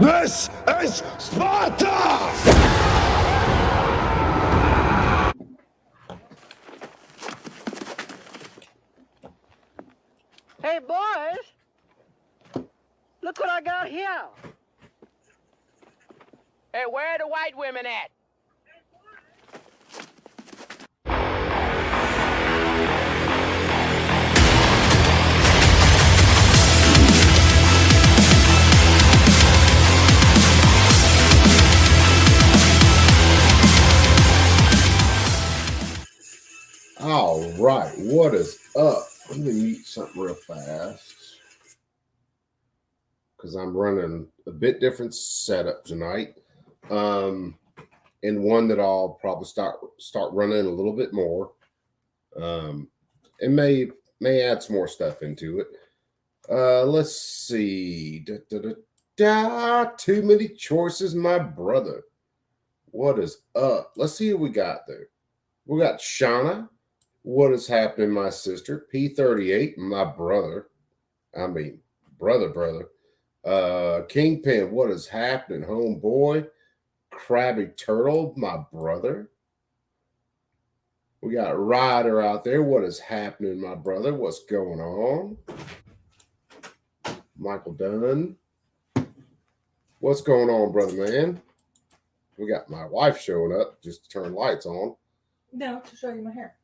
This is Sparta! Hey, boys, look what I got here. Hey, where are the white women at? All right, what is up? Let me mute something real fast because I'm running a bit different setup tonight, and one that I'll probably start running a little bit more, and may add some more stuff into it. Let's see. Too many choices, my brother. What is up? Let's see who we got there. We got Shauna. What is happening, my sister? P38, my brother. I mean, brother. Kingpin, what is happening, homeboy? Krabby Turtle, my brother. We got Ryder out there. What is happening, my brother? What's going on? Michael Dunn. What's going on, brother man? We got my wife showing up just to turn lights on. No, to show you my hair.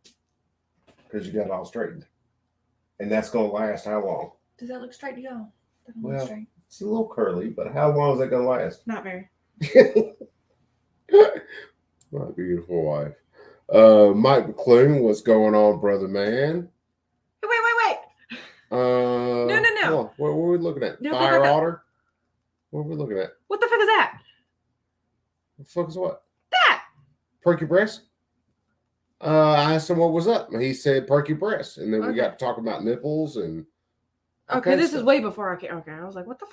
Because you got it all straightened. And that's going to last how long? Does that look straight to y'all? Well, straight. It's a little curly, but how long is that going to last? Not very. My beautiful wife. Mike McClune, what's going on, brother man? Wait. No. What were we looking at? No, Fire otter? What are we looking at? What the fuck is that? The fuck is what? That! Perky breast? I asked him what was up. And he said perky breast. And then we got to talk about nipples and... Okay, this is way before I came. Okay, I was like, what the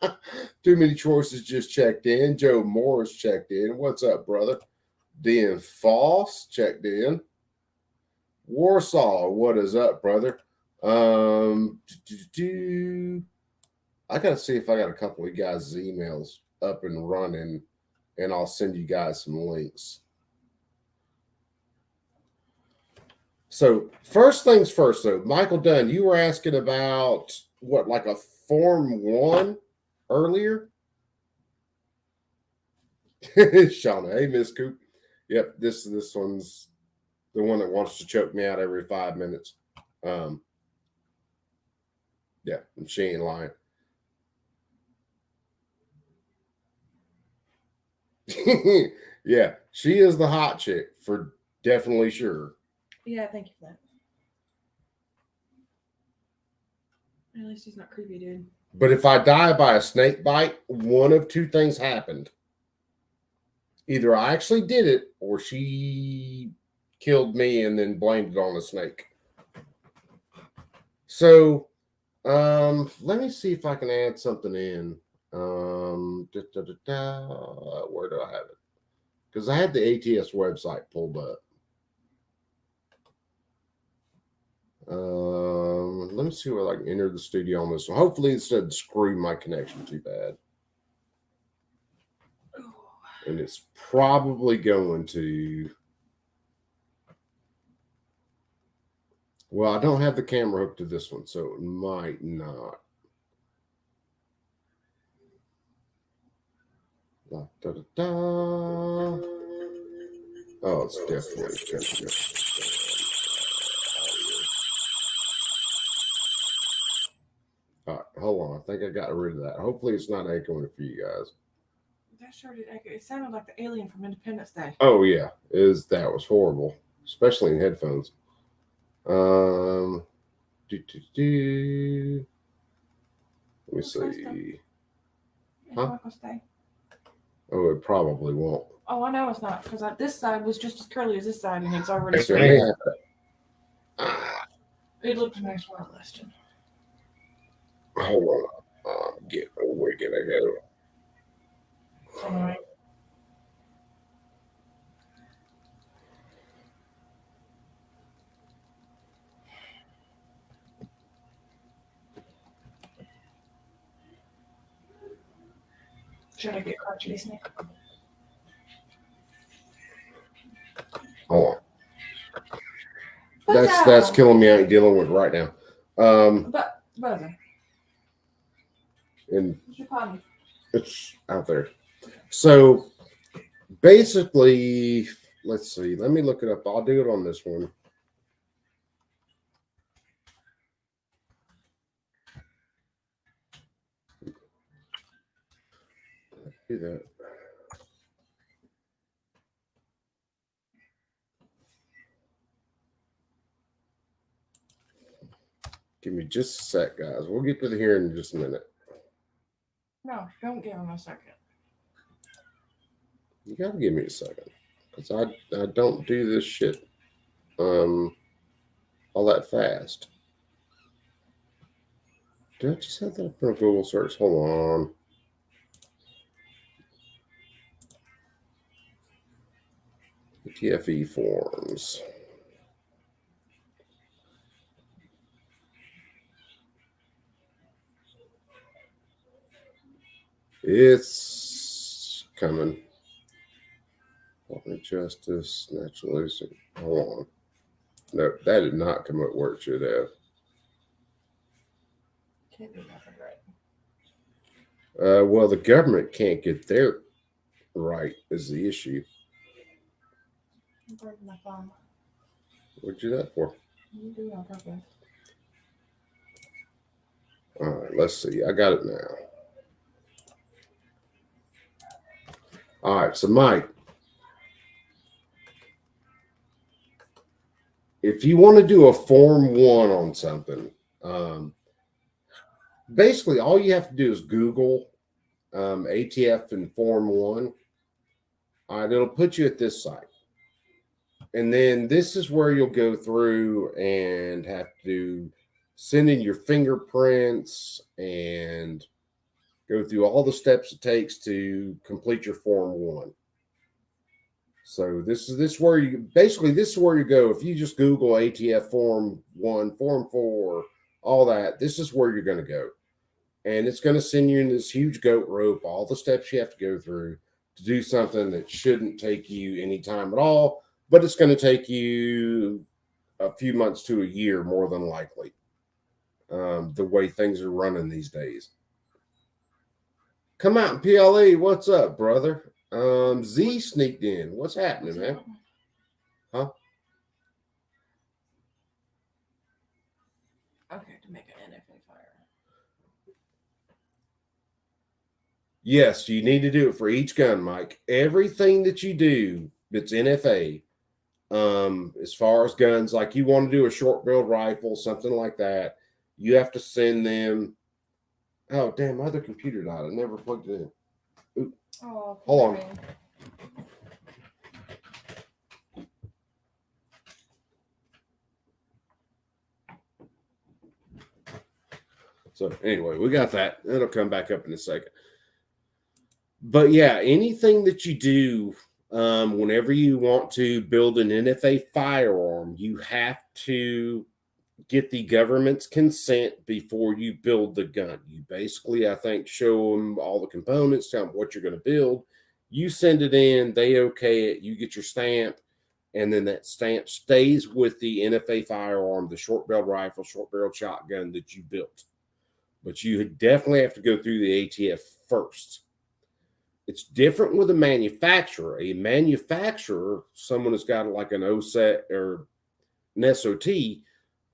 fuck? Too many choices just checked in. Joe Morris checked in. What's up, brother? Dan Foss checked in. Warsaw, what is up, brother? I gotta see if I got a couple of guys' emails up and running, and I'll send you guys some links. So first things first, though, Michael Dunn, you were asking about what, like a Form 1 earlier? Shauna, hey, Miss Coop. Yep, this one's the one that wants to choke me out every 5 minutes. Yeah, and she ain't lying. Yeah, she is the hot chick for definitely sure. Yeah, thank you for that. At least he's not creepy, dude. But if I die by a snake bite, one of two things happened. Either I actually did it, or she killed me and then blamed it on the snake. So, let me see if I can add something in. Where do I have it? Because I had the ATF website pulled up. Let me see where I can enter the studio on this one. Hopefully it doesn't screw my connection too bad. And it's probably going to. Well, I don't have the camera hooked to this one, so it might not. Oh, it's definitely good. All right, hold on. I think I got rid of that. Hopefully it's not echoing for you guys. That sure did echo. It sounded like the alien from Independence Day. Oh, yeah. That was horrible, especially in headphones. Let me see. Huh? Stay. Oh, it probably won't. Oh, I know it's not, because this side was just as curly as this side, and it's already straight. It looked nice while lasting. Hold on. Where can I go? All right. Should I get crotchety snake? Hold on. That's killing me out dealing with right now. But brother. And it's out there. So basically, let's see. Let me look it up. I'll do it on this one. Do that. Give me just a sec, guys. We'll get to the hearing in just a minute. No, don't give him a second. You gotta give me a second, because I don't do this shit all that fast. Did I just have that up in a Google search? Hold on. ATF forms. It's coming. Department of Justice, naturalization. Hold on. No, that did not come up where it should have. Can't do nothing right. Well, the government can't get their right is the issue. I'm breaking my thumb. What'd you do that for? You do on purpose. All right, let's see. I got it now. All right, so Mike, if you want to do a Form 1 on something, basically all you have to do is Google ATF and Form 1. All right, it'll put you at this site. And then this is where you'll go through and have to send in your fingerprints and go through all the steps it takes to complete your Form 1. So this is where you basically this is where you go. If you just Google ATF Form 1, Form 4, all that, this is where you're going to go. And it's going to send you in this huge goat rope, all the steps you have to go through to do something that shouldn't take you any time at all, but it's going to take you a few months to a year, more than likely, the way things are running these days. Come out in PLE. What's up, brother? Z sneaked in. What's happening, man? Huh? Okay, to make an NFA fire. Yes, you need to do it for each gun, Mike. Everything that you do that's NFA, as far as guns, like you want to do a short-barreled rifle, something like that, you have to send them. Oh, damn, my other computer died. I never plugged it in. Ooh. Oh, hold on. So anyway, we got that. It'll come back up in a second. But yeah, anything that you do, whenever you want to build an NFA firearm, you have to get the government's consent before you build the gun. You basically, I think, show them all the components, tell them what you're going to build. You send it in, they okay it, you get your stamp, and then that stamp stays with the NFA firearm, the short-barreled rifle, short-barreled shotgun that you built. But you definitely have to go through the ATF first. It's different with a manufacturer. A manufacturer, someone who's got like an OSET or an SOT,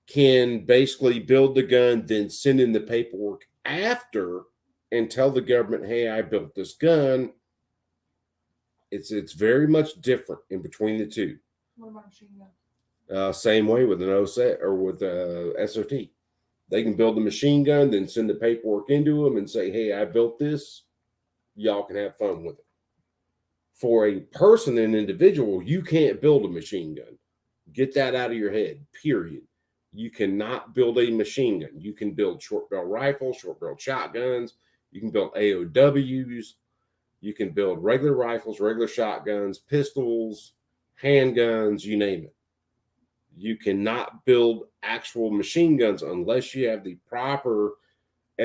can basically build the gun, then send in the paperwork after and tell the government, hey, I built this gun. It's very much different in between the two. What about machine gun? Same way with an OSET or with a SOT. They can build a machine gun, then send the paperwork into them and say, hey, I built this. Y'all can have fun with it. For a person, an individual, you can't build a machine gun. Get that out of your head, period. You cannot build a machine gun. You can build short-barrel rifles, short-barrel shotguns. You can build AOWs. You can build regular rifles, regular shotguns, pistols, handguns, you name it. You cannot build actual machine guns unless you have the proper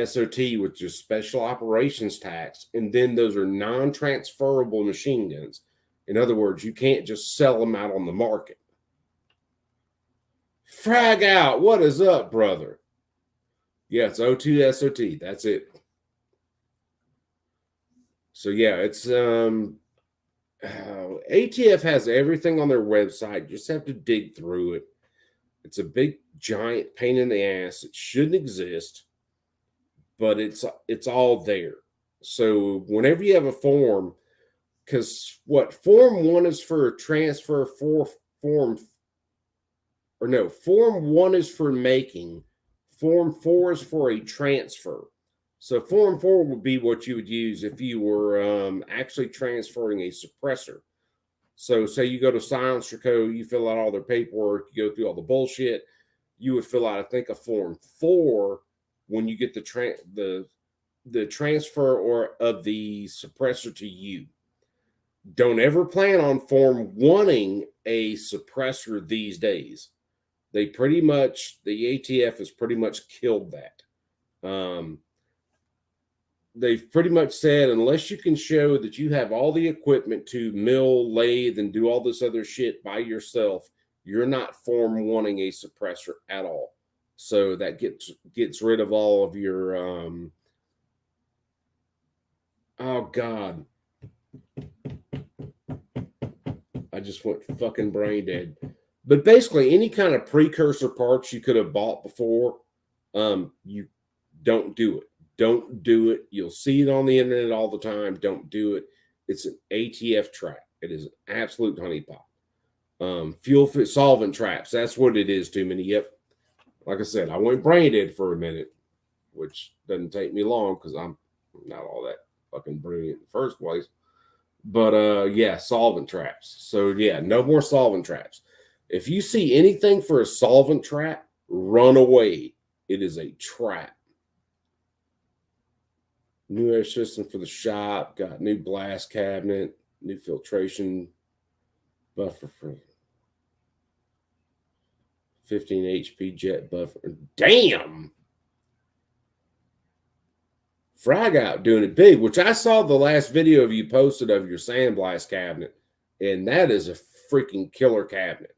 SOT, which is Special Operations Tax, and then those are non-transferable machine guns. In other words, you can't just sell them out on the market. Frag out, what is up, brother? Yeah, it's O2 SOT. That's it. So yeah, it's ATF has everything on their website. You just have to dig through it. It's a big giant pain in the ass. It shouldn't exist, but it's all there. So whenever you have a form, because what Form 1 is for a transfer, Form 1 is for making, Form 4 is for a transfer. So Form 4 would be what you would use if you were actually transferring a suppressor. So say you go to Silencer Co., you fill out all their paperwork, you go through all the bullshit, you would fill out, I think, a Form 4 when you get the transfer or of the suppressor to you. Don't ever plan on Form 1ing a suppressor these days. The ATF has pretty much killed that. They've pretty much said, unless you can show that you have all the equipment to mill, lathe, and do all this other shit by yourself, you're not Form 1ing a suppressor at all. So that gets rid of all of your, oh God. I just went fucking brain dead. But basically, any kind of precursor parts you could have bought before, you don't do it. Don't do it. You'll see it on the internet all the time. Don't do it. It's an ATF trap. It is an absolute honeypot. Fuel solvent traps. That's what it is, too many. Yep. Like I said, I went brain dead for a minute, which doesn't take me long because I'm not all that fucking brilliant in the first place. But yeah, solvent traps. So yeah, no more solvent traps. If you see anything for a solvent trap, run away. It is a trap. New air system for the shop. Got new blast cabinet. New filtration buffer for 15 HP jet buffer. Damn! Frag out doing it big, which I saw the last video of you posted of your sandblast cabinet, and that is a freaking killer cabinet.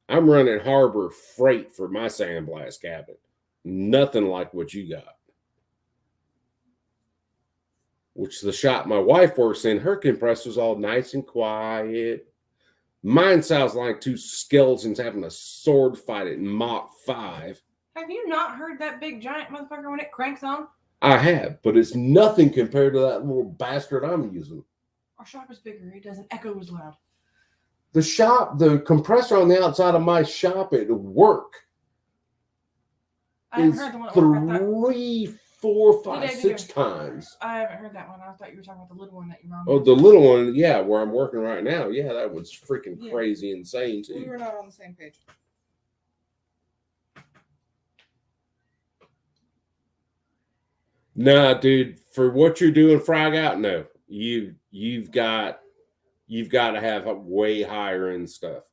I'm running Harbor Freight for my sandblast cabinet. Nothing like what you got. Which the shop my wife works in, her compressor's all nice and quiet. Mine sounds like two skeletons having a sword fight at Mach 5. Have you not heard that big giant motherfucker when it cranks on? I have, but it's nothing compared to that little bastard I'm using. Our shop is bigger. It doesn't echo as loud. The compressor on the outside of my shop at work I haven't heard the one at work. 3, 4, 5, 6 times. I haven't heard that one. I thought you were talking about the little one that you're on. Oh, the little one, yeah, where I'm working right now. Yeah, that was freaking crazy insane too. We were not on the same page. Nah, dude, for what you're doing, frag out, no. You've got to have a way higher end stuff.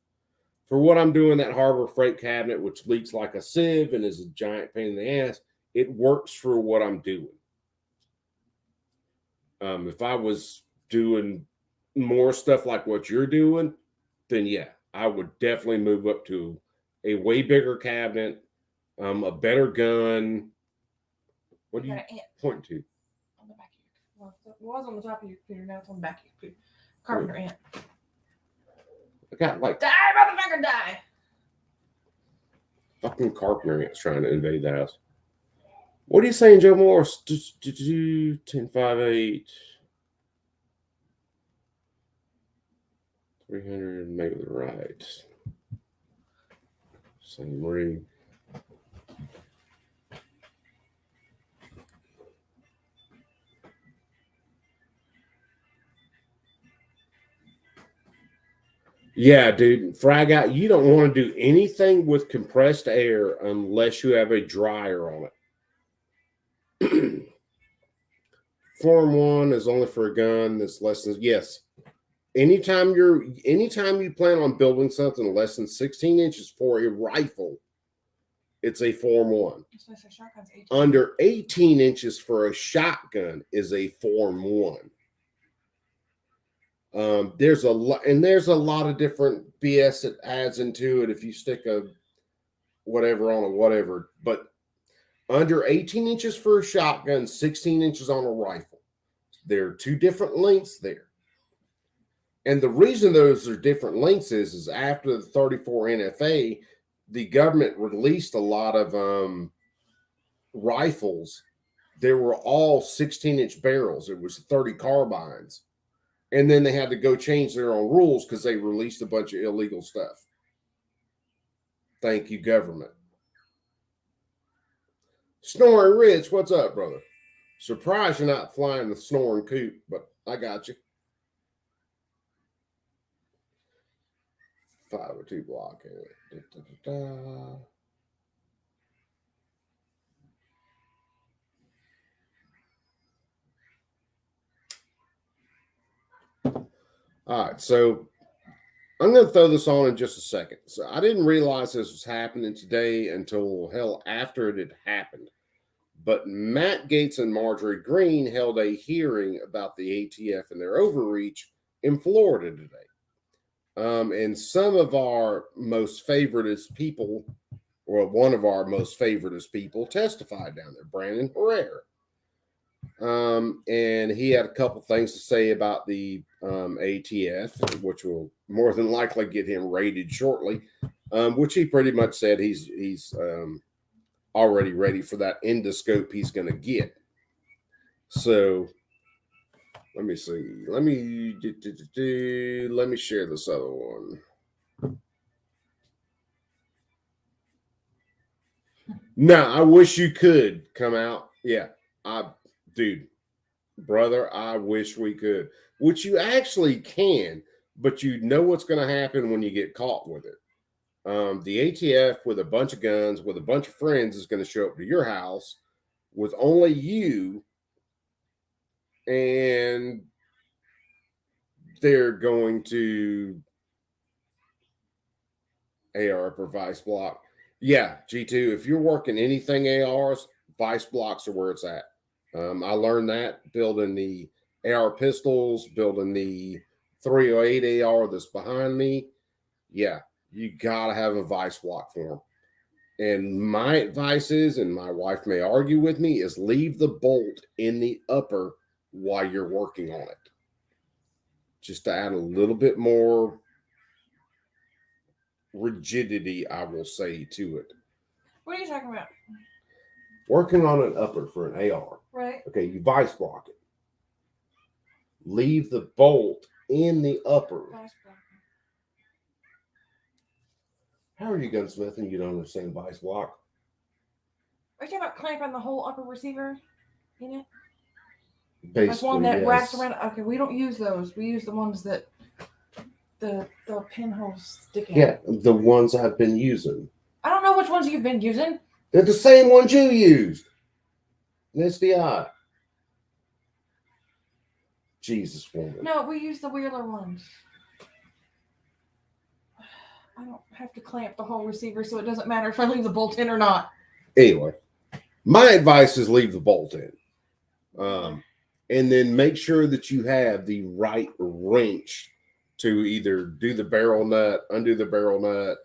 For what I'm doing, that Harbor Freight cabinet, which leaks like a sieve and is a giant pain in the ass, it works for what I'm doing. If I was doing more stuff like what you're doing, then yeah, I would definitely move up to a way bigger cabinet, a better gun. What do you point to? On the back of your, well, it was on the top of your computer, now it's on the back of your computer. Carpenter ant. I got like die, motherfucker, die. Fucking carpenter ants trying to invade the house. What are you saying, Joe Morris? 10, 5, 8. 300, maybe the right. Same rig. Yeah, dude, frag out. You don't want to do anything with compressed air unless you have a dryer on it. Form 1 is only for a gun that's less than, yes. Anytime you plan on building something less than 16 inches for a rifle, it's a Form 1. So shotgun's 18. Under 18 inches for a shotgun is a Form 1. There's a lot of different BS that adds into it if you stick a whatever on a whatever, but under 18 inches for a shotgun, 16 inches on a rifle. There are two different lengths there. And the reason those are different lengths is after the 34 NFA, the government released a lot of rifles. They were all 16-inch barrels. It was 30 carbines. And then they had to go change their own rules because they released a bunch of illegal stuff. Thank you, government. Snoring Rich, what's up, brother? Surprised you're not flying the snoring coop, but I got you. 502 block. All right, so I'm going to throw this on in just a second. So I didn't realize this was happening today until hell after it had happened. But Matt Gaetz and Marjorie Greene held a hearing about the ATF and their overreach in Florida today. And some of our most favoritist people, or one of our most favoritist people, testified down there, Brandon Herrera. And he had a couple things to say about the ATF, which will more than likely get him raided shortly, which he pretty much said he's already ready for that endoscope he's going to get. So let me see. Let me share this other one. No, I wish you could come out. Yeah, brother, I wish we could. Which you actually can, but you know what's going to happen when you get caught with it. The ATF with a bunch of guns, with a bunch of friends, is going to show up to your house with only you, and they're going to AR up or vice block. Yeah, G2, if you're working anything ARs, vice blocks are where it's at. I learned that building the AR pistols, building the 308 AR that's behind me. Yeah, you got to have a vice block for them. And my advice is, and my wife may argue with me, is leave the bolt in the upper while you're working on it. Just to add a little bit more rigidity, I will say, to it. What are you talking about? Working on an upper for an AR. Right. Okay, you vice block it. Leave the bolt in the upper. Vice block. How are you gunsmithing and you don't understand vice block? Are you talking about clamping the whole upper receiver in it? Basically, like one that yes. wraps around. Okay, we don't use those. We use the ones that the pinholes stick in. Yeah, the ones I've been using. I don't know which ones you've been using. They're the same ones you used. It's the eye. Jesus woman. No, we use the Wheeler ones. I don't have to clamp the whole receiver, so it doesn't matter if I leave the bolt in or not. Anyway, my advice is leave the bolt in. And then make sure that you have the right wrench to either do the barrel nut, undo the barrel nut.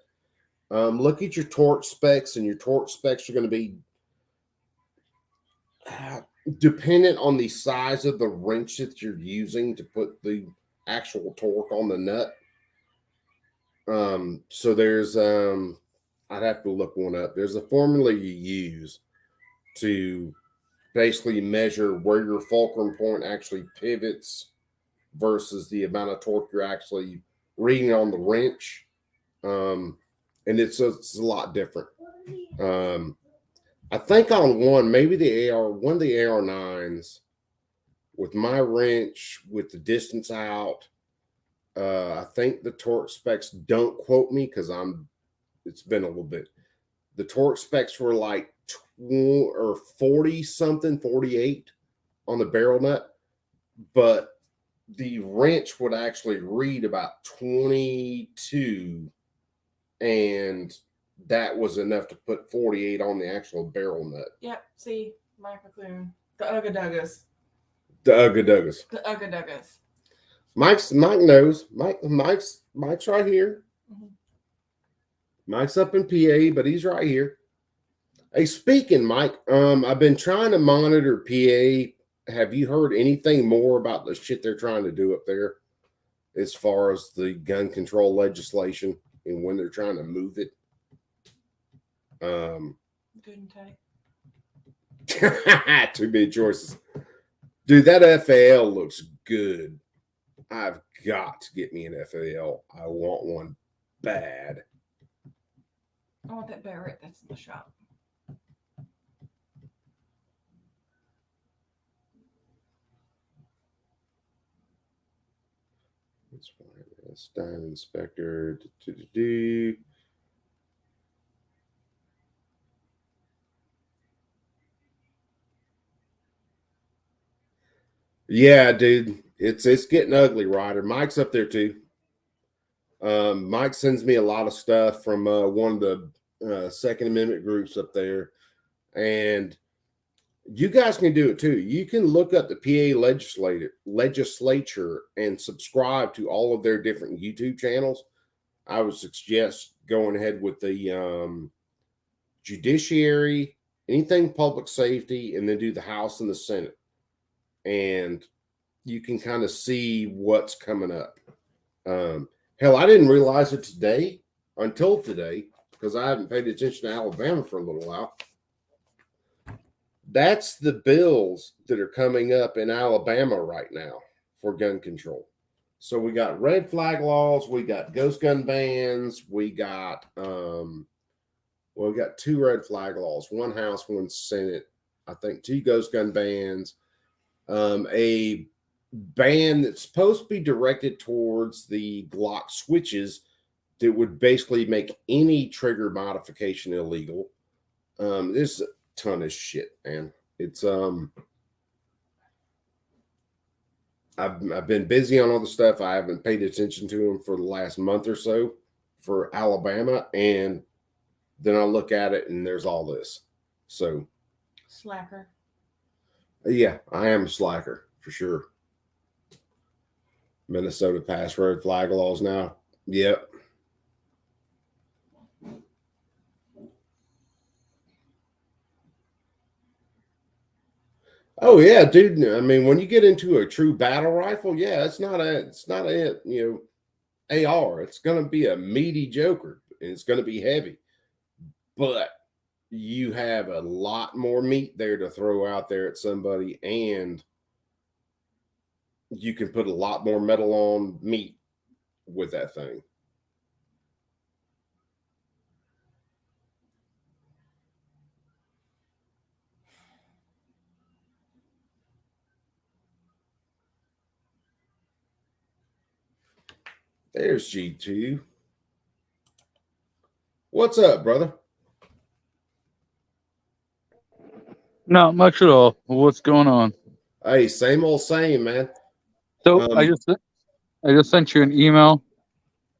Look at your torque specs, and your torque specs are going to be dependent on the size of the wrench that you're using to put the actual torque on the nut. So there's, I'd have to look one up. There's a formula you use to basically measure where your fulcrum point actually pivots versus the amount of torque you're actually reading on the wrench. And it's a lot different. I think on one, maybe one of the AR9s with my wrench with the distance out, I think the torque specs, don't quote me because it's been a little bit. The torque specs were like 40 something, 48 on the barrel nut, but the wrench would actually read about 22, and that was enough to put 48 on the actual barrel nut. Yep. See, Mike McClune, the Ugga Duggas, The Ugga Duggas. the Ugga Duggas. Mike knows. Mike's right here. Mhm. Mike's up in PA, but he's right here. Hey, speaking, Mike, I've been trying to monitor PA. Have you heard anything more about the shit they're trying to do up there as far as the gun control legislation and when they're trying to move it? Good and tight. Too many choices. Dude, that FAL looks good. I've got to get me an FAL. I want one bad. I want that Barrett that's in the shop. That's fine. That's Diamond Inspector. Yeah, dude, it's getting ugly, Ryder. Mike's up there too. Mike sends me a lot of stuff from one of the Second Amendment groups up there, and you guys can do it too. You can look up the PA legislature and subscribe to all of their different YouTube channels. I would suggest going ahead with the judiciary, anything public safety, and then do the House and the Senate. And you can kind of see what's coming up. Hell, I didn't realize it until today, because I haven't paid attention to Alabama for a little while. That's the bills that are coming up in Alabama right now for gun control. So we got red flag laws, we got ghost gun bans, we got we got 2 red flag laws, 1 House, 1 Senate, I think 2 ghost gun bans, a ban that's supposed to be directed towards the Glock switches that would basically make any trigger modification illegal. There's a ton of shit, man. It's I've been busy on all the stuff. I haven't paid attention to them for the last month or so for Alabama, and then I look at it and there's all this. So Slacker. Yeah, I am a slacker for sure. Minnesota passed red flag laws now. Yep. Oh yeah, dude. I mean, when you get into a true battle rifle, yeah, it's not a AR. It's gonna be a meaty joker and it's gonna be heavy. But you have a lot more meat there to throw out there at somebody, and you can put a lot more metal on meat with that thing. There's G2. What's up, brother? Not much at all. What's going on? Hey, same old same, man. So I just sent you an email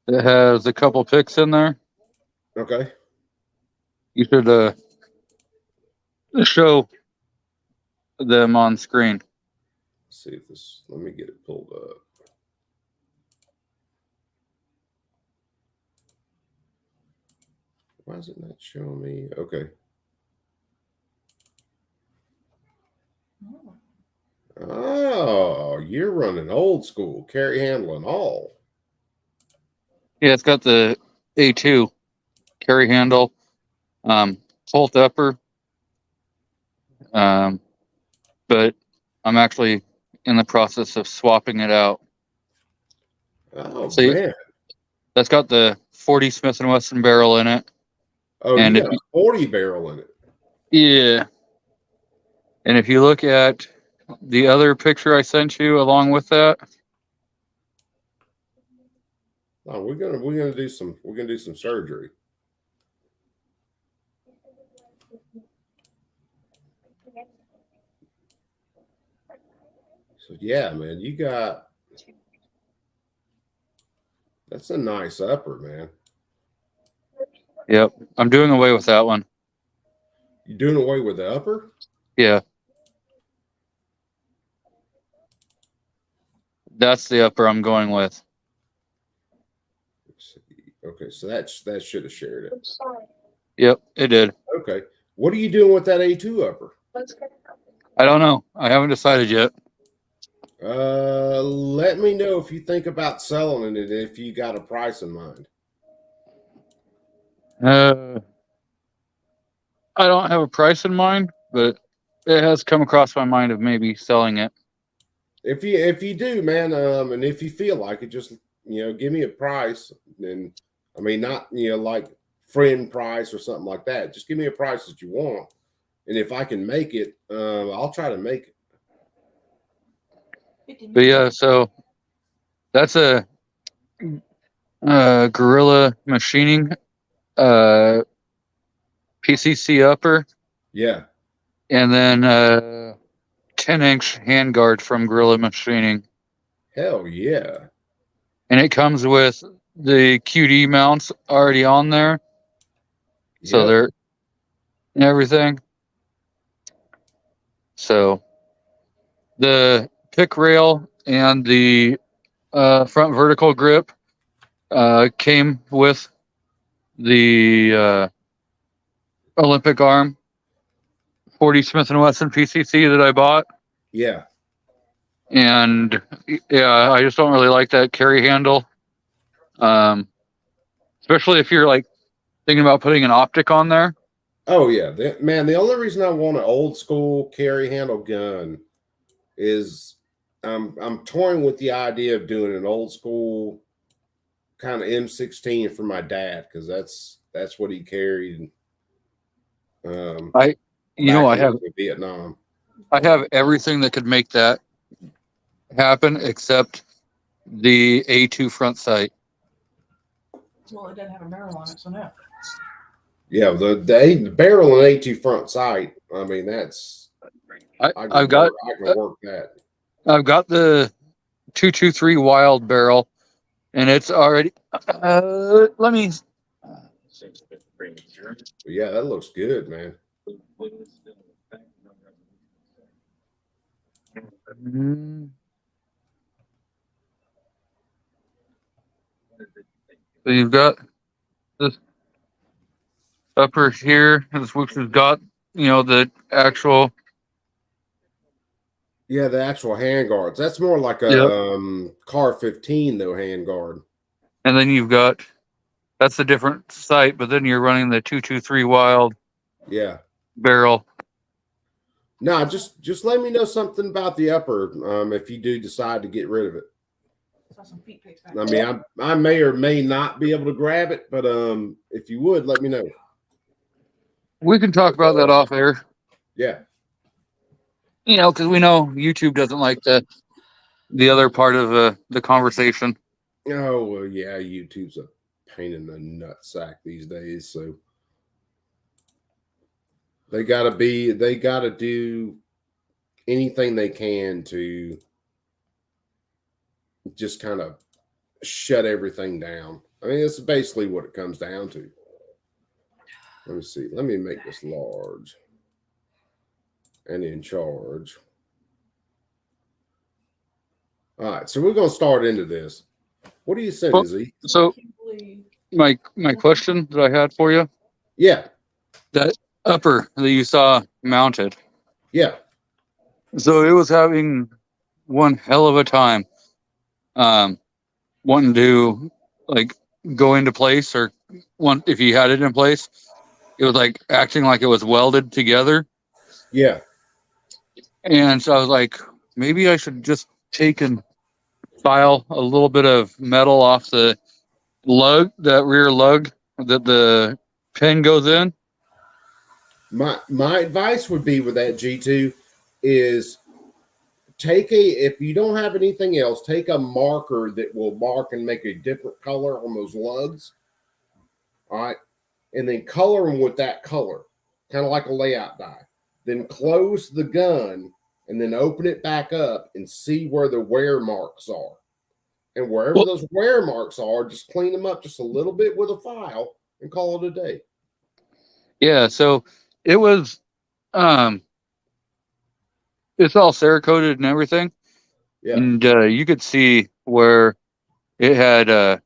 that has a couple pics in there. Okay. You should show them on screen. Let's see if this. Let me get it pulled up. Why is it not showing me? Okay. Oh, you're running old school, carry handle and all. Yeah, it's got the A2 carry handle, Holt upper. But I'm actually in the process of swapping it out. Oh See, man. that's got the 40 Smith & Wesson barrel in it. Oh, and you got a 40 barrel in it. Yeah. And if you look at the other picture I sent you along with that, Oh, we're gonna do some surgery. So yeah, man, that's a nice upper, man. Yep. I'm doing away with that one. You doing away with the upper? Yeah. That's the upper I'm going with. Let's see. Okay, so that should have shared it. Yep, it did. Okay. What are you doing with that A2 upper? I don't know. I haven't decided yet. Let me know if you think about selling it, if you got a price in mind. I don't have a price in mind, but it has come across my mind of maybe selling it. If you do, man, and if you feel like it, just give me a price, and I mean not like friend price or something like that. Just give me a price that you want, and if I can make it, I'll try to make it. But yeah, so that's a Gorilla Machining PCC upper, Yeah, and then 10-inch handguard from Gorilla Machining, hell yeah, and it comes with the QD mounts already on there, so yep. they're and everything. So the pick rail and the front vertical grip came with the Olympic arm 40 Smith & Wesson PCC that I bought. Yeah. And yeah, I just don't really like that carry handle. Especially if you're like thinking about putting an optic on there. Oh yeah, man. The only reason I want an old school carry handle gun is I'm toying with the idea of doing an old school kind of M16 for my dad, because that's what he carried. I Back have in Vietnam. I have everything that could make that happen except the A2 front sight. Well, it doesn't have a barrel on it, so no. Yeah, the barrel and A2 front sight. I mean, that's I can work that. I've got the 223 Wild barrel, and it's already. Let me. Yeah, that looks good, man. So you've got this upper here, which has got the actual. Yeah, the actual hand guards. That's more like a Car 15 though hand guard. And then you've got that's a different sight, but then you're running the 223 Wild. Yeah. Barrel. No, just let me know something about the upper if you do decide to get rid of it. Some feet pics back I mean, I may or may not be able to grab it, but if you would, let me know. We can talk about that off air. Yeah. Because we know YouTube doesn't like the other part of the conversation. Oh, well, yeah, YouTube's a pain in the nutsack these days, so they gotta do anything they can to just kind of shut everything down. I mean, it's basically what it comes down to. Let me see. Let me make this large and in charge. All right, so we're gonna start into this. What do you think, Z? So my question that I had for you. Yeah. That upper that you saw mounted. Yeah. So it was having one hell of a time wanting to like go into place, or if you had it in place, it was like acting like it was welded together. Yeah. And so I was like, maybe I should just take and file a little bit of metal off the lug, that rear lug that the pin goes in. My advice would be with that G2 is if you don't have anything else, take a marker that will mark and make a different color on those lugs. All right. And then color them with that color, kind of like a layout die. Then close the gun and then open it back up and see where the wear marks are. And wherever those wear marks are, just clean them up just a little bit with a file and call it a day. Yeah, so it was it's all Cerakoted and everything. Yeah. And you could see where it had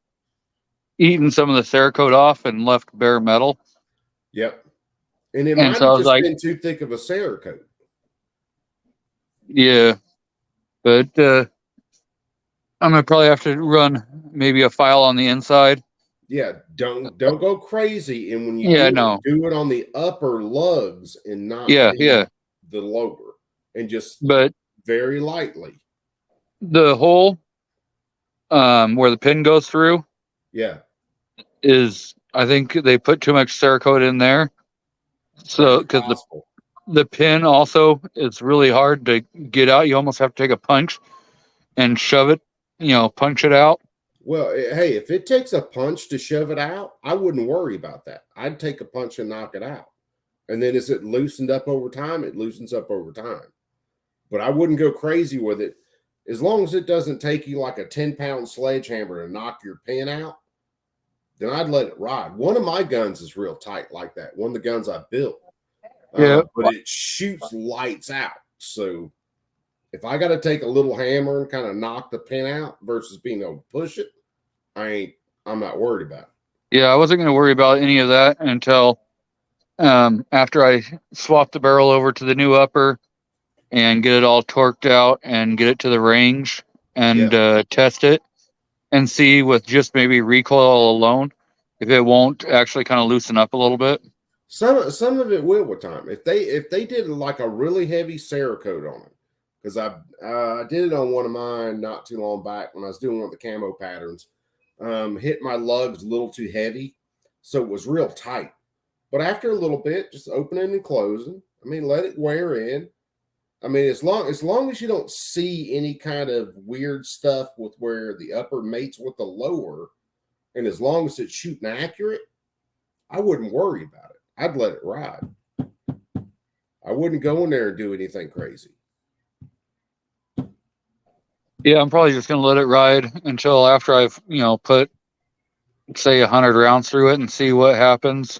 eaten some of the Cerakote off and left bare metal. Yep. And it And might so I have was just like, been too thick of a Cerakote. yeah, but I'm gonna probably have to run maybe a file on the inside. Yeah, don't go crazy. And when you Yeah, no. do it on the upper lugs and not Yeah, yeah. the lower, and just But very lightly. the hole where the pin goes through Yeah. is, I think they put too much Cerakote in there. So because the pin also is really hard to get out. You almost have to take a punch and shove it, punch it out. Well, hey, if it takes a punch to shove it out, I wouldn't worry about that. I'd take a punch and knock it out. And then as it loosened up over time, it loosens up over time. But I wouldn't go crazy with it. As long as it doesn't take you like a 10-pound sledgehammer to knock your pin out, then I'd let it ride. One of my guns is real tight like that. One of the guns I built. Yeah. But it shoots lights out. So if I got to take a little hammer and kind of knock the pin out versus being able to push it, I'm not worried about it. Yeah, I wasn't going to worry about any of that until after I swapped the barrel over to the new upper and get it all torqued out and get it to the range and test it and see with just maybe recoil alone if it won't actually kind of loosen up a little bit. Some of it will with time. If they did like a really heavy Cerakote on it, because I did it on one of mine not too long back when I was doing one of the camo patterns. Hit my lugs a little too heavy, so it was real tight. But after a little bit, just opening and closing. I mean, let it wear in. I mean, as long as you don't see any kind of weird stuff with where the upper mates with the lower, and as long as it's shooting accurate, I wouldn't worry about it. I'd let it ride. I wouldn't go in there and do anything crazy. Yeah, I'm probably just going to let it ride until after I've, put, say, 100 rounds through it and see what happens.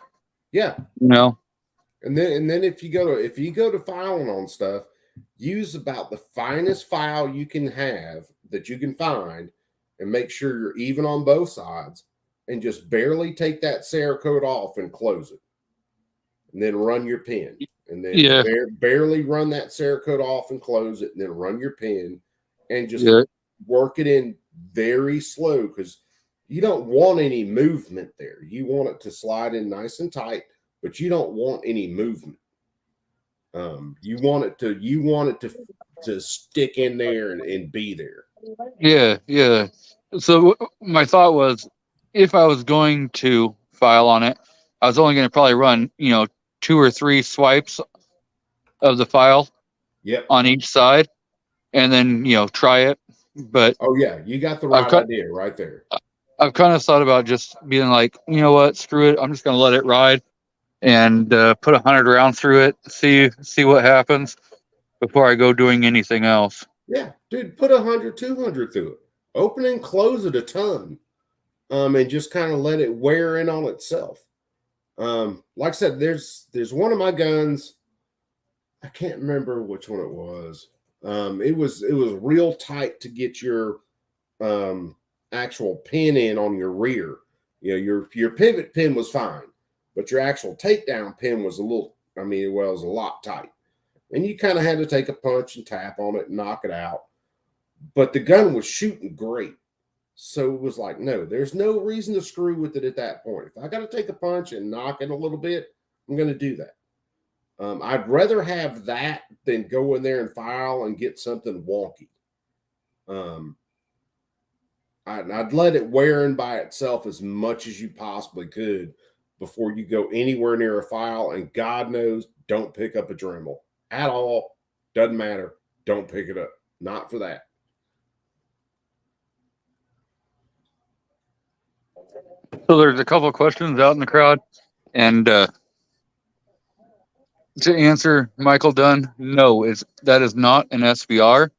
Yeah. And then if you go to filing on stuff, use about the finest file you can have that you can find and make sure you're even on both sides and just barely take that Cerakote off and close it. And then run your pin. And then barely run that Cerakote off and close it, and then run your pin and just work it in very slow because you don't want any movement there. You want it to slide in nice and tight, but you don't want any movement. You want it to stick in there and be there. Yeah. So my thought was, if I was going to file on it, I was only going to probably run, 2 or 3 swipes of the file on each side and then, try it. But you got the right idea right there. I've kind of thought about just being like, you know what, screw it. I'm just going to let it ride and put 100 rounds through it, see what happens before I go doing anything else. Yeah, dude, put 100, 200 through it. Open and close it a ton. And just kind of let it wear in on itself. Like I said, there's one of my guns. I can't remember which one it was. It was real tight to get your actual pin in on your rear. Your pivot pin was fine, but your actual takedown pin was it was a lot tight. And you kind of had to take a punch and tap on it and knock it out. But the gun was shooting great. So it was like, no, there's no reason to screw with it at that point. If I got to take a punch and knock it a little bit, I'm going to do that. I'd rather have that than go in there and file and get something wonky. I'd let it wear in by itself as much as you possibly could before you go anywhere near a file. And God knows, don't pick up a Dremel at all. Doesn't matter. Don't pick it up. Not for that. So there's a couple of questions out in the crowd, and to answer Michael Dunn, no, that is not an SBR.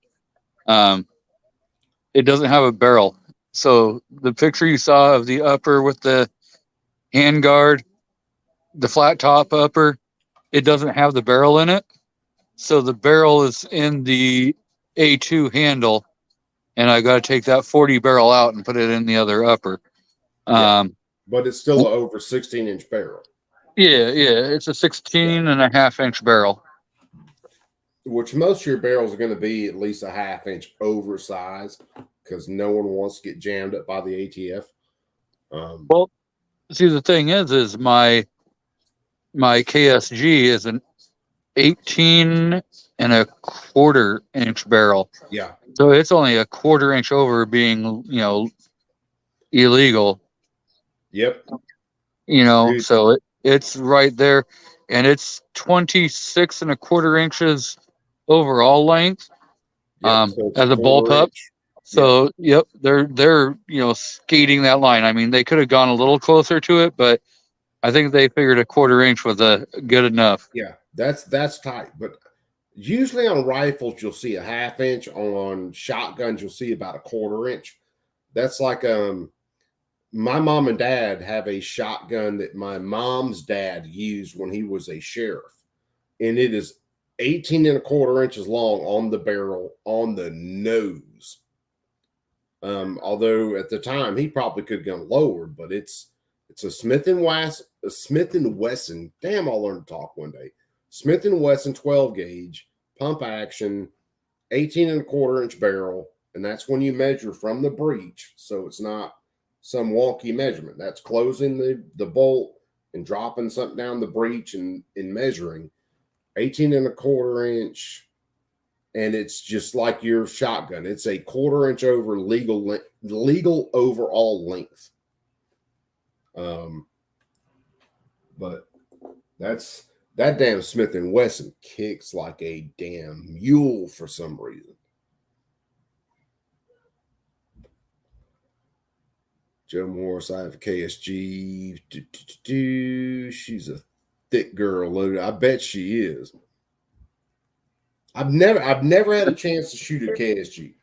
It doesn't have a barrel. So the picture you saw of the upper with the handguard, the flat top upper, it doesn't have the barrel in it. So the barrel is in the A2 handle, and I got to take that 40 barrel out and put it in the other upper. Yeah. But it's still an over 16-inch barrel. Yeah, it's a 16.5-inch barrel. Which most of your barrels are going to be at least a half-inch oversized because no one wants to get jammed up by the ATF. Well, see, the thing is my KSG is an 18.25-inch barrel. Yeah. So it's only a 1/4 inch over being, illegal. Yep. So it's right there, and it's 26.25 inches overall length. Yep. So as a bullpup. So yep, they're skating that line. I mean, they could have gone a little closer to it, but I think they figured a 1/4 inch was good enough. Yeah, that's tight. But usually on rifles, you'll see a half-inch. On shotguns, you'll see about a 1/4 inch. That's like my mom and dad have a shotgun that my mom's dad used when he was a sheriff, and it is 18.25 inches long on the barrel, on the nose. Although at the time he probably could have gone lower, but it's a Smith and Wesson. Damn, I'll learn to talk one day. Smith and Wesson 12 gauge pump action, 18.25-inch barrel, and that's when you measure from the breech. So it's not some wonky measurement. That's closing the bolt and dropping something down the breech and measuring 18.25 inch. And it's just like your shotgun. It's a 1/4 inch over legal overall length. But that damn Smith and Wesson kicks like a damn mule for some reason. Joe Morris, I have a KSG. She's a thick girl. I bet she is. I've never had a chance to shoot a KSG.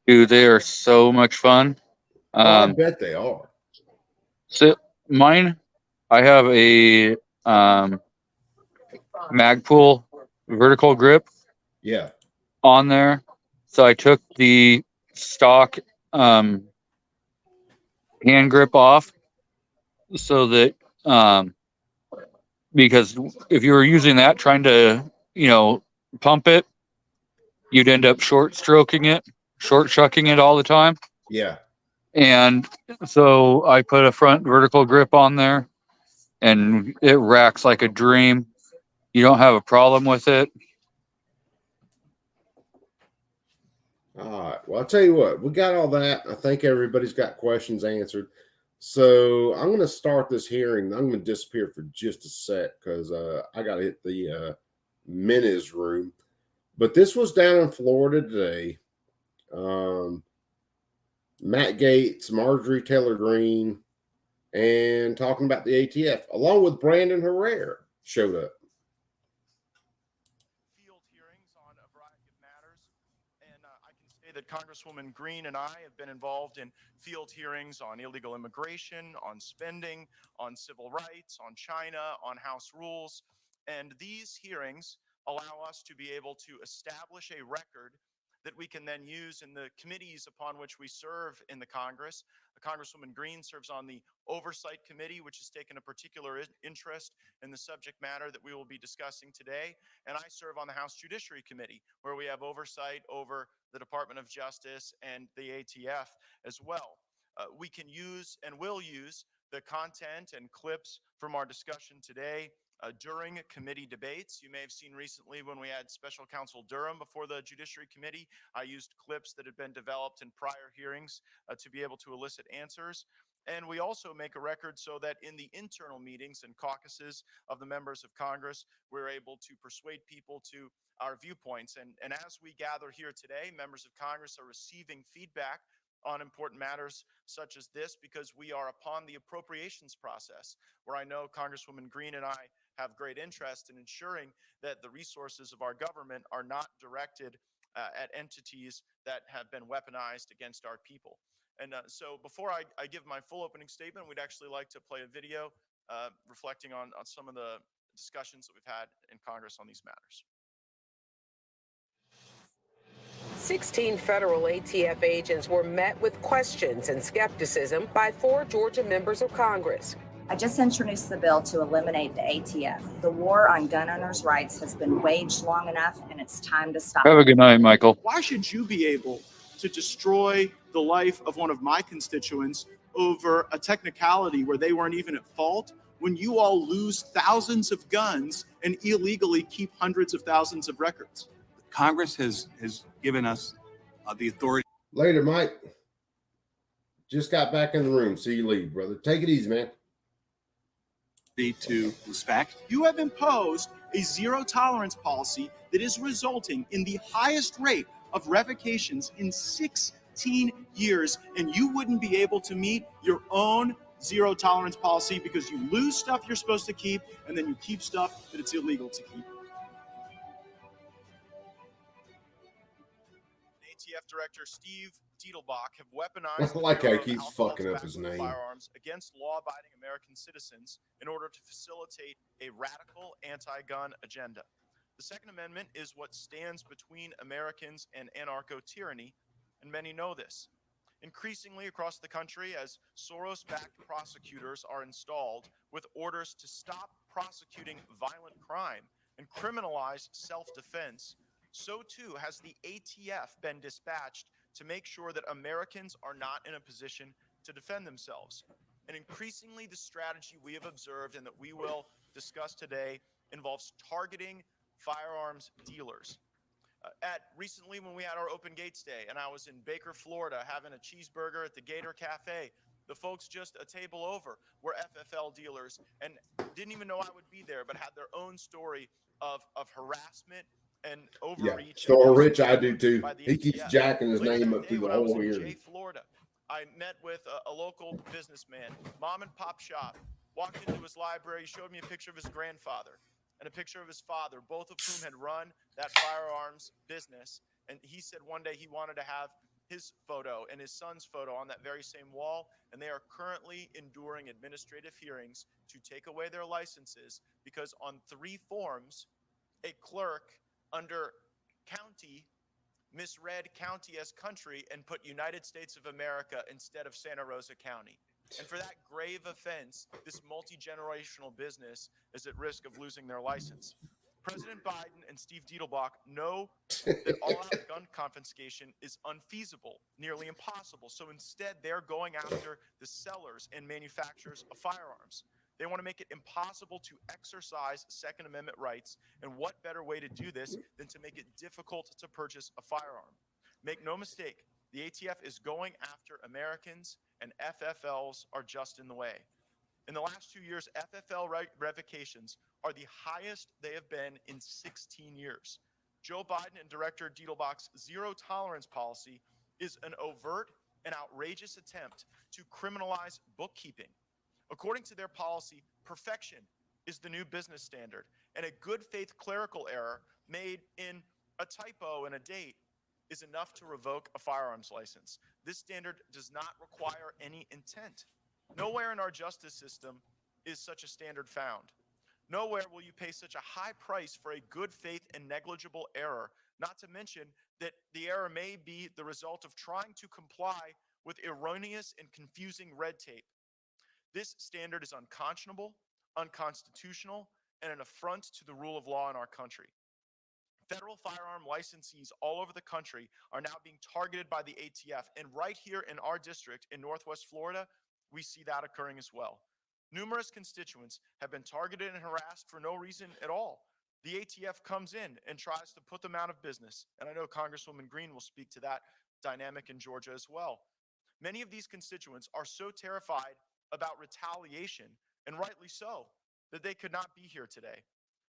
Dude, they are so much fun. I bet they are. So mine, I have a Magpul vertical grip. Yeah. On there. So I took the stock hand grip off so that because if you were using that trying to pump it, you'd end up short chucking it all the time. Yeah. And so I put a front vertical grip on there, and it racks like a dream. You don't have a problem with it. All right. Well, I'll tell you what, we got all that. I think everybody's got questions answered. So I'm going to start this hearing. I'm going to disappear for just a sec because I got to hit the Menace room. But this was down in Florida today. Matt Gaetz, Marjorie Taylor Greene, and talking about the ATF, along with Brandon Herrera, showed up. Field hearings on a variety of matters, and I can say that Congresswoman Greene and I have been involved in field hearings on illegal immigration, on spending, on civil rights, on China, on House rules, and these hearings allow us to be able to establish a record that we can then use in the committees upon which we serve in the Congress. Congresswoman Greene serves on the Oversight Committee, which has taken a particular interest in the subject matter that we will be discussing today. And I serve on the House Judiciary Committee, where we have oversight over the Department of Justice and the ATF as well. We can use and will use the content and clips from our discussion today during committee debates. You may have seen recently when we had Special Counsel Durham before the Judiciary Committee, I used clips that had been developed in prior hearings to be able to elicit answers. And we also make a record so that in the internal meetings and caucuses of the members of Congress, we're able to persuade people to our viewpoints. And as we gather here today, members of Congress are receiving feedback on important matters such as this because we are upon the appropriations process, where I know Congresswoman Greene and I have great interest in ensuring that the resources of our government are not directed at entities that have been weaponized against our people. And so before I give my full opening statement, we'd actually like to play a video reflecting on some of the discussions that we've had in Congress on these matters. 16 federal ATF agents were met with questions and skepticism by 4 Georgia members of Congress. I just introduced the bill to eliminate the ATF. The war on gun owners' rights has been waged long enough, and it's time to stop. Have a good night, Michael. Why should you be able to destroy the life of one of my constituents over a technicality where they weren't even at fault, when you all lose thousands of guns and illegally keep hundreds of thousands of records? Congress has given us the authority. Later, Mike. Just got back in the room. See you leave, brother. Take it easy, man. To respect. You have imposed a zero tolerance policy that is resulting in the highest rate of revocations in 16 years, and you wouldn't be able to meet your own zero tolerance policy because you lose stuff you're supposed to keep, and then you keep stuff that it's illegal to keep. ATF Director Steve Diedelbach have weaponized I like how he the keeps alcohol, fucking up tobacco, his and name. firearms against law-abiding American citizens in order to facilitate a radical anti-gun agenda. The Second Amendment is what stands between Americans and anarcho-tyranny, and many know this. Increasingly across the country, as Soros-backed prosecutors are installed with orders to stop prosecuting violent crime and criminalize self-defense, so too has the ATF been dispatched to make sure that Americans are not in a position to defend themselves. And increasingly, the strategy we have observed and that we will discuss today involves targeting firearms dealers. Recently, when we had our Open Gates Day and I was in Baker, Florida, having a cheeseburger at the Gator Cafe, the folks just a table over were FFL dealers and didn't even know I would be there, but had their own story of harassment and overreach. Yeah, so Rich, I do too. He keeps jacking his Later name that up day, through the when I was whole in hearing. Jay, Florida, I met with a local businessman, mom and pop shop, walked into his library, showed me a picture of his grandfather and a picture of his father, both of whom had run that firearms business. And he said one day he wanted to have his photo and his son's photo on that very same wall. And they are currently enduring administrative hearings to take away their licenses because on 3 forms, a clerk under county misread county as country and put United States of America instead of Santa Rosa County. And for that grave offense, this multi-generational business is at risk of losing their license. President Biden and Steve Diedelbach know that all-out gun confiscation is unfeasible, nearly impossible. So instead, they're going after the sellers and manufacturers of firearms. They want to make it impossible to exercise Second Amendment rights. And what better way to do this than to make it difficult to purchase a firearm? Make no mistake, the ATF is going after Americans, and FFLs are just in the way. In the last 2 years, FFL revocations are the highest they have been in 16 years. Joe Biden and Director Diedelbach's zero tolerance policy is an overt and outrageous attempt to criminalize bookkeeping. According to their policy, perfection is the new business standard, and a good faith clerical error made in a typo and a date is enough to revoke a firearms license. This standard does not require any intent. Nowhere in our justice system is such a standard found. Nowhere will you pay such a high price for a good faith and negligible error, not to mention that the error may be the result of trying to comply with erroneous and confusing red tape. This standard is unconscionable, unconstitutional, and an affront to the rule of law in our country. Federal firearm licensees all over the country are now being targeted by the ATF, and right here in our district in Northwest Florida, we see that occurring as well. Numerous constituents have been targeted and harassed for no reason at all. The ATF comes in and tries to put them out of business, and I know Congresswoman Green will speak to that dynamic in Georgia as well. Many of these constituents are so terrified about retaliation, and rightly so, that they could not be here today.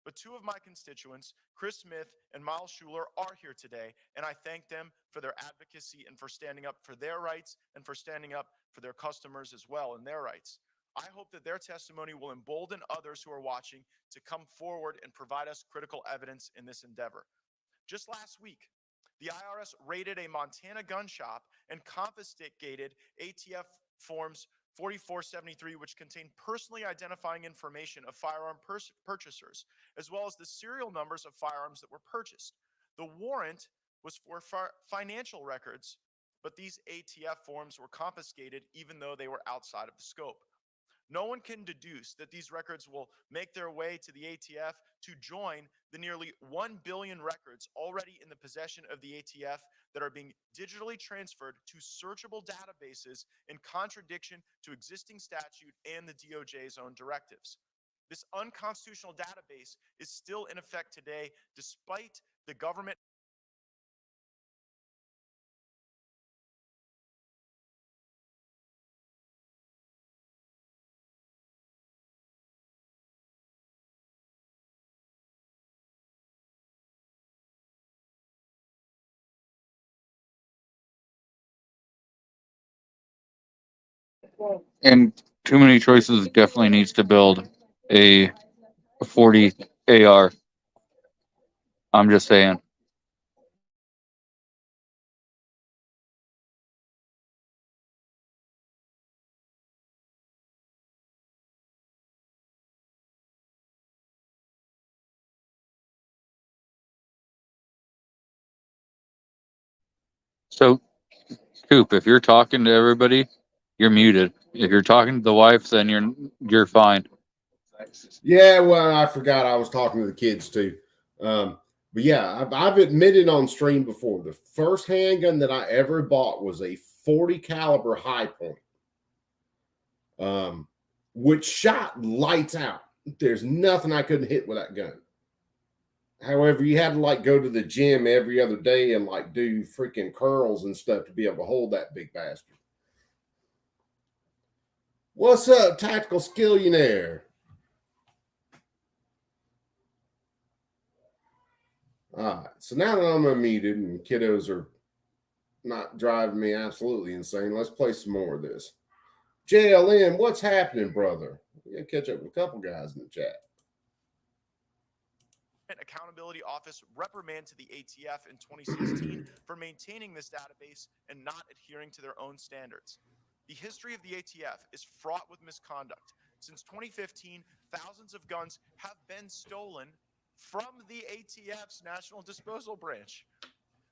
But 2 of my constituents, Chris Smith and Miles Schuler, are here today, and I thank them for their advocacy and for standing up for their rights and for standing up for their customers as well and their rights. I hope that their testimony will embolden others who are watching to come forward and provide us critical evidence in this endeavor. Just last week, The IRS raided a Montana gun shop and confiscated ATF forms 4473, which contained personally identifying information of firearm purchasers, as well as the serial numbers of firearms that were purchased. The warrant was for financial records, but these ATF forms were confiscated even though they were outside of the scope. No one can deduce that these records will make their way to the ATF to join the nearly 1 billion records already in the possession of the ATF that are being digitally transferred to searchable databases in contradiction to existing statute and the DOJ's own directives. This unconstitutional database is still in effect today, despite the government And Too Many Choices definitely needs to build a 40 AR. I'm just saying. So, Coop, if you're talking to everybody, you're muted. If you're talking to the wife, then you're fine. Yeah, well, I forgot I was talking to the kids too. But yeah, I've admitted on stream before, the first handgun that I ever bought was a 40 caliber High Point, which shot lights out. There's nothing I couldn't hit with that gun. However, you had to like go to the gym every other day and like do freaking curls and stuff to be able to hold that big bastard. What's up, Tactical Skillionaire? All right, so now that I'm unmuted and kiddos are not driving me absolutely insane, let's play some more of this. JLM, what's happening, brother? We gotta catch up with a couple guys in the chat. Accountability Office reprimand to the ATF in 2016 for maintaining this database and not adhering to their own standards. The history of the ATF is fraught with misconduct. Since 2015, thousands of guns have been stolen from the ATF's National Disposal Branch.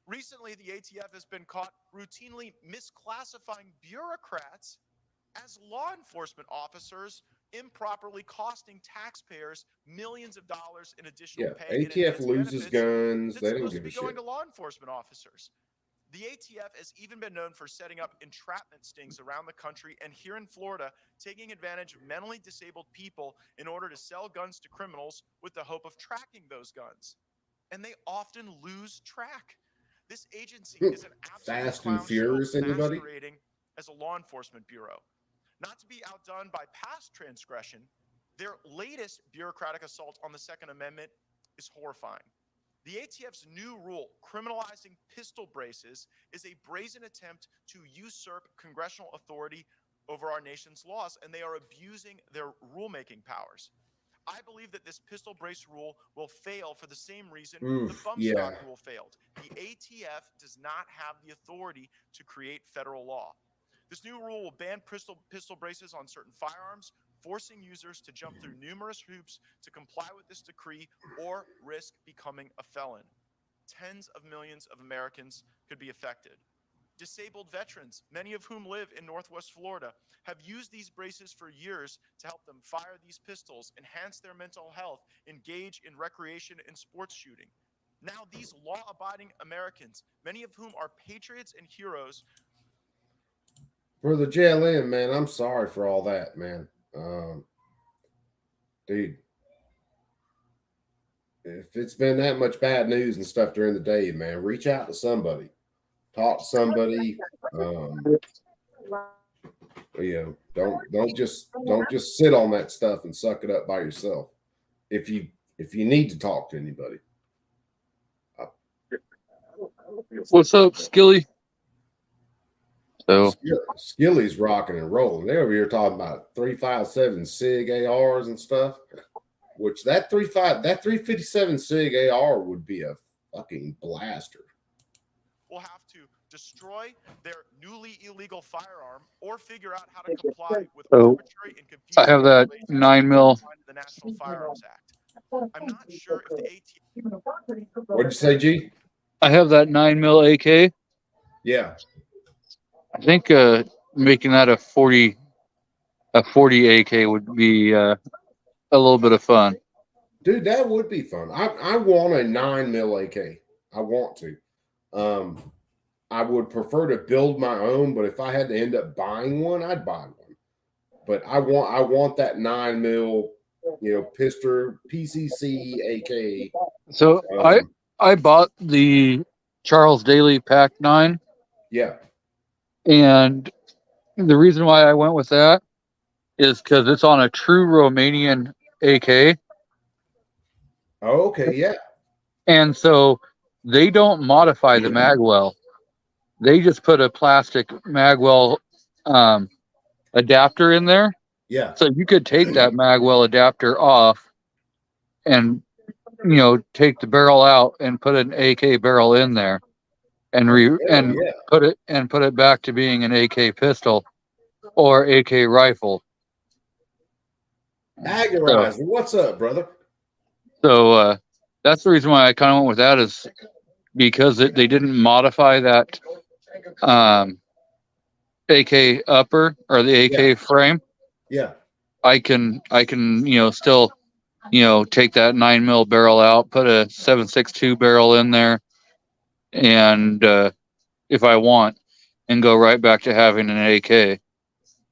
Recently, the ATF has been caught routinely misclassifying bureaucrats as law enforcement officers, improperly costing taxpayers millions of dollars in additional pay. ATF loses guns. They don't give a shit. Going to law enforcement officers. The ATF has even been known for setting up entrapment stings around the country, and here in Florida, taking advantage of mentally disabled people in order to sell guns to criminals with the hope of tracking those guns. And they often lose track. This agency is an absolute Fast and Furious, anybody? masquerading as a law enforcement bureau. Not to be outdone by past transgression, their latest bureaucratic assault on the Second Amendment is horrifying. The ATF's new rule criminalizing pistol braces is a brazen attempt to usurp congressional authority over our nation's laws, and they are abusing their rulemaking powers. I believe that this pistol brace rule will fail for the same reason the bump stock rule failed. The ATF does not have the authority to create federal law. This new rule will ban pistol braces on certain firearms, forcing users to jump through numerous hoops to comply with this decree or risk becoming a felon. Tens of millions of Americans could be affected. Disabled veterans, many of whom live in Northwest Florida, have used these braces for years to help them fire these pistols, enhance their mental health, engage in recreation and sports shooting. Now these law-abiding Americans, many of whom are patriots and heroes. For the JLM, man, I'm sorry for all that, man. Dude, if it's been that much bad news and stuff during the day, man, reach out to somebody, talk to somebody. You know, don't just sit on that stuff and suck it up by yourself. If you need to talk to anybody. What's up, Skilly? So Skilly's rocking and rolling. They're over here talking about 357 SIG ARs and stuff. Which that 357 SIG AR would be a fucking blaster. will have to destroy their newly illegal firearm or figure out how to comply with So arbitrary and confusing I have that regulations 9mm. defined in the National Firearms Act. I'm not sure if the ATF. What'd you say, G? I have that 9mm AK. Yeah. I think making that a 40 AK would be a little bit of fun. Dude, that would be fun. I want a 9mm AK. I want to. I would prefer to build my own, but if I had to end up buying one, I'd buy one. But I want that 9mm, pistol PCC AK. So I bought the Charles Daly Pack 9, Yeah. and the reason why I went with that is because it's on a true Romanian AK. Oh, okay, yeah. And so they don't modify the magwell. They just put a plastic magwell adapter in there. Yeah. So you could take that magwell adapter off and, take the barrel out and put an AK barrel in there and put it back to being an AK pistol or AK rifle. Agorizer, what's up, brother? So that's the reason why I kind of went with that, is because they didn't modify that AK upper or the AK frame. Yeah. I can still take that 9mm barrel out, put a 7.62 barrel in there, and if I want, and go right back to having an AK.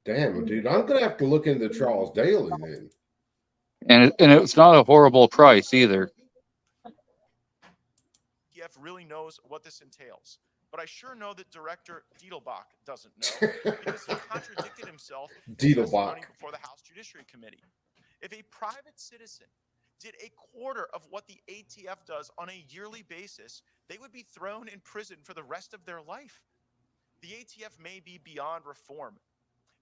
Damn, dude, I'm gonna have to look into Charles Daly then. And it's not a horrible price either. ATF really knows what this entails. But I sure know that Director Diedelbach doesn't know, because he contradicted himself in testimony before the House Judiciary Committee. If a private citizen did a quarter of what the ATF does on a yearly basis, they would be thrown in prison for the rest of their life. The ATF may be beyond reform.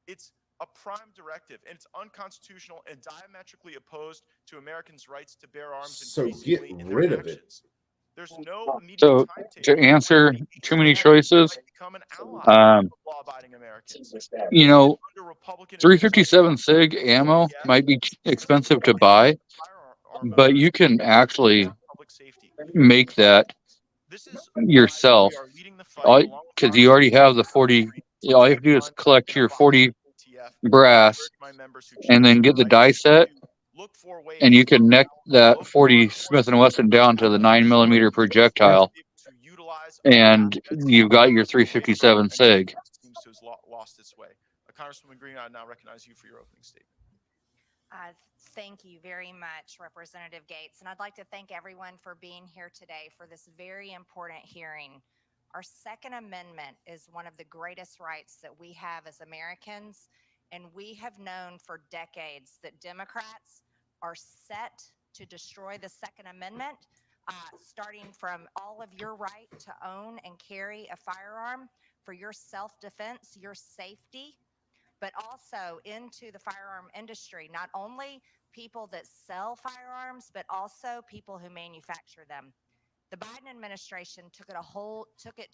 It's a prime directive, and it's unconstitutional and diametrically opposed to Americans' rights to bear arms. So get rid of it. There's no immediate So to answer too many choices, 357 SIG ammo might be expensive to buy, but you can actually make that yourself, because you already have the 40. All you have to do is collect your 40 brass and then get the die set, and you can neck that 40 Smith & Wesson down to the 9mm projectile, and you've got your 357 SIG. Seems to have lost its way. Congresswoman Green, I now recognize you for your opening statement. Thank you very much, Representative Gates. And I'd like to thank everyone for being here today for this very important hearing. Our Second Amendment is one of the greatest rights that we have as Americans. And we have known for decades that Democrats are set to destroy the Second Amendment, starting from all of your right to own and carry a firearm for your self-defense, your safety, but also into the firearm industry, not only people that sell firearms, but also people who manufacture them. The Biden administration took it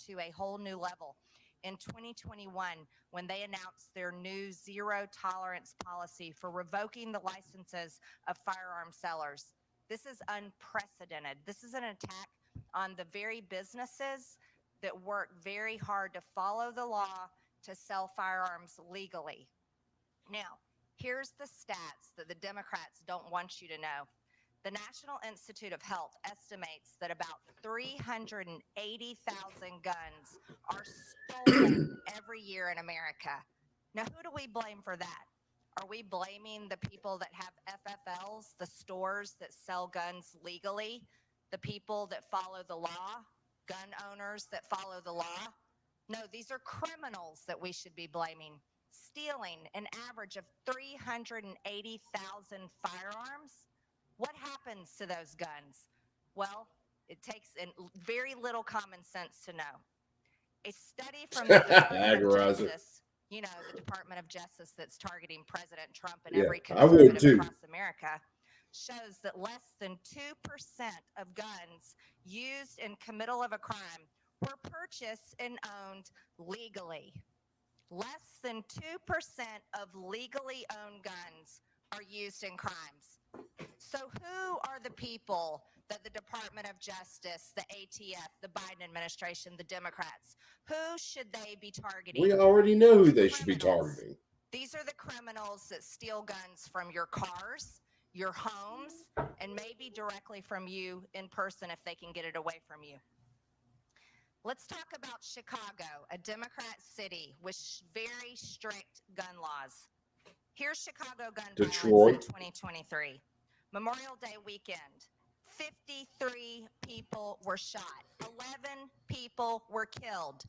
to a whole new level in 2021 when they announced their new zero tolerance policy for revoking the licenses of firearm sellers. This is unprecedented. This is an attack on the very businesses that work very hard to follow the law to sell firearms legally. Now, here's the stats that the Democrats don't want you to know. The National Institute of Health estimates that about 380,000 guns are stolen every year in America. Now, who do we blame for that? Are we blaming the people that have FFLs, the stores that sell guns legally, the people that follow the law, gun owners that follow the law? No, these are criminals that we should be blaming, stealing an average of 380,000 firearms. What happens to those guns? Well, it takes very little common sense to know. A study from the Department of Justice, the Department of Justice that's targeting President Trump and every conservative across America, shows that less than 2% of guns used in committal of a crime were purchased and owned legally. Less than 2% of legally owned guns are used in crimes. So who are the people that the Department of Justice, the ATF, the Biden administration, the Democrats, who should they be targeting? We already know who they should be Criminals. targeting. These are the criminals that steal guns from your cars, your homes, and maybe directly from you in person if they can get it away from you. Let's talk about Chicago, a Democrat city with very strict gun laws. Here's Chicago gun Detroit. violence in 2023. Memorial Day weekend, 53 people were shot. 11 people were killed.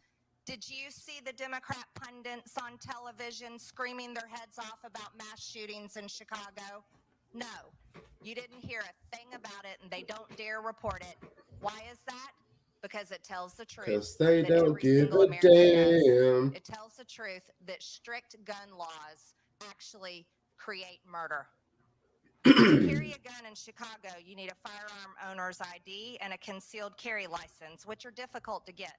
Did you see the Democrat pundits on television screaming their heads off about mass shootings in Chicago? No, you didn't hear a thing about it, and they don't dare report it. Why is that? Because it tells the truth. Because they that don't every give single a American does. damn. It tells the truth that strict gun laws actually create murder. To carry a gun in Chicago, you need a firearm owner's ID and a concealed carry license, which are difficult to get.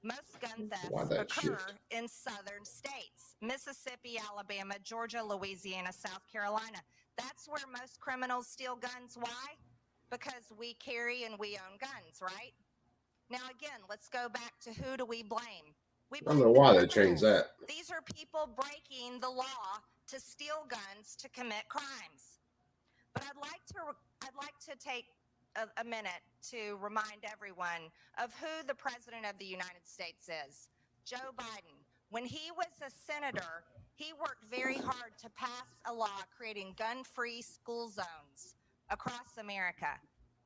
Most gun Why thefts that occur shift? in southern states: Mississippi, Alabama, Georgia, Louisiana, South Carolina. That's where most criminals steal guns. Why? Because we carry and we own guns, right? Now, again, let's go back to who do we blame? We I don't blame know the why they criminals. changed that. These are people breaking the law to steal guns to commit crimes. But I'd like to take a minute to remind everyone of who the President of the United States is. Joe Biden. When he was a senator, he worked very hard to pass a law creating gun-free school zones across America.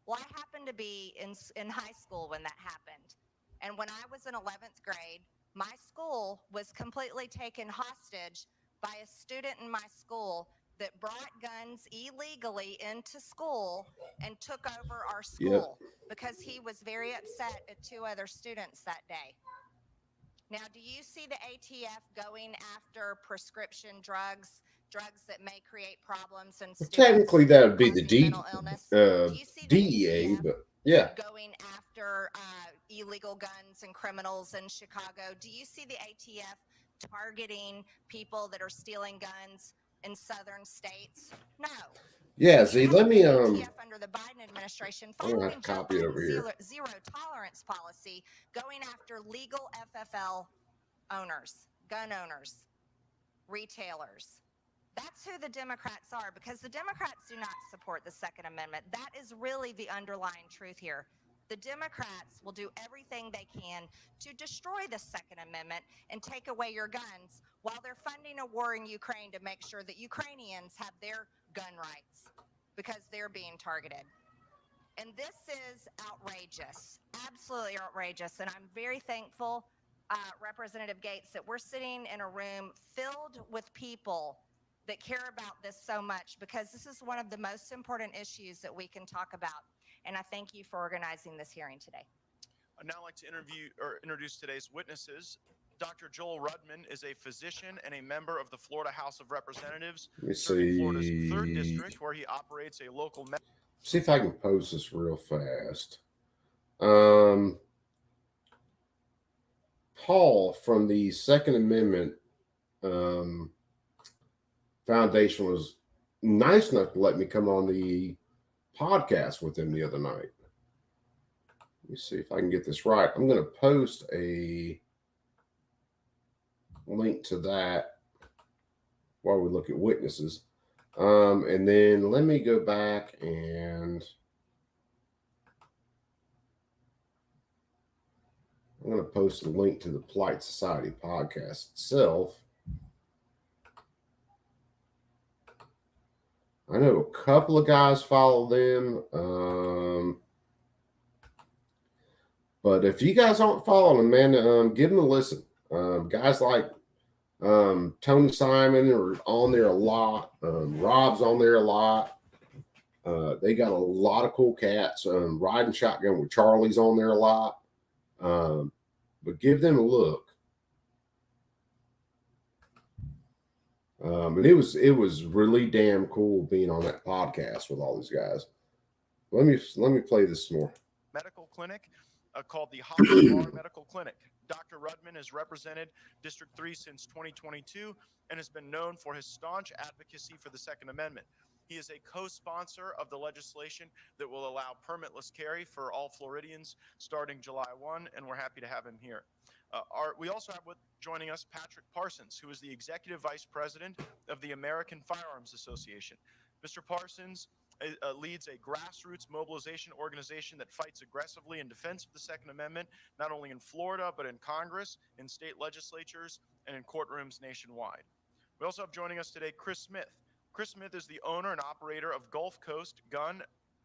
Well, I happened to be in high school when that happened. And when I was in 11th grade, my school was completely taken hostage by a student in my school that brought guns illegally into school and took over our school because he was very upset at 2 other students that day. Now, do you see the ATF going after prescription drugs, drugs that may create problems in students? Technically, that would be the causing mental illness? Do you see the DEA, ATF but yeah. going after illegal guns and criminals in Chicago? Do you see the ATF targeting people that are stealing guns in southern states? No. Yeah, see, let me ATF under the Biden administration I'm gonna following have to Joe copy it over Biden's here. zero tolerance policy, going after legal FFL owners, gun owners, retailers. That's who the Democrats are, because the Democrats do not support the Second Amendment. That is really the underlying truth here. The Democrats will do everything they can to destroy the Second Amendment and take away your guns while they're funding a war in Ukraine to make sure that Ukrainians have their gun rights because they're being targeted. And this is outrageous, absolutely outrageous. And I'm very thankful, Representative Gates, that we're sitting in a room filled with people that care about this so much, because this is one of the most important issues that we can talk about. And I thank you for organizing this hearing today. I'd now like to introduce today's witnesses. Dr. Joel Rudman is a physician and a member of the Florida House of Representatives, serving Florida's 3rd District, where he operates a local. See if I can post this real fast. Paul from the Second Amendment Foundation was nice enough to let me come on the podcast with him the other night. Let me see if I can get this right. I'm going to post a link to that while we look at witnesses. And then let me go back and I'm going to post a link to the Polite Society podcast itself. I know a couple of guys follow them. But if you guys aren't following them, man, give them a listen. Guys like Tony Simon are on there a lot. Rob's on there a lot. They got a lot of cool cats. Riding Shotgun with Charlie's on there a lot. But give them a look. And it was really damn cool being on that podcast with all these guys. Let me play this more. Medical clinic. called the Hospital Bar Medical Clinic. Dr. Rudman has represented District 3 since 2022 and has been known for his staunch advocacy for the Second Amendment. He is a co-sponsor of the legislation that will allow permitless carry for all Floridians starting July 1, and we're happy to have him here. We also have joining us Patrick Parsons, who is the Executive Vice President of the American Firearms Association. Mr. Parsons leads a grassroots mobilization organization that fights aggressively in defense of the Second Amendment, not only in Florida, but in Congress, in state legislatures, and in courtrooms nationwide. We also have joining us today Chris Smith. Chris Smith is the owner and operator of Gulf Coast Gun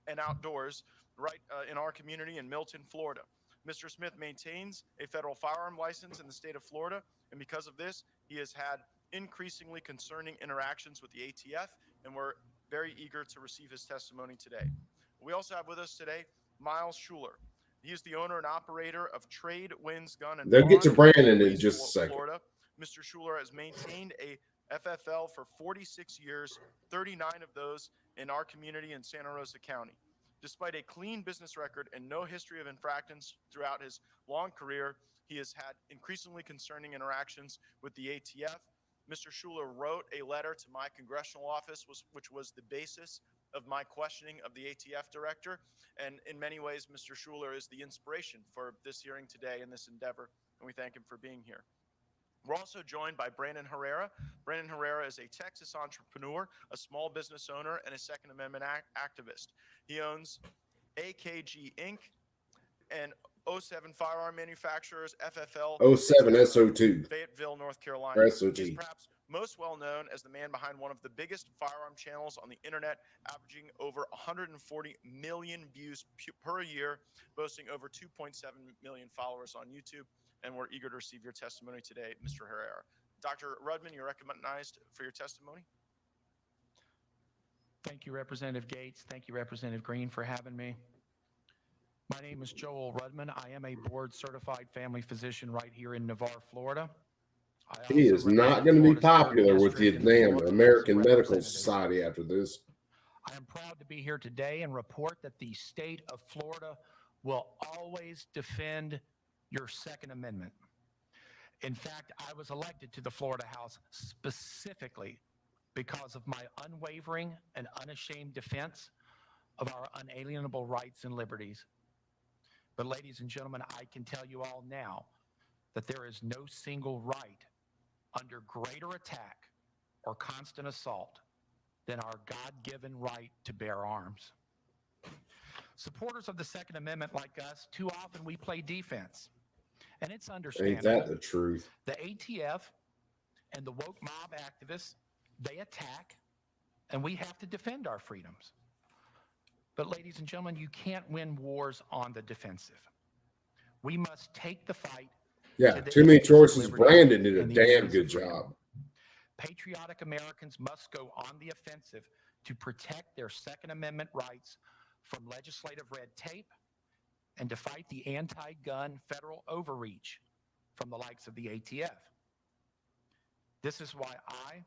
and Outdoors right in our community in Milton, Florida. Mr. Smith maintains a federal firearm license in the state of Florida, and because of this, he has had increasingly concerning interactions with the ATF, and we're very eager to receive his testimony today. We also have with us today Miles Schuler. He is the owner and operator of Trade Winds Gun and They'll get to Bond Brandon in just a second. Florida. Mr. Schuler has maintained a FFL for 46 years, 39 of those in our community in Santa Rosa County. Despite a clean business record and no history of infractions throughout his long career, he has had increasingly concerning interactions with the ATF. Mr. Schuler wrote a letter to my congressional office, which was the basis of my questioning of the ATF director. And in many ways, Mr. Schuler is the inspiration for this hearing today and this endeavor, and we thank him for being here. We're also joined by Brandon Herrera. Brandon Herrera is a Texas entrepreneur, a small business owner, and a Second Amendment activist. He owns AKG Inc. and 07 Firearm Manufacturers, FFL. 07 SO2. Fayetteville, North Carolina. SOG. He's perhaps most well known as the man behind one of the biggest firearm channels on the internet, averaging over 140 million views per year, boasting over 2.7 million followers on YouTube. And we're eager to receive your testimony today, Mr. Herrera. Dr. Rudman, you're recognized for your testimony. Thank you, Representative Gates. Thank you, Representative Green, for having me. My name is Joel Rudman. I am a board-certified family physician right here in Navarre, Florida. He is not going to be popular with the damn American Medical Society after this. I am proud to be here today and report that the state of Florida will always defend your Second Amendment. In fact, I was elected to the Florida House specifically because of my unwavering and unashamed defense of our unalienable rights and liberties. But ladies and gentlemen, I can tell you all now that there is no single right under greater attack or constant assault than our God-given right to bear arms. Supporters of the Second Amendment like us, too often we play defense. And it's understandable. Ain't that the truth? The ATF and the woke mob activists, they attack, and we have to defend our freedoms. But ladies and gentlemen, you can't win wars on the defensive. We must take the fight. Yeah, too many choices. Brandon did a damn good job. Patriotic Americans must go on the offensive to protect their Second Amendment rights from legislative red tape and to fight the anti-gun federal overreach from the likes of the ATF. This is why I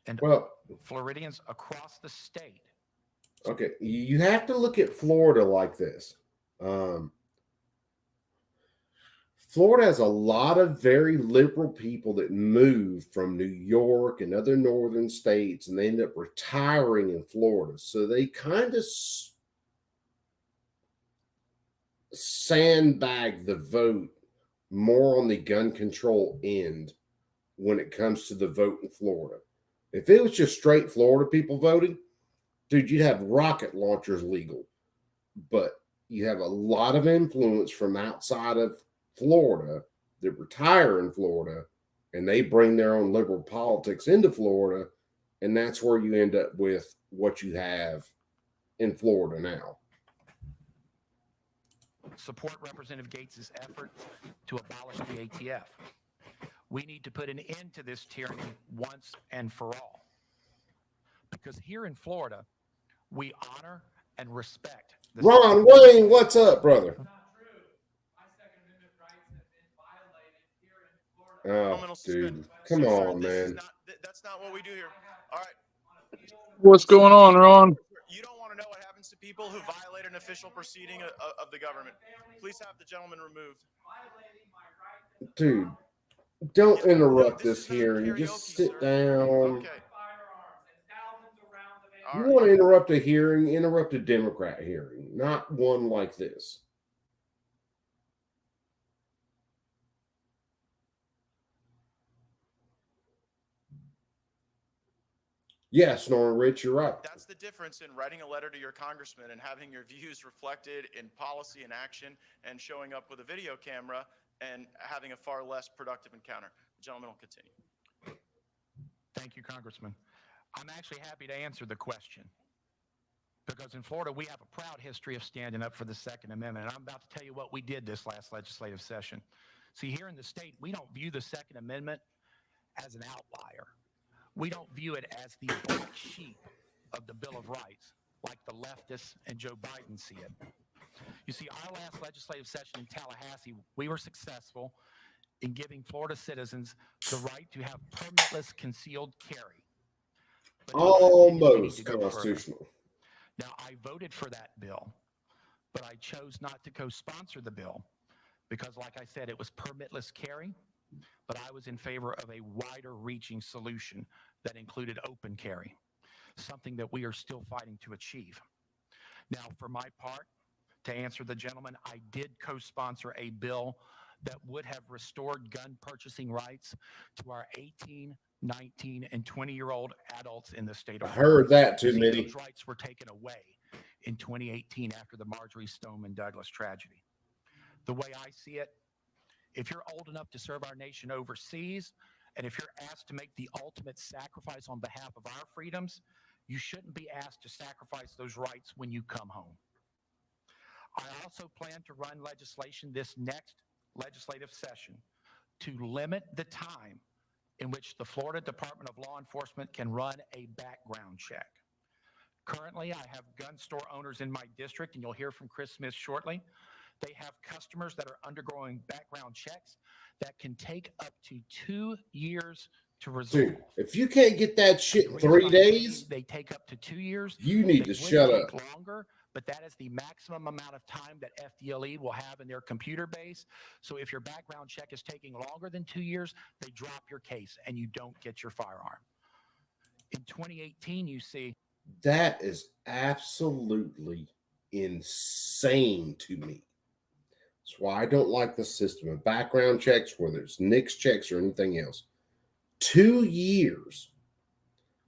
and Floridians across the state. Okay, you have to look at Florida like this. Florida has a lot of very liberal people that move from New York and other northern states, and they end up retiring in Florida. So they kind of sandbag the vote more on the gun control end when it comes to the vote in Florida. If it was just straight Florida people voting, dude, you'd have rocket launchers legal. But you have a lot of influence from outside of Florida that retire in Florida, and they bring their own liberal politics into Florida, and that's where you end up with what you have in Florida now. Support Representative Gates' effort to abolish the ATF. We need to put an end to this tyranny once and for all. Because here in Florida, we honor and respect the Ron Wayne, what's up, brother? Oh, dude, come on, man. That's not what we do here. All right. What's going on, Ron? You don't want to know what happens to people people who violate an official proceeding of the government. Please have the gentleman removed. Dude, don't Yeah, interrupt this this is not hearing. karaoke, Just sit sir. down. Okay. You want to interrupt a hearing, interrupt a Democrat hearing, not one like this. Yes, Norman Rich, you're right. That's the difference in writing a letter to your congressman and having your views reflected in policy and action and showing up with a video camera and having a far less productive encounter. The gentleman will continue. Thank you, Congressman. I'm actually happy to answer the question because in Florida, we have a proud history of standing up for the Second Amendment. And I'm about to tell you what we did this last legislative session. See, here in the state, we don't view the Second Amendment as an outlier. We don't view it as the black sheep of the Bill of Rights, like the leftists and Joe Biden see it. You see, our last legislative session in Tallahassee, we were successful in giving Florida citizens the right to have permitless concealed carry. But Almost constitutional. Now, I voted for that bill, but I chose not to co-sponsor the bill because, like I said, it was permitless carry, but I was in favor of a wider reaching solution that included open carry, something that we are still fighting to achieve. Now, for my part, to answer the gentleman, I did co-sponsor a bill that would have restored gun purchasing rights to our 18, 19, and 20-year-old adults in the state of I Florida. heard that too, Mitty. Those rights were taken away in 2018 after the Marjorie Stoneman Douglas tragedy. The way I see it, if you're old enough to serve our nation overseas, and if you're asked to make the ultimate sacrifice on behalf of our freedoms, you shouldn't be asked to sacrifice those rights when you come home. I also plan to run legislation this next legislative session to limit the time in which the Florida Department of Law Enforcement can run a background check. Currently, I have gun store owners in my district, and you'll hear from Chris Smith shortly. They have customers that are undergoing background checks that can take up to 2 years to resolve. Dude, if you can't get that shit in 3 days, they take up to 2 years. You need to shut up. Longer, but that is the maximum amount of time that FDLE will have in their computer base. So if your background check is taking longer than 2 years, they drop your case and you don't get your firearm. In 2018, you see. That is absolutely insane to me. That's why I don't like the system of background checks, whether it's NICS checks or anything else. 2 years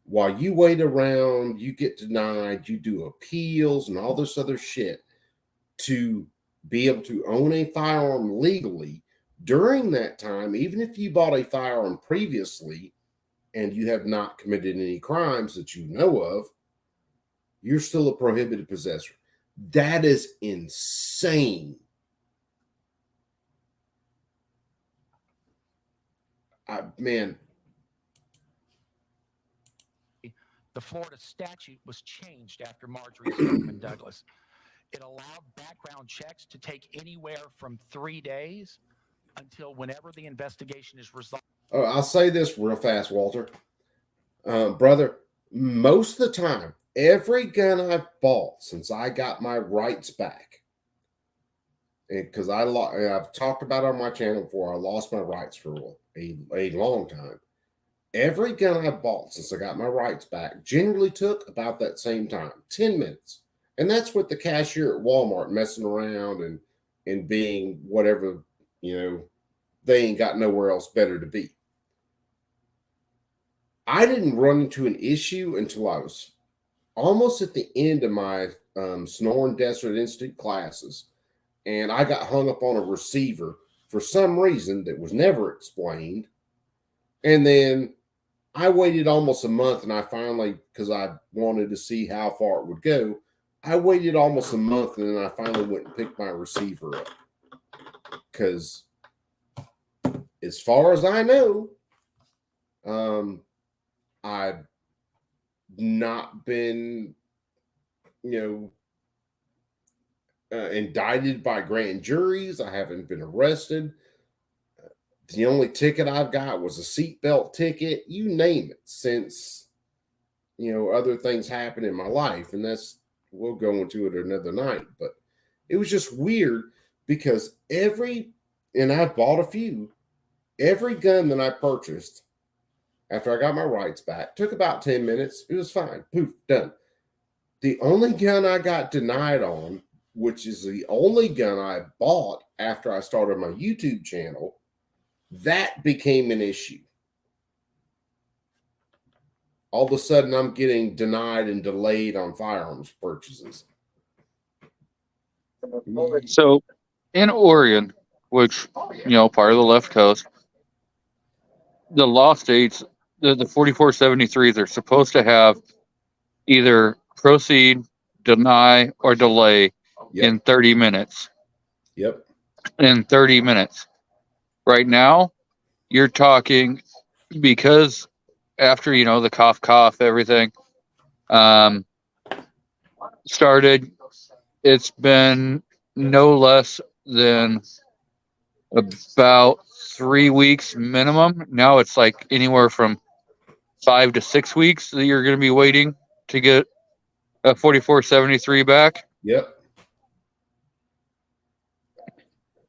while you wait around, you get denied, you do appeals and all this other shit to be able to own a firearm legally. During that time, even if you bought a firearm previously and you have not committed any crimes that you know of, you're still a prohibited possessor. That is insane. Man. The Florida statute was changed after Marjorie Stoneman Douglas. It allowed background checks to take anywhere from 3 days until whenever the investigation is resolved. Oh, I'll say this real fast, Walter. Brother, most of the time, every gun I've bought since I got my rights back, because I've talked about it on my channel before, I lost my rights for a long time. Every gun I bought since I got my rights back generally took about that same time, 10 minutes. And that's with the cashier at Walmart messing around and being whatever, they ain't got nowhere else better to be. I didn't run into an issue until I was almost at the end of my Sonoran Desert Institute classes. And I got hung up on a receiver for some reason that was never explained. And then I waited almost a month, and I finally, because I wanted to see how far it would go, I waited almost a month, and then I finally went and picked my receiver up. Because as far as I know, I've not been, indicted by grand juries. I haven't been arrested. The only ticket I've got was a seatbelt ticket, you name it, since, other things happen in my life. And that's we'll go into it another night. But it was just weird because and I've bought a few, every gun that I purchased after I got my rights back took about 10 minutes. It was fine. Poof, done. The only gun I got denied on, which is the only gun I bought after I started my YouTube channel, that became an issue. All of a sudden, I'm getting denied and delayed on firearms purchases. So in Oregon, which, part of the left coast, the law states that the 4473s are supposed to have either proceed, deny, or delay in 30 minutes. Yep. In 30 minutes. Right now, you're talking, because after, the cough, everything started, it's been no less than about 3 weeks minimum. Now it's like anywhere from 5 to 6 weeks that you're going to be waiting to get a 4473 back. Yep.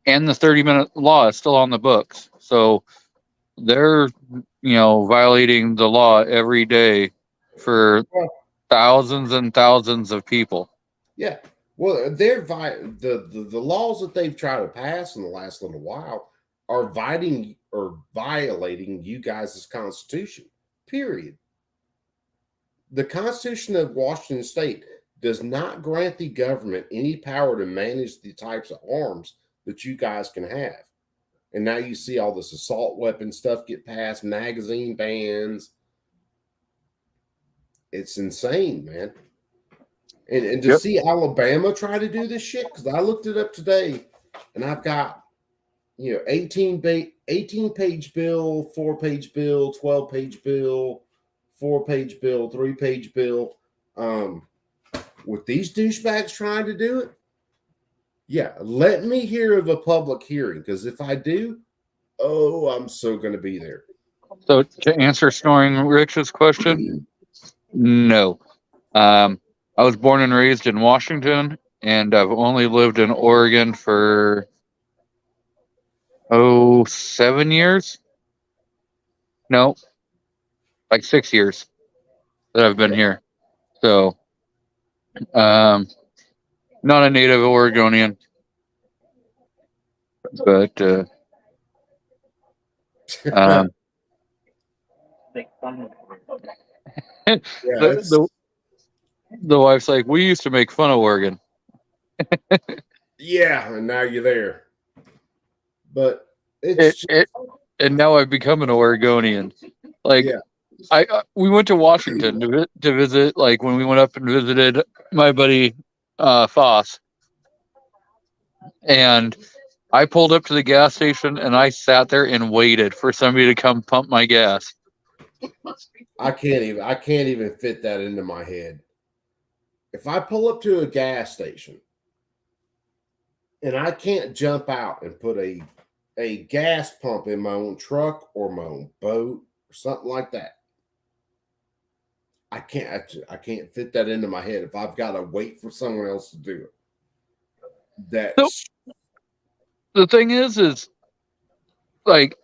And the 30-minute law is still on the books. So they're, violating the law every day for thousands and thousands of people. Yeah. Well, the laws that they've tried to pass in the last little while are violating you guys' Constitution, period. The Constitution of Washington State does not grant the government any power to manage the types of arms that you guys can have. And now you see all this assault weapon stuff get passed, magazine bans. It's insane, man. And to see Alabama try to do this shit, because I looked it up today, and I've got 18 page bill, 4-page bill, 12-page bill, 4-page bill, 3-page bill. With these douchebags trying to do it, let me hear of a public hearing, because if I do, I'm so going to be there. So to answer Snoring Rich's question, no. I was born and raised in Washington, and I've only lived in Oregon for 7 years. No, like 6 years that I've been here. So, not a native Oregonian, but the wife's like, we used to make fun of Oregon. Yeah, and now you're there. But and now I've become an Oregonian. Like, we went to Washington to visit. Like when we went up and visited my buddy Foss, and I pulled up to the gas station and I sat there and waited for somebody to come pump my gas. I can't even fit that into my head. If I pull up to a gas station and I can't jump out and put a gas pump in my own truck or my own boat or something like that, I can't fit that into my head if I've got to wait for someone else to do it. The thing is like,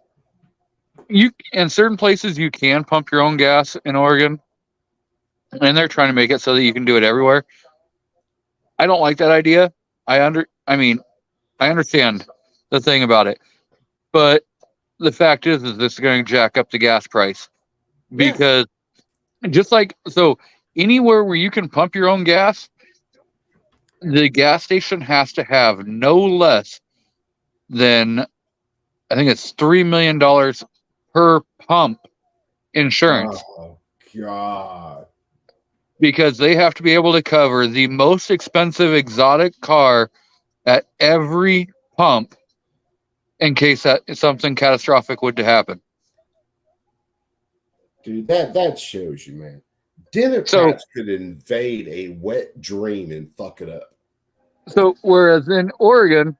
you in certain places you can pump your own gas in Oregon, and they're trying to make it so that you can do it everywhere. I don't like that idea. I understand the thing about it, but the fact is this is going to jack up the gas price, because just like, so anywhere where you can pump your own gas, the gas station has to have no less than, I think it's $3 million per pump insurance. Oh God. Because they have to be able to cover the most expensive exotic car at every pump in case that something catastrophic would to happen. Dude, that shows you, man. Democrats could invade a wet dream and fuck it up. So whereas in Oregon,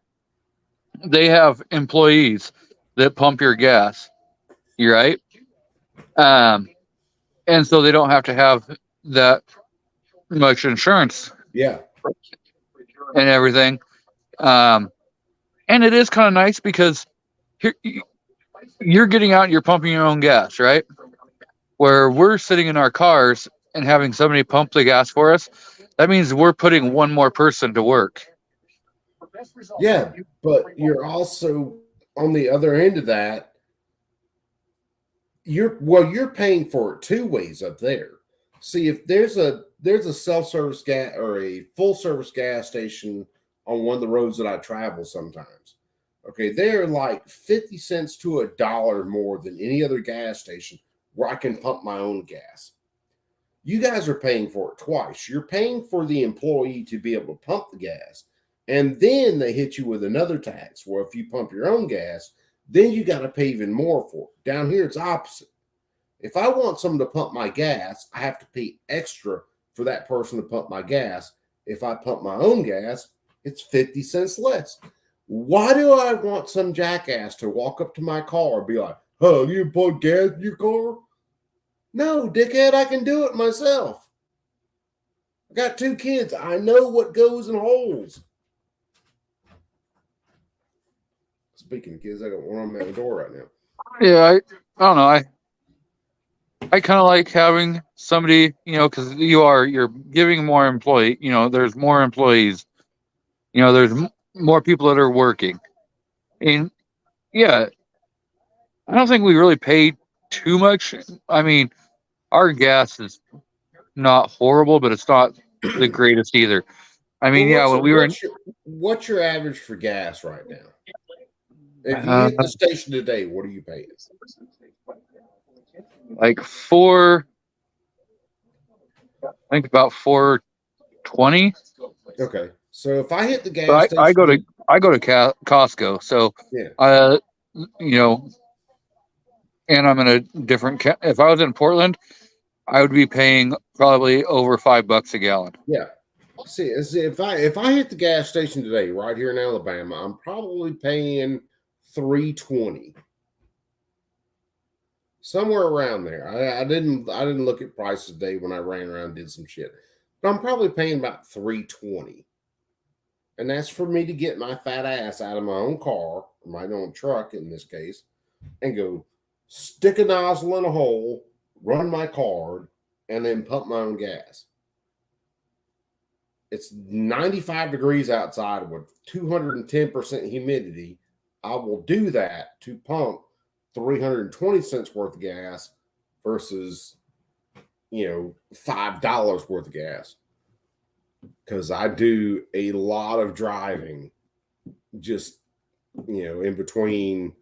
they have employees that pump your gas. You're right. And so they don't have to have that much insurance Yeah. and everything. And it is kind of nice because here, you're getting out and you're pumping your own gas, right? Where we're sitting in our cars and having somebody pump the gas for us, that means we're putting one more person to work. Yeah, but you're also on the other end of that. You're paying for it two ways up there. See, if there's a self-service gas or a full-service gas station on one of the roads that I travel sometimes, okay, they're like 50 cents to $1 more than any other gas station where I can pump my own gas. You guys are paying for it twice. You're paying for the employee to be able to pump the gas, and then they hit you with another tax. Well, if you pump your own gas, then you got to pay even more for it. Down here, it's opposite. If I want someone to pump my gas, I have to pay extra for that person to pump my gas. If I pump my own gas, it's 50 cents less. Why do I want some jackass to walk up to my car and be like, "Oh, you put gas in your car?" No, dickhead, I can do it myself. I got 2 kids. I know what goes in holes. Speaking of kids, I got one of them at the door right now. Yeah, I don't know. I kind of like having somebody, because you're giving more employee. There's more employees. There's more people that are working, and yeah, I don't think we really pay too much. I mean, our gas is not horrible, but it's not the greatest either. I mean, Well, yeah, when we were in, what's your average for gas right now? If you hit the station today, what are you paying? like I think about 420. Okay, so if I hit the gas But station, I go to Costco, so yeah, and I'm in a different. If I was in Portland, I would be paying probably over $5 a gallon. yeah. See, if I hit the gas station today, right here in Alabama, I'm probably paying $3.20, somewhere around there. I didn't look at prices today when I ran around and did some shit, but I'm probably paying about $3.20, and that's for me to get my fat ass out of my own car, my own truck in this case, and go stick a nozzle in a hole, run my card, and then pump my own gas. It's 95 degrees outside with 210% humidity. I will do that to pump 320 cents worth of gas versus, $5 worth of gas. Because I do a lot of driving just, in between.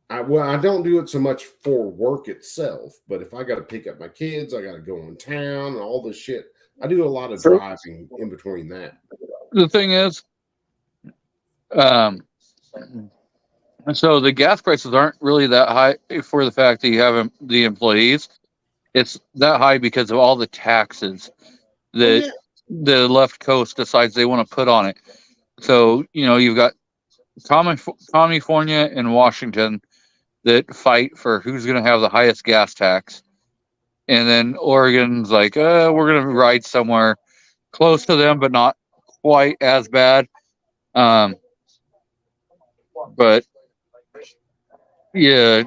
I don't do it so much for work itself, but if I got to pick up my kids, I got to go in town and all this shit. I do a lot of driving in between that. The thing is, so the gas prices aren't really that high for the fact that you have the employees. It's that high because of all the taxes that the left coast decides they want to put on it. So, you've got California and Washington that fight for who's going to have the highest gas tax. And then Oregon's like, we're going to ride somewhere close to them, but not quite as bad. But yeah,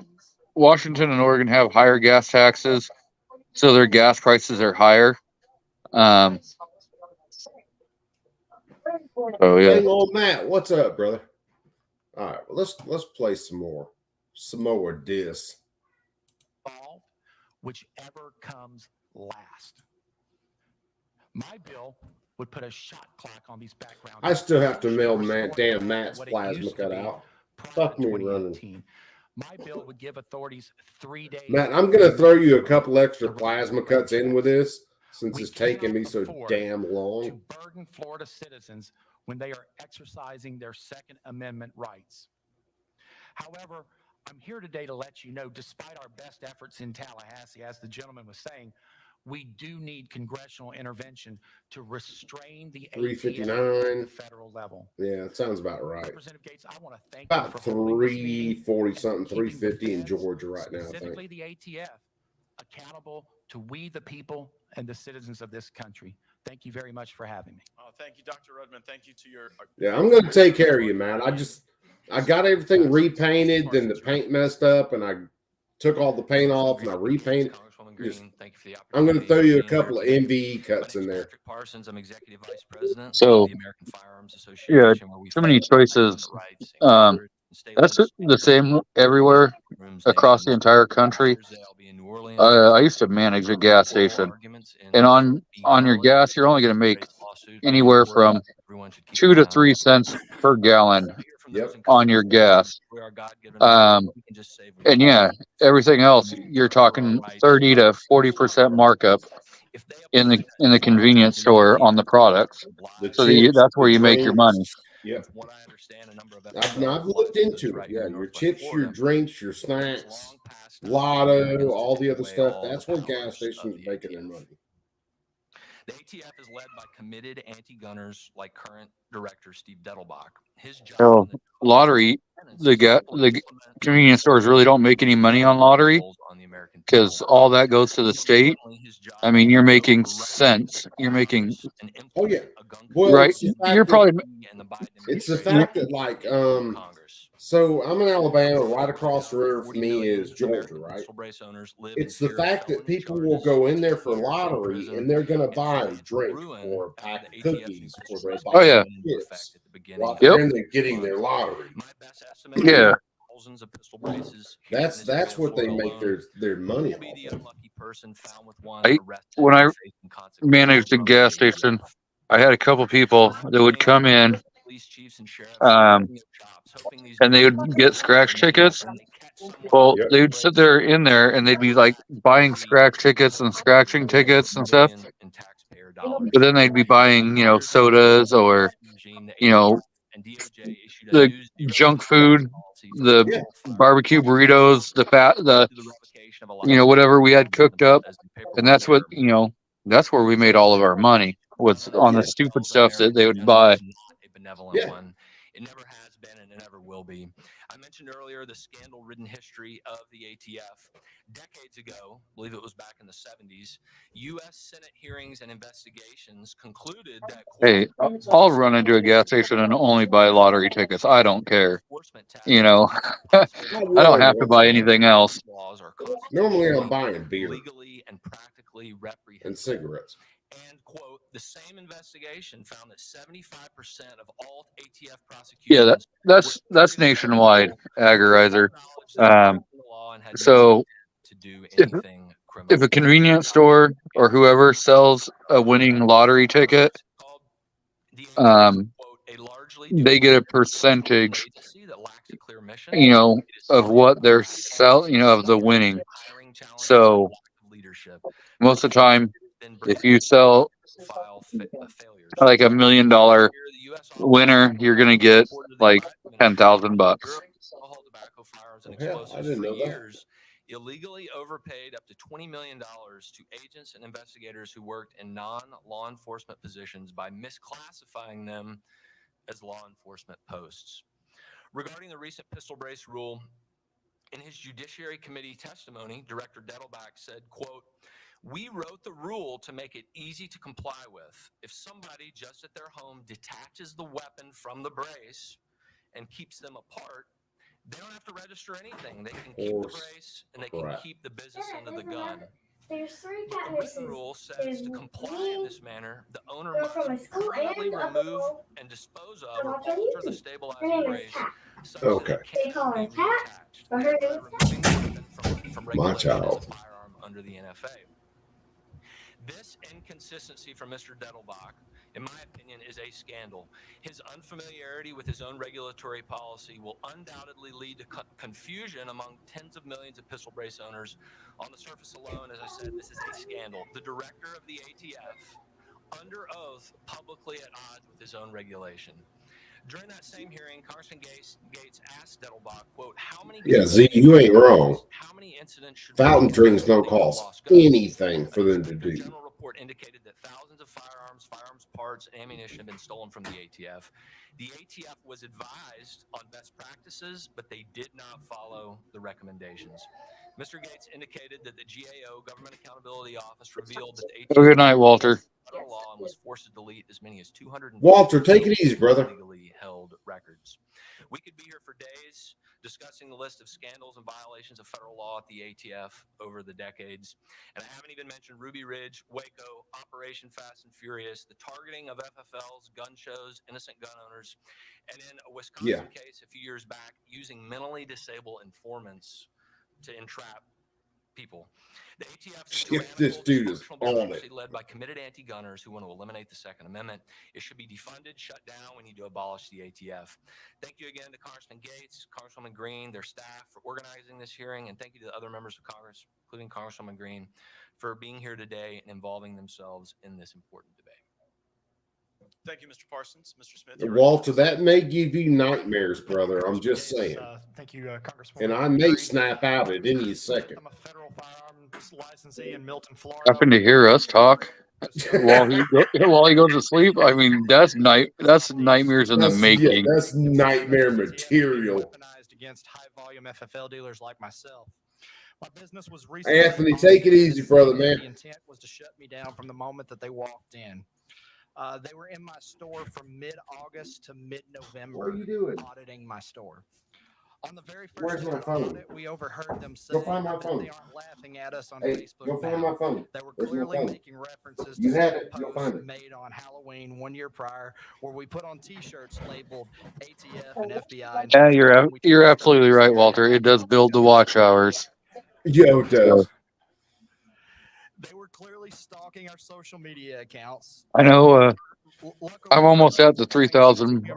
Washington and Oregon have higher gas taxes, so their gas prices are higher. So yeah. Hey, old Matt, what's up, brother? All right, well, let's play some more disc. Whichever comes last. My bill would put a shot clock on these background. I still have to mail Matt's plasma cut out. Fuck me running. My bill would give authorities 3 days. Matt, I'm going to throw you a couple extra plasma cuts in with this since it's taking me so damn long. To burden Florida citizens when they are exercising their Second Amendment rights. However, I'm here today to let you know, despite our best efforts in Tallahassee, as the gentleman was saying, we do need congressional intervention to restrain the ATF at the federal level. Yeah, it sounds about right. Representative Gates, I want to thank about you for 340 something, 350 in Georgia right now. Specifically, the ATF accountable to we the people and the citizens of this country. Thank you very much for having me. Thank you, Dr. Rudman. Thank you to your. Yeah, I'm going to take care of you, man. I got everything repainted, then the paint messed up, and I took all the paint off and I repainted. Thank you for the opportunity. I'm going to throw you a couple of MVE cuts in there. Parsons, I'm executive vice president So, of the American Firearms Association. yeah, where we too many fight choices. rights and Um, that's the same everywhere across the entire country. I used to manage a gas station, and on your gas, you're only going to make anywhere from 2 to 3 cents per gallon on your gas. And yeah, everything else you're talking 30 to 40% markup in the convenience store on the products. So that's where you make your money. Yeah. I've looked into it. Yeah, your chips, your drinks, your snacks, lotto, all the other stuff. That's where gas stations are making their money. The ATF is led by committed anti-gunners like current director Steve Dettelbach. His job So lottery, the convenience stores really don't make any money on lottery because all that goes to the state. I mean, you're making cents. You're making. Oh yeah. Well, right. You're probably. It's the fact that like so I'm in Alabama. Right across the river from me is Georgia, right? It's the fact that people will go in there for lottery and they're going to buy a drink or a pack of cookies or they'll buy chips while they're in there getting their lottery. Yeah. That's what they make their money off of. When I managed a gas station, I had a couple people that would come in, and they would get scratch tickets. Well, they would sit there in there, and they'd be like buying scratch tickets and scratching tickets and stuff. But then they'd be buying, sodas or, the junk food, the barbecue burritos, whatever we had cooked up, and that's what that's where we made all of our money, was on the stupid stuff that they would buy. It never has been and it never will be. I mentioned earlier the scandal-ridden history of the ATF. Decades ago, I believe it was back in the 70s, U.S. Senate hearings and investigations concluded that... Hey, I'll run into a gas station and only buy lottery tickets. I don't care. I don't have to buy anything else. Normally I'm buying beer and cigarettes. And, quote, the same investigation found that 75% of all ATF prosecutions... Yeah, that's nationwide, Agorizer. So if a convenience store or whoever sells a winning lottery ticket, they get a percentage, of what they're selling, of the winning. So most of the time, if you sell like $1 million winner, you're gonna get like $10,000. I didn't know that. Illegally overpaid up to $20 million to agents and investigators who worked in non-law enforcement positions by misclassifying them as law enforcement posts. Regarding the recent pistol brace rule, in his Judiciary Committee testimony, Director Dettelbach said, quote, "We wrote the rule to make it easy to comply with. If somebody just at their home detaches the weapon from the brace and keeps them apart, they don't have to register anything. They can keep the brace and they can keep the business end of the gun. There's 3 But cat the written rule says to comply in this manner, the owner must permanently remove and dispose of or alter the stabilizing brace so that it can't be reattached from regulation as a firearm under the NFA. This inconsistency from Mr. Dettelbach, in my opinion, is a scandal. His unfamiliarity with his own regulatory policy will undoubtedly lead to confusion among tens of millions of pistol brace owners. On the surface alone, as I said, this is a scandal. The director of the ATF, under oath, publicly at odds with his own regulation. During that same hearing, Congressman Gates asked Dettelbach, quote, how many... Yeah, Z, you ain't wrong. Fountain drinks don't cost anything for them to do. The general report indicated that thousands of firearms parts, and ammunition have been stolen from the ATF. The ATF was advised on best practices, but they did not follow the recommendations. Mr. Gates indicated that the GAO, Government Accountability Office, revealed that the ATF... Good night, Walter. federal law and was forced to delete as many as 200. Walter, take it easy, brother. Legally held records. We could be here for days discussing the list of scandals and violations of federal law at the ATF over the decades. And I haven't even mentioned Ruby Ridge, Waco, Operation Fast and Furious, the targeting of FFLs, gun shows, innocent gun owners, and in a Wisconsin case a few years back, using mentally disabled informants to entrap people. The ATF This dude is on it. led by committed anti-gunners who want to eliminate the Second Amendment. It should be defunded, shut down. We need to abolish the ATF. Thank you again to Congressman Gates, Congresswoman Green, their staff for organizing this hearing, and thank you to the other members of Congress, including Congresswoman Green, for being here today and involving themselves in this important debate. Thank you, Mr. Parsons. Mr. Smith. Walter, that may give you nightmares, brother. I'm just saying. Thank you, Congresswoman. And I may snap out at any second. I'm a federal firearms licensee in Milton, Florida. Happen to hear us talk while he goes to sleep. I mean, that's nightmares in the making. Yeah, that's nightmare material. Against high-volume FFL dealers like myself. My business was recently Anthony, take it easy, brother, man. The intent was to shut me down from the moment that they walked in. They were in my store from mid-August to mid-November. What are you doing? Auditing my store. On the very Where's first my phone? audit, we overheard them say Go find my that phone. they aren't laughing at us on Hey, Facebook. go find now. my phone. They were Where's my clearly phone? making references You to had some it. Go posts find it. made on Halloween 1 year prior, where we put on T-shirts labeled ATF and FBI. And Yeah, you're absolutely right, Walter. It does build the watch hours. Yo, it does. They were clearly stalking our social media accounts. I know. I'm almost at the 3,000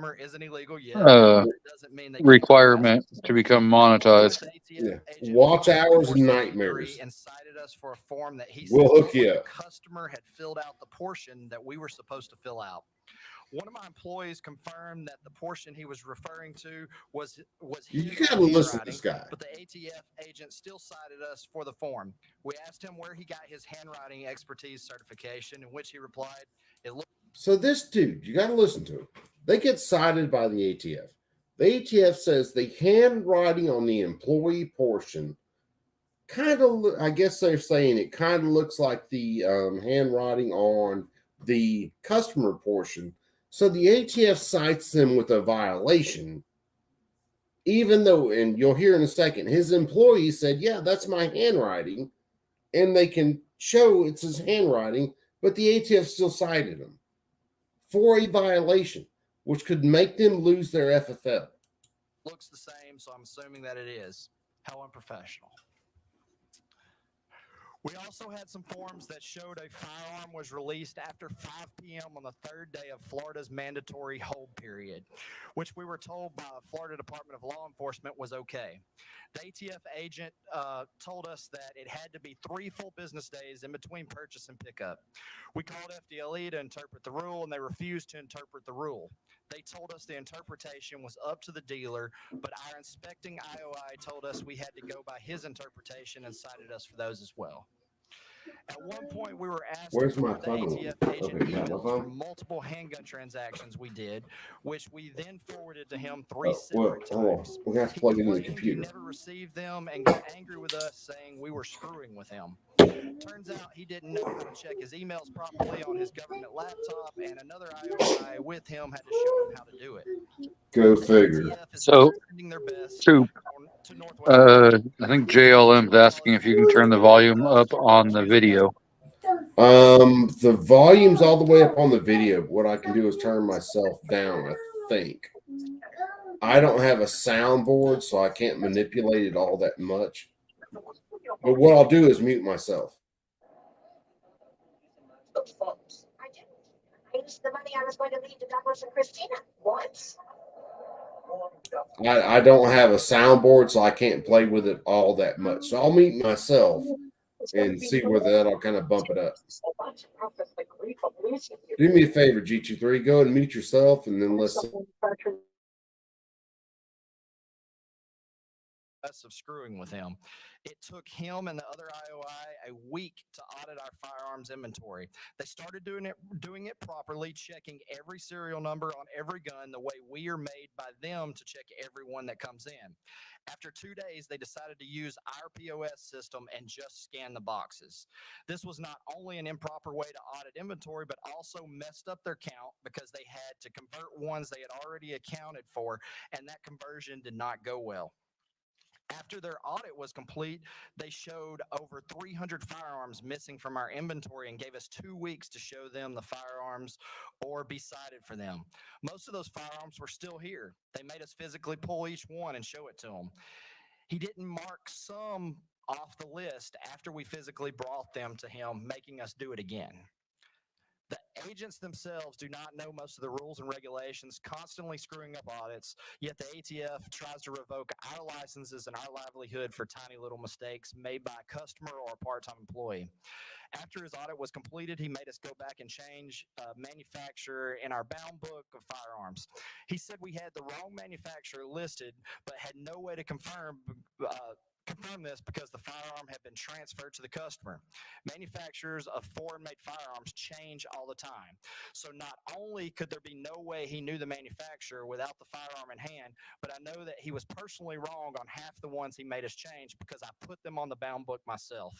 requirement to become monetized. Yeah. Watch hours and nightmares. And cited us for a form that he We'll said hook you the up. customer had filled out the portion that we were supposed to fill out. One of my employees confirmed that the portion he was referring to was You his gotta listen to this guy. but the ATF agent still cited us for the form. We asked him where he got his handwriting expertise certification, in which he replied, "It looks." So this dude, you got to listen to him. They get cited by the ATF. The ATF says the handwriting on the employee portion kind of, I guess they're saying it kind of looks like the handwriting on the customer portion. So the ATF cites them with a violation, even though, and you'll hear in a second, his employee said, yeah, that's my handwriting. And they can show it's his handwriting, but the ATF still cited him for a violation, which could make them lose their FFL. Looks the same, so I'm assuming that it is. How unprofessional. We also had some forms that showed a firearm was released after 5 p.m. on the third day of Florida's mandatory hold period, which we were told by the Florida Department of Law Enforcement was okay. The ATF agent told us that it had to be 3 full business days in between purchase and pickup. We called FDLE to interpret the rule, and they refused to interpret the rule. They told us the interpretation was up to the dealer, but our inspecting IOI told us we had to go by his interpretation and cited us for those as well. At one point, we were asked Where's to my forward the phone? ATF agent Okay, you got my emails phone? from multiple handgun transactions we did, which we then forwarded to him Well, 3 separate hold on. times. We have to He plug it into the claimed he computer. never received them and got angry with us, saying we were screwing with him. Turns out he didn't know how to check his emails properly on his government laptop, and another IOI with him had to show him how to do it. Go figure. So, I think JLM's asking if you can turn the volume up on the video. The volume's all the way up on the video. What I can do is turn myself down, I think. I don't have a soundboard, so I can't manipulate it all that much. But what I'll do is mute myself. I used the money I was going to leave to Douglas and Christina once. I don't have a soundboard, so I can't play with it all that much. So I'll mute myself and see where that'll kind of bump it up. Do me a favor, G23. Go ahead and mute yourself, and then let's see. of screwing with him. It took him and the other IOI a week to audit our firearms inventory. They started doing it properly, checking every serial number on every gun the way we are made by them to check every one that comes in. After 2 days, they decided to use our POS system and just scan the boxes. This was not only an improper way to audit inventory, but also messed up their count because they had to convert ones they had already accounted for, and that conversion did not go well. After their audit was complete, they showed over 300 firearms missing from our inventory and gave us 2 weeks to show them the firearms or be cited for them. Most of those firearms were still here. They made us physically pull each one and show it to them. He didn't mark some off the list after we physically brought them to him, making us do it again. The agents themselves do not know most of the rules and regulations, constantly screwing up audits, yet the ATF tries to revoke our licenses and our livelihood for tiny little mistakes made by a customer or a part-time employee. After his audit was completed, he made us go back and change manufacturer in our bound book of firearms. He said we had the wrong manufacturer listed, but had no way to confirm this because the firearm had been transferred to the customer. Manufacturers of foreign-made firearms change all the time. So not only could there be no way he knew the manufacturer without the firearm in hand, but I know that he was personally wrong on half the ones he made us change because I put them on the bound book myself.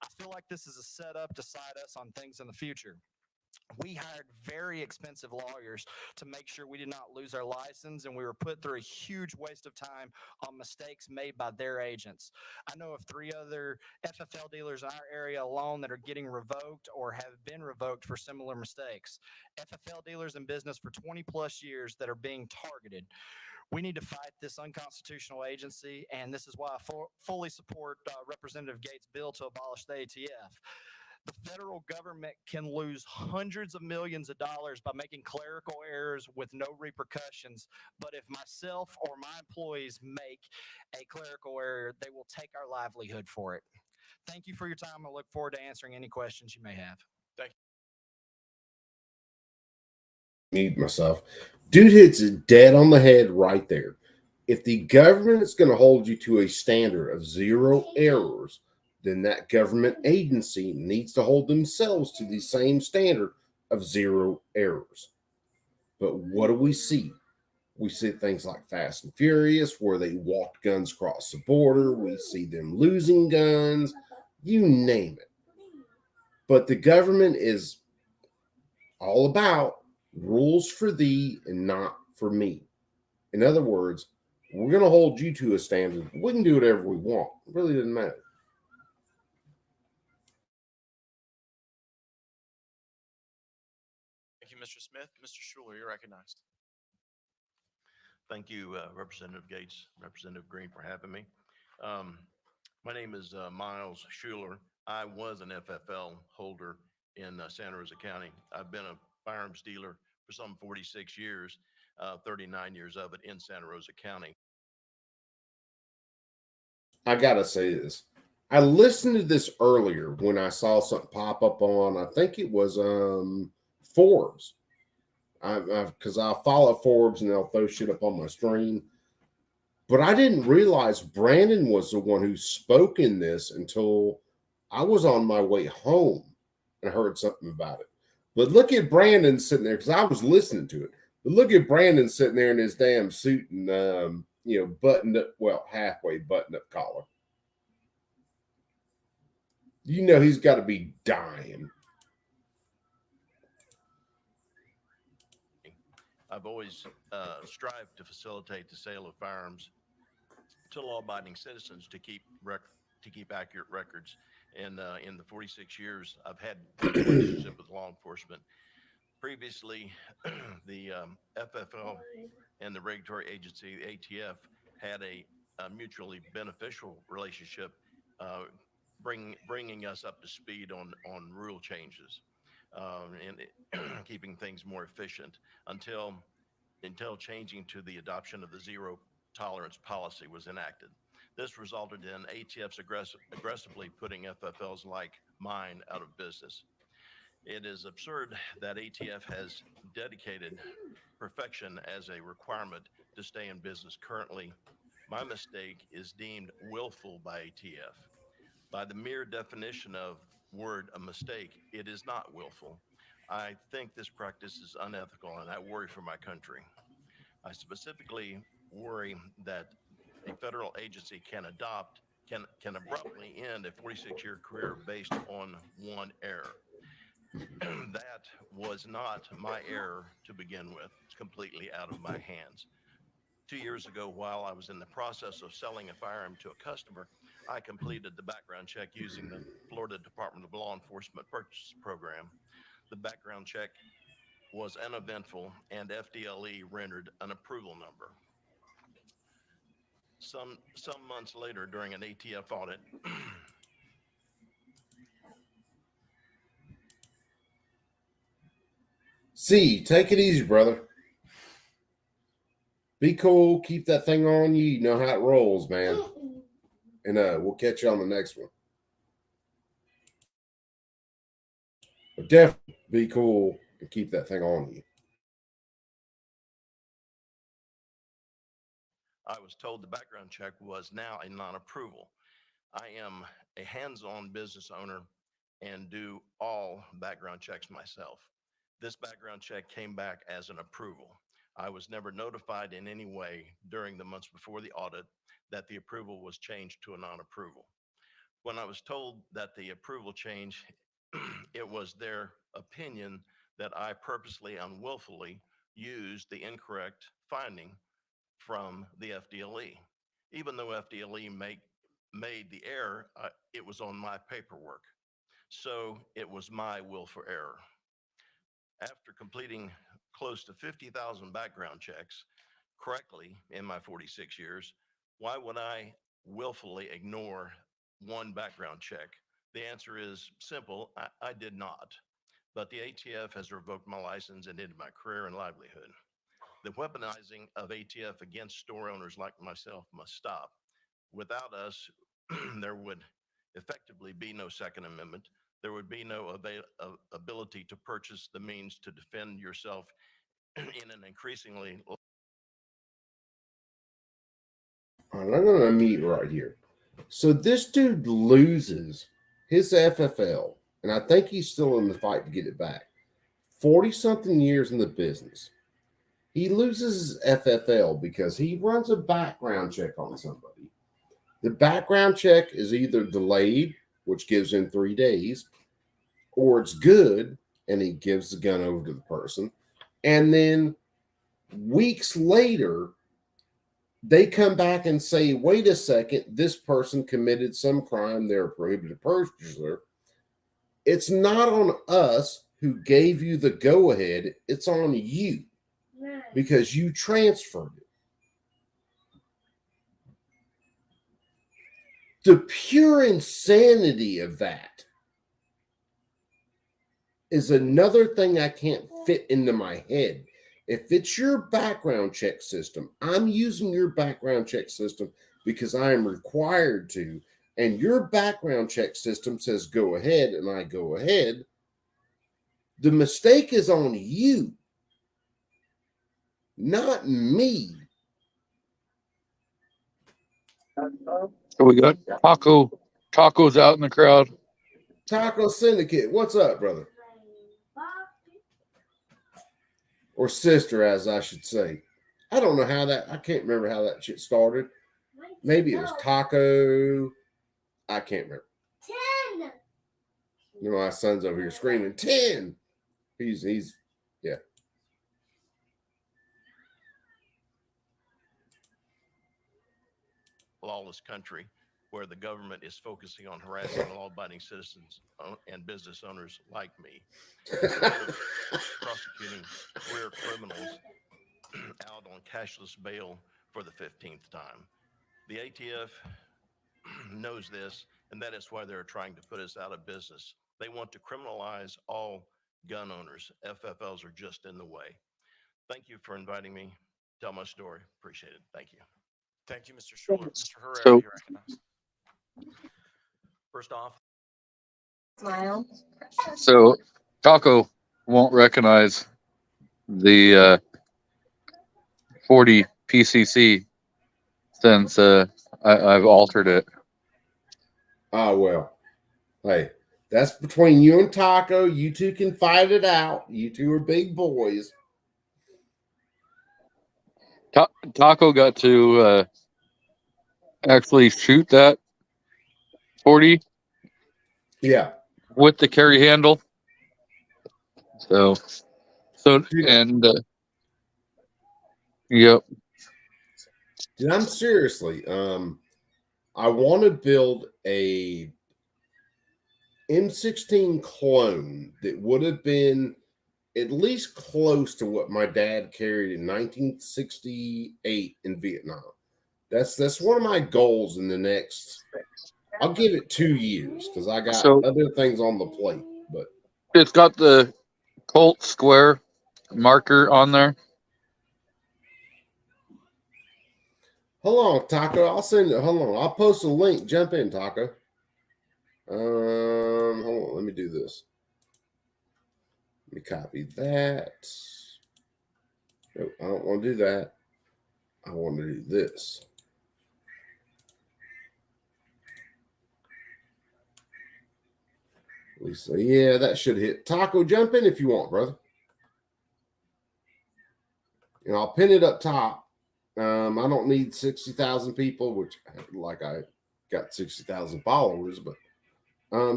I feel like this is a setup to cite us on things in the future. We hired very expensive lawyers to make sure we did not lose our license, and we were put through a huge waste of time on mistakes made by their agents. I know of 3 other FFL dealers in our area alone that are getting revoked or have been revoked for similar mistakes. FFL dealers in business for 20 plus years that are being targeted. We need to fight this unconstitutional agency, and this is why I fully support Representative Gates' bill to abolish the ATF. The federal government can lose hundreds of millions of dollars by making clerical errors with no repercussions. But if myself or my employees make a clerical error, they will take our livelihood for it. Thank you for your time. I look forward to answering any questions you may have. Thank Mute myself. Dude hits it dead on the head right there. If the government is going to hold you to a standard of 0 errors, then that government agency needs to hold themselves to the same standard of 0 errors. But what do we see? We see things like Fast and Furious, where they walked guns across the border. We see them losing guns, you name it. But the government is all about rules for thee and not for me. In other words, we're going to hold you to a standard. We can do whatever we want. It really doesn't matter. you, Mr. Smith. Mr. Schuler, you're recognized. Thank you, Representative Gates, Representative Green, for having me. My name is Miles Schuler. I was an FFL holder in Santa Rosa County. I've been a firearms dealer for some 46 years, 39 years of it in Santa Rosa County. I gotta say this. I listened to this earlier when I saw something pop up on, I think it was Forbes. Because I follow Forbes and they'll throw shit up on my stream. But I didn't realize Brandon was the one who spoke in this until I was on my way home and heard something about it. But look at Brandon sitting there, because I was listening to it. But look at Brandon sitting there in his damn suit and buttoned up, well, halfway buttoned up collar. You know he's got to be dying. I've always strived to facilitate the sale of firearms to law-abiding citizens to keep accurate records. And in the 46 years I've had a relationship with law enforcement, previously the FFL and the regulatory agency, the ATF, had a mutually beneficial relationship, bringing us up to speed on rule changes and keeping things more efficient until changing to the adoption of the zero tolerance policy was enacted. This resulted in ATF's aggressively putting FFLs like mine out of business. It is absurd that ATF has dedicated perfection as a requirement to stay in business currently. My mistake is deemed willful by ATF. By the mere definition of word a mistake, it is not willful. I think this practice is unethical and I worry for my country. I specifically worry that a federal agency can abruptly end a 46-year career based on one error. That was not my error to begin with. It's completely out of my hands. 2 years ago, while I was in the process of selling a firearm to a customer, I completed the background check using the Florida Department of Law Enforcement Purchase Program. The background check was uneventful and FDLE rendered an approval number. Some months later, during an ATF audit, See, take it easy, brother. Be cool. Keep that thing on you. You know how it rolls, man. And we'll catch you on the next one. But definitely be cool and keep that thing on you. I was told the background check was now a non-approval. I am a hands-on business owner and do all background checks myself. This background check came back as an approval. I was never notified in any way during the months before the audit that the approval was changed to a non-approval. When I was told that the approval change, it was their opinion that I purposely and willfully used the incorrect finding from the FDLE. Even though FDLE made the error, it was on my paperwork. So it was my willful error. After completing close to 50,000 background checks correctly in my 46 years, why would I willfully ignore one background check? The answer is simple. I did not. But the ATF has revoked my license and ended my career and livelihood. The weaponizing of ATF against store owners like myself must stop. Without us, there would effectively be no Second Amendment. There would be no ability to purchase the means to defend yourself in an increasingly. All right, I'm going to unmute right here. So this dude loses his FFL, and I think he's still in the fight to get it back. 40-something years in the business. He loses his FFL because he runs a background check on somebody. The background check is either delayed, which gives him 3 days, or it's good, and he gives the gun over to the person. And then weeks later, they come back and say, wait a second, this person committed some crime. They're a prohibited purchaser. It's not on us who gave you the go-ahead. It's on you because you transferred it. The pure insanity of that is another thing I can't fit into my head. If it's your background check system, I'm using your background check system because I am required to, and your background check system says go ahead, and I go ahead, the mistake is on you, not me. So we got Taco's out in the crowd. Taco Syndicate, what's up, brother? Or sister, as I should say. I don't know how that, I can't remember how that shit started. Maybe it was Taco. I can't remember. 10. You know, my son's over here screaming, 10. He's, yeah. Lawless country where the government is focusing on harassing law-abiding citizens and business owners like me, prosecuting career criminals out on cashless bail for the 15th time. The ATF knows this, and that is why they're trying to put us out of business. They want to criminalize all gun owners. FFLs are just in the way. Thank you for inviting me. Tell my story. Appreciate it. Thank you. Thank you, Mr. Schuler. Mr. Herrera, So- you recognize. First off, Smile. So Taco won't recognize the 40 PCC since I've altered it. Oh, well. Hey, that's between you and Taco. You two can fight it out. You two are big boys. Taco got to actually shoot that 40. Yeah. With the carry handle. So and yep. Dude, I'm seriously. I want to build a M16 clone that would have been at least close to what my dad carried in 1968 in Vietnam. That's one of my goals in the next. I'll give it 2 years because I got other things on the plate. But it's got the Colt square marker on there. Hold on, Taco. I'll send it. Hold on. I'll post a link. Jump in, Taco. Hold on. Let me do this. Let me copy that. Nope, I don't want to do that. I want to do this. Lisa, yeah, that should hit. Taco, jump in if you want, brother. And I'll pin it up top. I don't need 60,000 people, which like I got 60,000 followers, but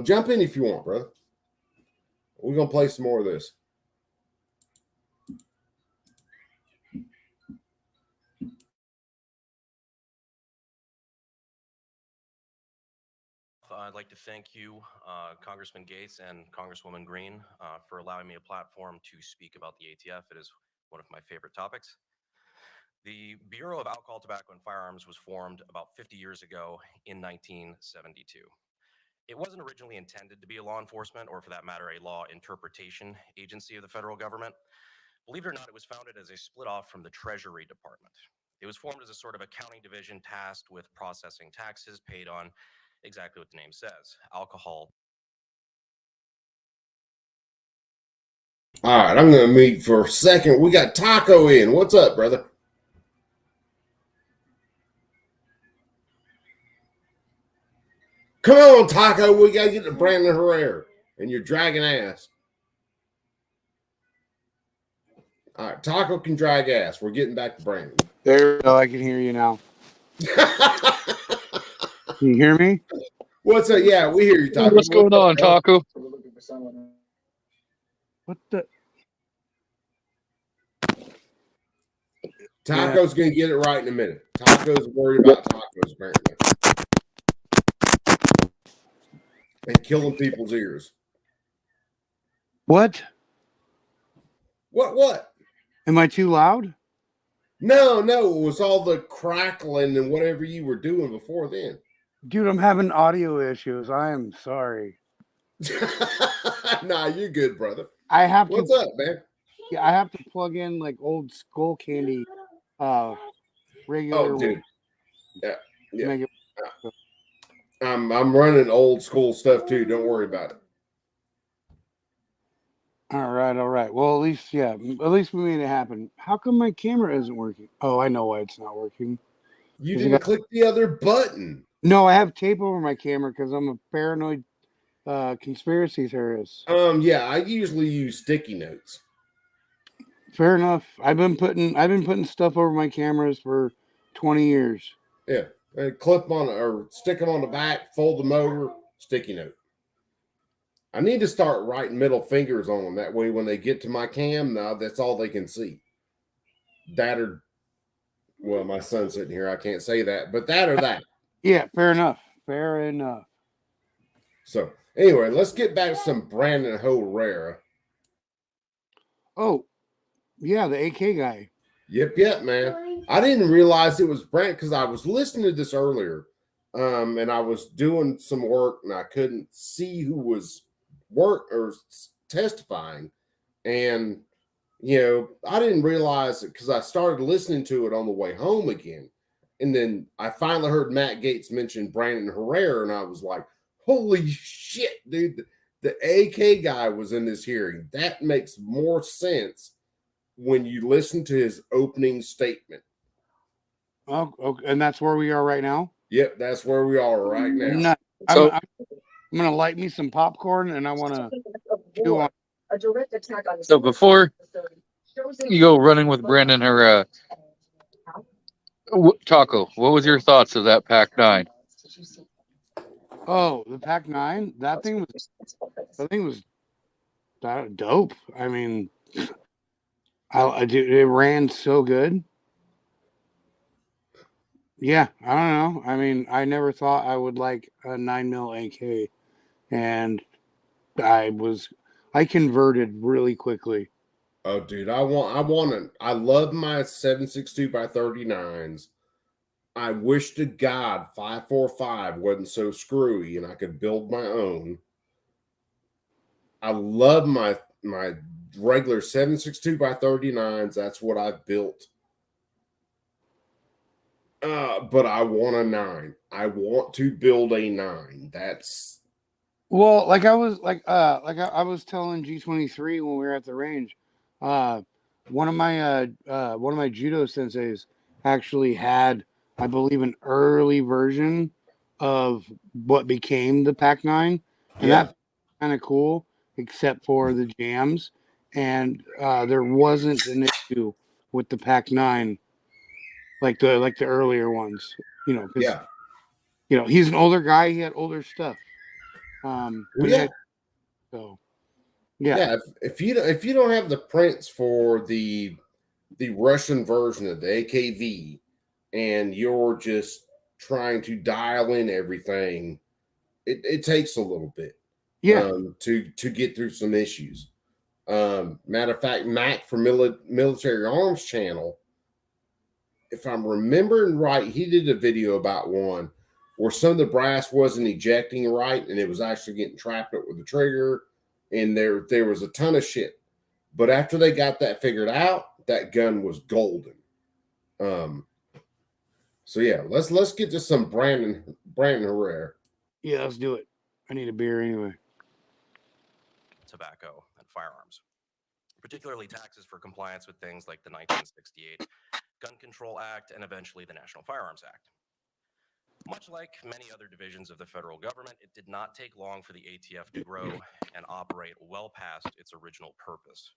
jump in if you want, brother. We're gonna play some more of this. I'd like to thank you, Congressman Gates and Congresswoman Green, for allowing me a platform to speak about the ATF. It is one of my favorite topics. The Bureau of Alcohol, Tobacco, and Firearms was formed about 50 years ago in 1972. It wasn't originally intended to be a law enforcement, or for that matter, a law interpretation agency of the federal government. Believe it or not, it was founded as a split off from the Treasury Department. It was formed as a sort of accounting division tasked with processing taxes paid on exactly what the name says, alcohol. All right, I'm gonna mute for a second. We got Taco in. What's up, brother? Come on, Taco. We got to get to Brandon Herrera. And you're dragging ass. All right, Taco can drag ass. We're getting back to Brandon. There we go. I can hear you now. Can you hear me? What's up? Yeah, we hear you, Taco. What's going on, Taco? What the? Taco's going to get it right in a minute. Taco's worried about tacos, apparently. And killing people's ears. What? What? Am I too loud? No. It was all the crackling and whatever you were doing before then. Dude, I'm having audio issues. I am sorry. Nah, you're good, brother. What's up, man? Yeah, I have to plug in like old Skull Candy regular. Oh, dude. Yeah. I'm running old school stuff too. Don't worry about it. All right. Well, at least we made it happen. How come my camera isn't working? Oh, I know why it's not working. You didn't click the other button. No, I have tape over my camera because I'm a paranoid conspiracy theorist. Yeah, I usually use sticky notes. Fair enough. I've been putting stuff over my cameras for 20 years. Yeah, clip on or stick them on the back, fold them over, sticky note. I need to start writing middle fingers on them. That way, when they get to my cam, now that's all they can see. That or, well, my son's sitting here. I can't say that, but that or that. Yeah, fair enough. Fair enough. So anyway, let's get back to some Brandon Herrera. Oh, yeah, the AK guy. Yep, man. I didn't realize it was Brandon because I was listening to this earlier, and I was doing some work and I couldn't see who was testifying, and I didn't realize it because I started listening to it on the way home again, and then I finally heard Matt Gaetz mention Brandon Herrera, and I was like, "Holy shit, dude! The AK guy was in this hearing. That makes more sense when you listen to his opening statement." Oh, okay. And that's where we are right now. Yep, that's where we are right now. No, So I'm gonna light me some popcorn, and I want to chew on. A direct attack on so before you go running with Brandon or Taco, what was your thoughts of that Pac 9? Oh, the Pac 9. That thing was dope. I mean, it ran so good. Yeah, I don't know. I mean, I never thought I would like a 9mm AK, and I converted really quickly. Oh, dude, I love my 7.62 by 39s. I wish to God 5.45 wasn't so screwy and I could build my own. I love my regular 7.62 by 39s. That's what I've built. But I want a 9. I want to build a 9. That's Well, like I was I was telling G23 when we were at the range, uh, one of my judo senseis actually had, I believe, an early version of what became the Pac 9, and yeah. that kind of cool, except for the jams, and there wasn't an issue with the Pac 9 like the earlier ones, because Yeah. he's an older guy, he had older stuff, but he Yeah. had so. Yeah. Yeah, if you don't have the prints for the Russian version of the AKV, and you're just trying to dial in everything, it takes a little bit Yeah. to get through some issues. Matter of fact, Mac from Military Arms Channel, if I'm remembering right, he did a video about one where some of the brass wasn't ejecting right, and it was actually getting trapped up with the trigger, and there was a ton of shit. But after they got that figured out, that gun was golden. So yeah, let's get to some Brandon Herrera. Yeah, let's do it. I need a beer anyway. Tobacco and firearms, particularly taxes for compliance with things like the 1968 Gun Control Act and eventually the National Firearms Act. Much like many other divisions of the federal government, it did not take long for the ATF to grow and operate well past its original purpose.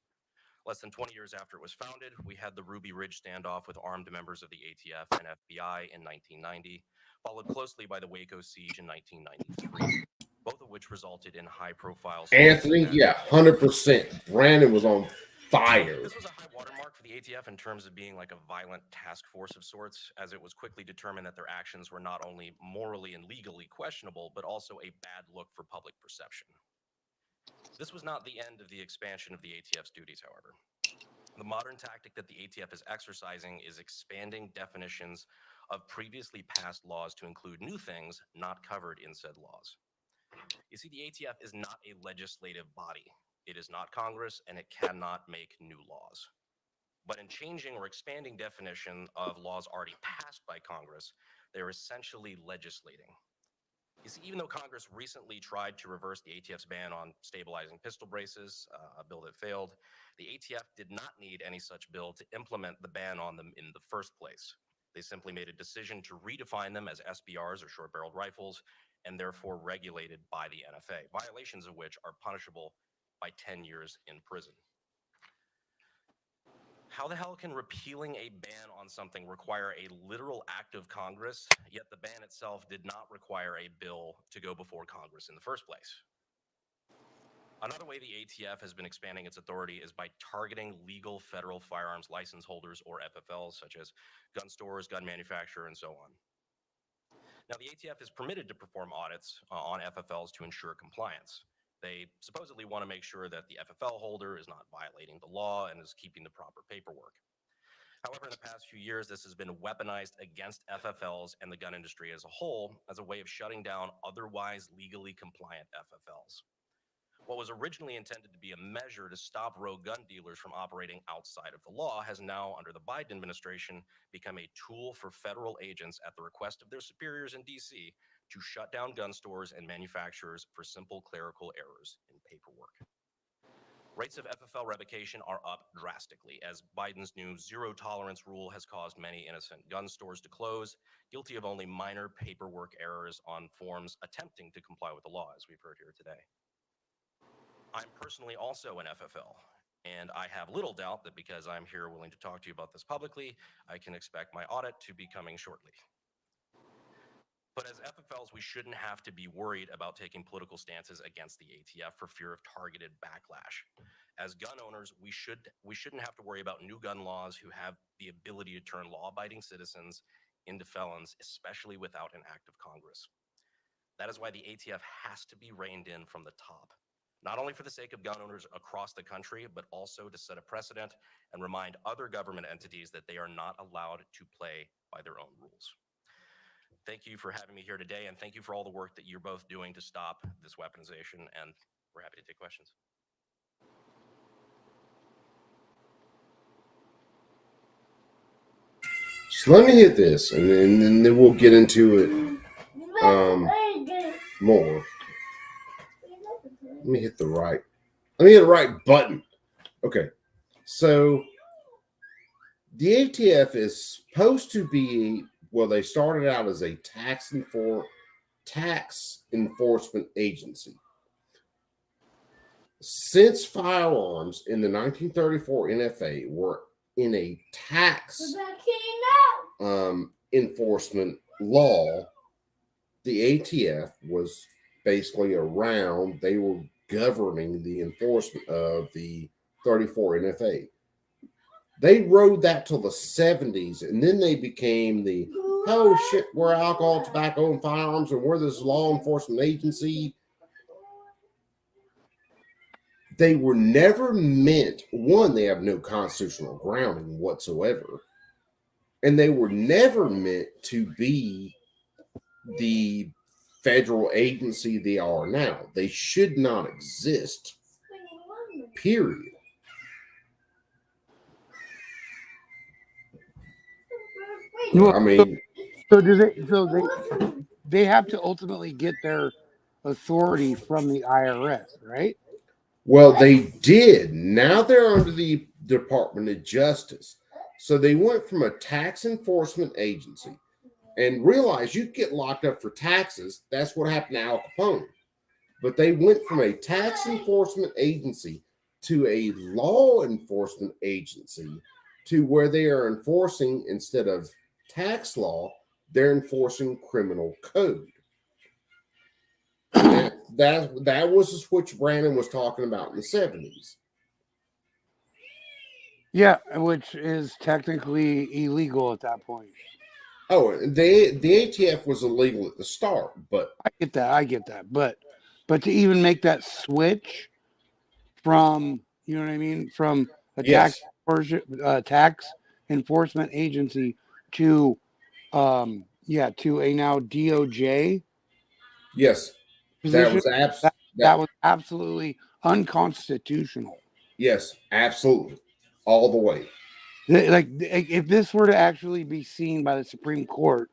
Less than 20 years after it was founded, we had the Ruby Ridge standoff with armed members of the ATF and FBI in 1990, followed closely by the Waco siege in 1993, both of which resulted in high-profile Anthony, yeah, 100%. Brandon was on fire. This was a high watermark for the ATF in terms of being like a violent task force of sorts, as it was quickly determined that their actions were not only morally and legally questionable, but also a bad look for public perception. This was not the end of the expansion of the ATF's duties, however. The modern tactic that the ATF is exercising is expanding definitions of previously passed laws to include new things not covered in said laws. You see, the ATF is not a legislative body. It is not Congress, and it cannot make new laws. But in changing or expanding definition of laws already passed by Congress, they're essentially legislating. You see, even though Congress recently tried to reverse the ATF's ban on stabilizing pistol braces, a bill that failed, the ATF did not need any such bill to implement the ban on them in the first place. They simply made a decision to redefine them as SBRs or short-barreled rifles, and therefore regulated by the NFA, violations of which are punishable by 10 years in prison. How the hell can repealing a ban on something require a literal act of Congress, yet the ban itself did not require a bill to go before Congress in the first place? Another way the ATF has been expanding its authority is by targeting legal federal firearms license holders, or FFLs, such as gun stores, gun manufacturers, and so on. Now, the ATF is permitted to perform audits on FFLs to ensure compliance. They supposedly want to make sure that the FFL holder is not violating the law and is keeping the proper paperwork. However, in the past few years, this has been weaponized against FFLs and the gun industry as a whole as a way of shutting down otherwise legally compliant FFLs. What was originally intended to be a measure to stop rogue gun dealers from operating outside of the law has now, under the Biden administration, become a tool for federal agents at the request of their superiors in D.C. to shut down gun stores and manufacturers for simple clerical errors in paperwork. Rates of FFL revocation are up drastically as Biden's new zero tolerance rule has caused many innocent gun stores to close, guilty of only minor paperwork errors on forms attempting to comply with the law, as we've heard here today. I'm personally also an FFL, and I have little doubt that because I'm here willing to talk to you about this publicly, I can expect my audit to be coming shortly. But as FFLs, we shouldn't have to be worried about taking political stances against the ATF for fear of targeted backlash. As gun owners, we shouldn't have to worry about new gun laws who have the ability to turn law-abiding citizens into felons, especially without an act of Congress. That is why the ATF has to be reined in from the top, not only for the sake of gun owners across the country, but also to set a precedent and remind other government entities that they are not allowed to play by their own rules. Thank you for having me here today, and thank you for all the work that you're both doing to stop this weaponization, and we're happy to take questions. So let me hit this, and then we'll get into it more. Let me hit the right button. Okay, so the ATF is supposed to be, well, they started out as a tax enforcement agency. Since firearms in the 1934 NFA were in a tax enforcement law, the ATF was basically around, they were governing the enforcement of the 34 NFA. They rode that till the 70s, and then they became the, oh shit, we're alcohol, tobacco, and firearms, and we're this law enforcement agency. They were never meant, one, they have no constitutional grounding whatsoever, and they were never meant to be the federal agency they are now. They should not exist, period. Well, I mean, so they have to ultimately get their authority from the IRS, right? well, they did. Now they're under the Department of Justice. So they went from a tax enforcement agency, and realize you get locked up for taxes. That's what happened to Al Capone. But they went from a tax enforcement agency to a law enforcement agency, to where they are enforcing, instead of tax law, they're enforcing criminal code. That was the switch Brandon was talking about in the 70s. Yeah, which is technically illegal at that point. Oh, the ATF was illegal at the start, but I get that. But to even make that switch from, you know what I mean, from a yes, tax enforcement agency to to a now DOJ yes, position, that that was absolutely unconstitutional. Yes, absolutely, all the way. Like, if this were to actually be seen by the Supreme Court,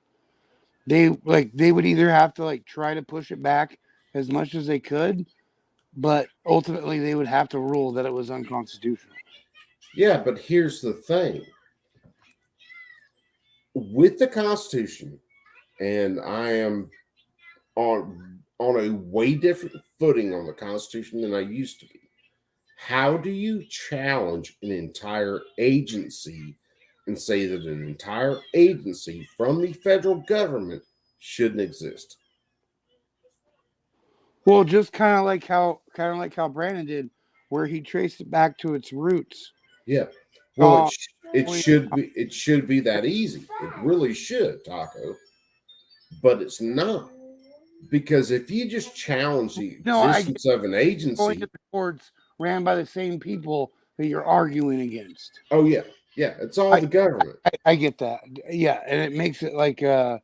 they would either have to like try to push it back as much as they could, but ultimately they would have to rule that it was unconstitutional. Yeah, but here's the thing. With the Constitution, and I am on a way different footing on the Constitution than I used to be. How do you challenge an entire agency and say that an entire agency from the federal government shouldn't exist? Well, just kind of like how Brandon did, where he traced it back to its roots. Yeah. Well, it should be that easy. It really should, Taco. But it's not. Because if you just challenge the existence of an agency, the courts ran by the same people that you're arguing against. Oh yeah, it's all the government. I get that. Yeah, and it makes it like I'm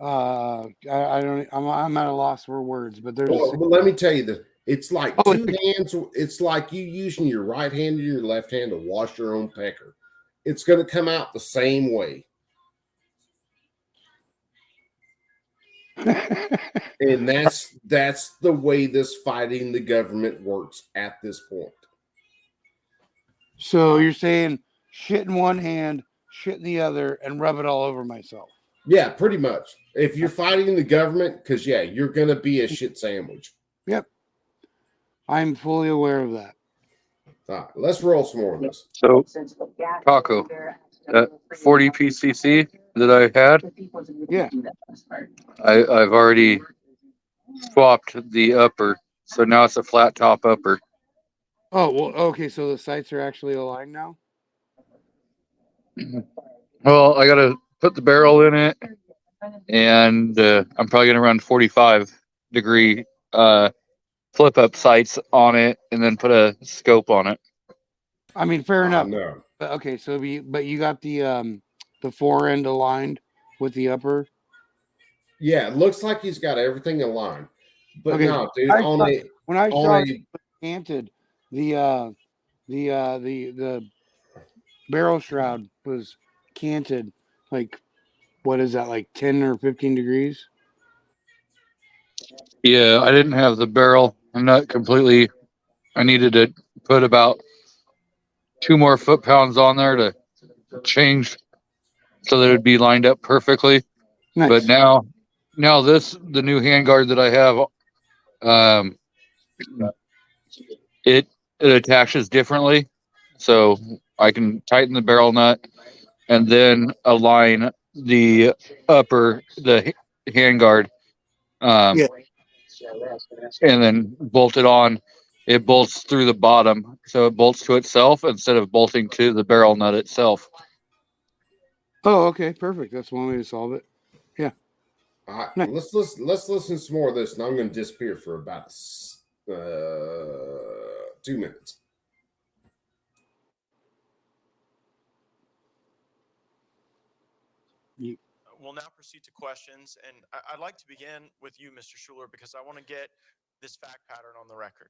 at a loss for words, but there's. Well, let me tell you that it's like two hands. It's like you using your right hand and your left hand to wash your own pecker. It's going to come out the same way. And that's the way this fighting the government works at this point. So you're saying shit in one hand, shit in the other, and rub it all over myself. Yeah, pretty much. If you're fighting the government, because you're gonna be a shit sandwich. Yep. I'm fully aware of that. All right, let's roll some more of this. So, Taco, that 40 PCC that I had, Yeah. I've already swapped the upper, so now it's a flat top upper. Oh, well, okay, so the sights are actually aligned now? Well, I gotta put the barrel in it, and I'm probably gonna run 45-degree flip up sights on it, and then put a scope on it. I mean, fair enough. No. But okay, so but you got the fore end aligned with the upper. Yeah, it looks like he's got everything aligned. But Okay, no, dude, when I saw it canted, the barrel shroud was canted like, what is that, like 10 or 15 degrees? Yeah, I didn't have the barrel. I'm not completely. I needed to put about 2 more foot-pounds on there to change so that it'd be lined up perfectly. Nice. But now the new handguard that I have, it attaches differently, so I can tighten the barrel nut and then align the handguard, Yeah. and then bolt it on. It bolts through the bottom, so it bolts to itself instead of bolting to the barrel nut itself. Oh, okay, perfect. That's one way to solve it. Yeah. All right, let's listen to some more of this, and I'm going to disappear for about 2 minutes. We'll now proceed to questions, and I'd like to begin with you, Mr. Schuler, because I want to get this fact pattern on the record.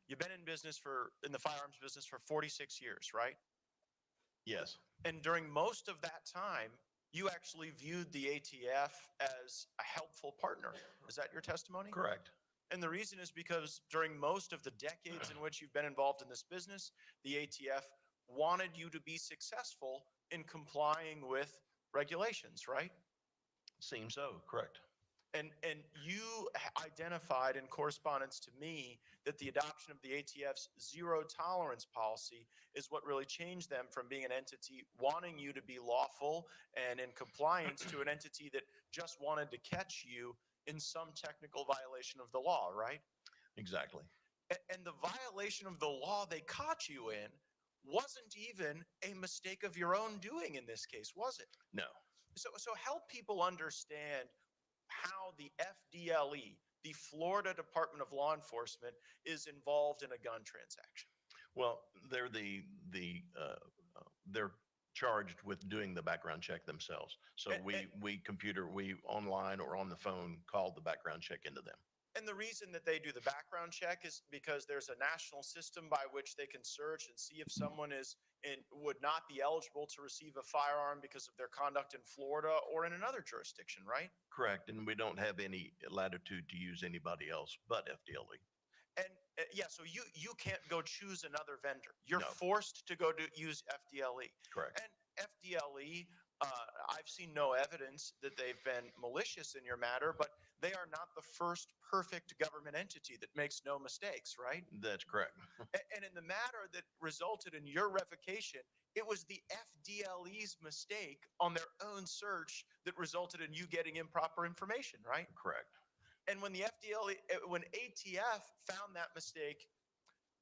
You've been in the firearms business for 46 years, right? Yes. And during most of that time, you actually viewed the ATF as a helpful partner. Is that your testimony? Correct. And the reason is because during most of the decades in which you've been involved in this business, the ATF wanted you to be successful in complying with regulations, right? Seems so, correct. And you identified in correspondence to me that the adoption of the ATF's zero tolerance policy is what really changed them from being an entity wanting you to be lawful and in compliance to an entity that just wanted to catch you in some technical violation of the law, right? Exactly. And the violation of the law they caught you in wasn't even a mistake of your own doing in this case, was it? No. So help people understand how the FDLE, the Florida Department of Law Enforcement, is involved in a gun transaction. Well, they're they're charged with doing the background check themselves. So we online or on the phone call the background check into them. And the reason that they do the background check is because there's a national system by which they can search and see if someone would not be eligible to receive a firearm because of their conduct in Florida or in another jurisdiction, right? Correct. And we don't have any latitude to use anybody else but FDLE. And so you can't go choose another vendor. You're forced to go to use FDLE. Correct. And FDLE, I've seen no evidence that they've been malicious in your matter, but they are not the first perfect government entity that makes no mistakes, right? That's correct. And in the matter that resulted in your revocation, it was the FDLE's mistake on their own search that resulted in you getting improper information, right? Correct. And when when ATF found that mistake,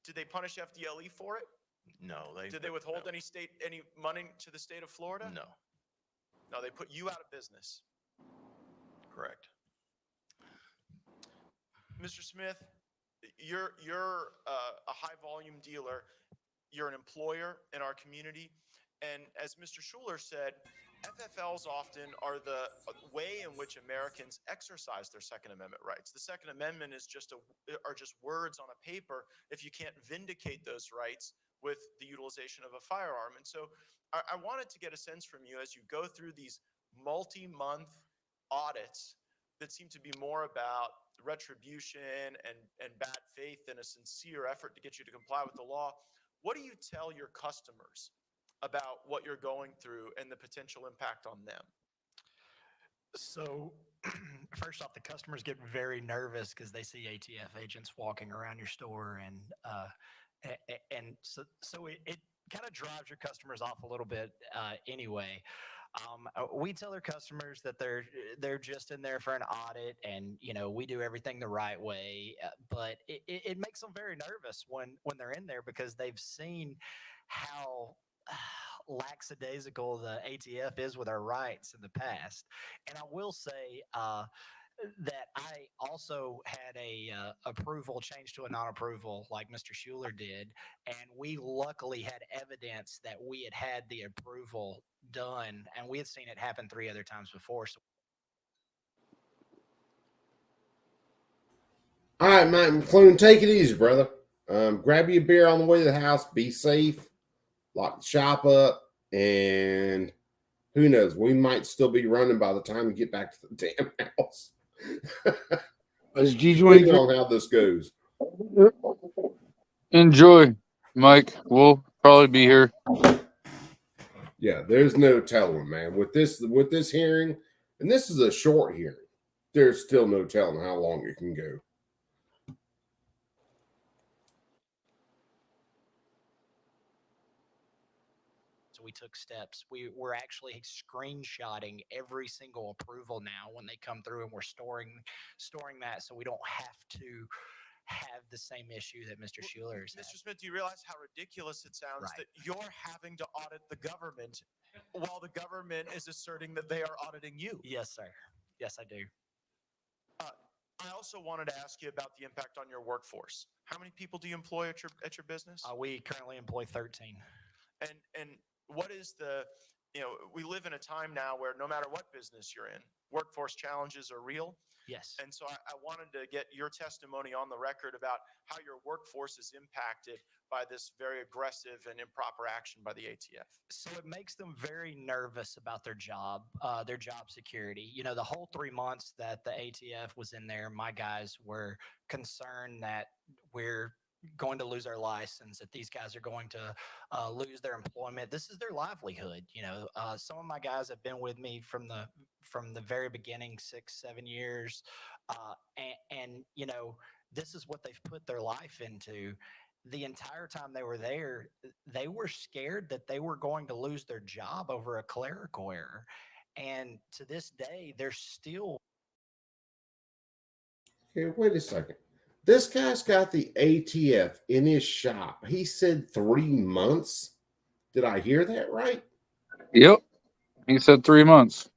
did they punish FDLE for it? No. Did they withhold any money to the state of Florida? No. No, they put you out of business. Correct. Mr. Smith, you're a high volume dealer. You're an employer in our community. And as Mr. Schuler said, FFLs often are the way in which Americans exercise their Second Amendment rights. The Second Amendment is just words on a paper if you can't vindicate those rights with the utilization of a firearm. And so I wanted to get a sense from you as you go through these multi-month audits that seem to be more about retribution and bad faith than a sincere effort to get you to comply with the law. what do you tell your customers about what you're going through and the potential impact on them? So, first off, the customers get very nervous because they see ATF agents walking around your store, and so it kind of drives your customers off a little bit anyway. We tell our customers that they're just in there for an audit, and we do everything the right way. But it makes them very nervous when they're in there because they've seen how lackadaisical the ATF is with our rights in the past. And I will say that I also had a approval changed to a non-approval like Mr. Schuler did, and we luckily had evidence that we had the approval done, and we had seen it happen 3 other times before. So All right, Mike McClune, take it easy, brother. Grab you a beer on the way to the house. Be safe. Lock the shop up, and who knows? We might still be running by the time we get back to the damn house. As Depending on how this goes. Enjoy, Mike. We'll probably be here. Yeah, there's no telling, man. With this hearing, and this is a short hearing, there's still no telling how long it can go. we took steps. We're actually screenshotting every single approval now when they come through, and we're storing that so we don't have to have the same issue that Mr. Schuler's had. Mr. Smith, do you realize how ridiculous it sounds that you're having to audit the government while the government is asserting that they are auditing you? Yes, sir. Yes, I do. I also wanted to ask you about the impact on your workforce. How many people do you employ at your business? We currently employ 13. And what is we live in a time now where no matter what business you're in, workforce challenges are real. Yes. And so I wanted to get your testimony on the record about how your workforce is impacted by this very aggressive and improper action by the ATF. So it makes them very nervous about their job security. You know, the whole 3 months that the ATF was in there, my guys were concerned that we're going to lose our license, that these guys are going to lose their employment. This is their livelihood. You know, some of my guys have been with me from the very beginning, 6-7 years, and you know, this is what they've put their life into. The entire time they were there, they were scared that they were going to lose their job over a clerical error, and to this day, they're still. Okay, wait a second. This guy's got the ATF in his shop. He said 3 months. Did I hear that right? Yep. He said 3 months.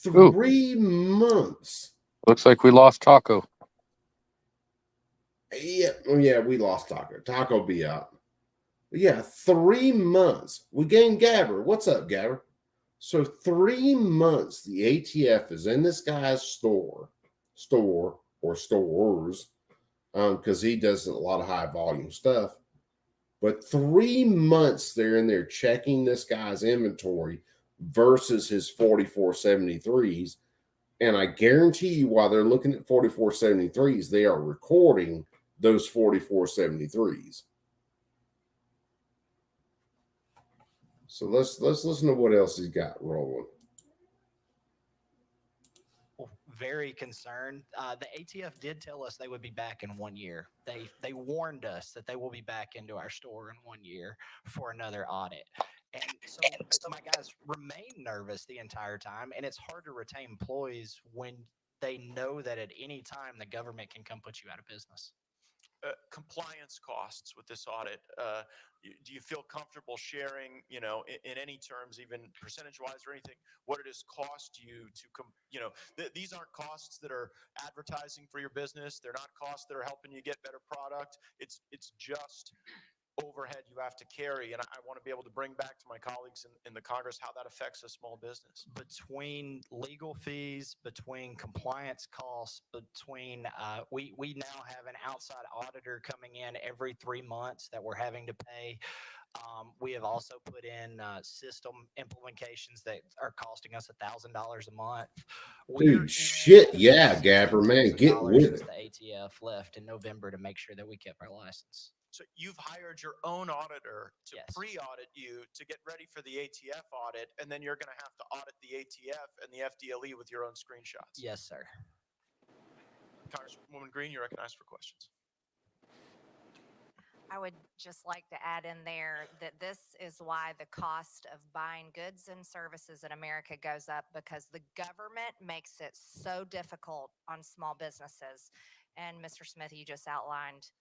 3 months. Looks like we lost Taco. Yeah, we lost Taco. Taco be out. Yeah, 3 months. We gained Gabber. What's up, Gabber? So 3 months the ATF is in this guy's store or stores, because he does a lot of high volume stuff. But 3 months they're in there checking this guy's inventory versus his 4473s. And I guarantee you, while they're looking at 4473s, they are recording those 4473s. So let's listen to what else he's got rolling. Very concerned. The ATF did tell us they would be back in 1 year. They warned us that they will be back into our store in 1 year for another audit. And so my guys remain nervous the entire time, and it's hard to retain employees when they know that at any time the government can come put you out of business. Compliance costs with this audit. Do you feel comfortable sharing, in any terms, even percentage-wise or anything, what it has cost you to, these aren't costs that are advertising for your business. They're not costs that are helping you get better product. It's just overhead you have to carry, and I want to be able to bring back to my colleagues in the Congress how that affects a small business. Between legal fees, between compliance costs, between we now have an outside auditor coming in every 3 months that we're having to pay. We have also put in system implementations that are costing us $1,000 a month. Dude, shit, yeah, Gabber, man, get with it. The ATF left in November to make sure that we kept our license. So you've hired your own auditor to Yes. pre-audit you to get ready for the ATF audit, and then you're going to have to audit the ATF and the FDLE with your own screenshots. Yes, sir. Congresswoman Green, you're recognized for questions. I would just like to add in there that this is why the cost of buying goods and services in America goes up, because the government makes it so difficult on small businesses. And Mr. Smith, you just outlined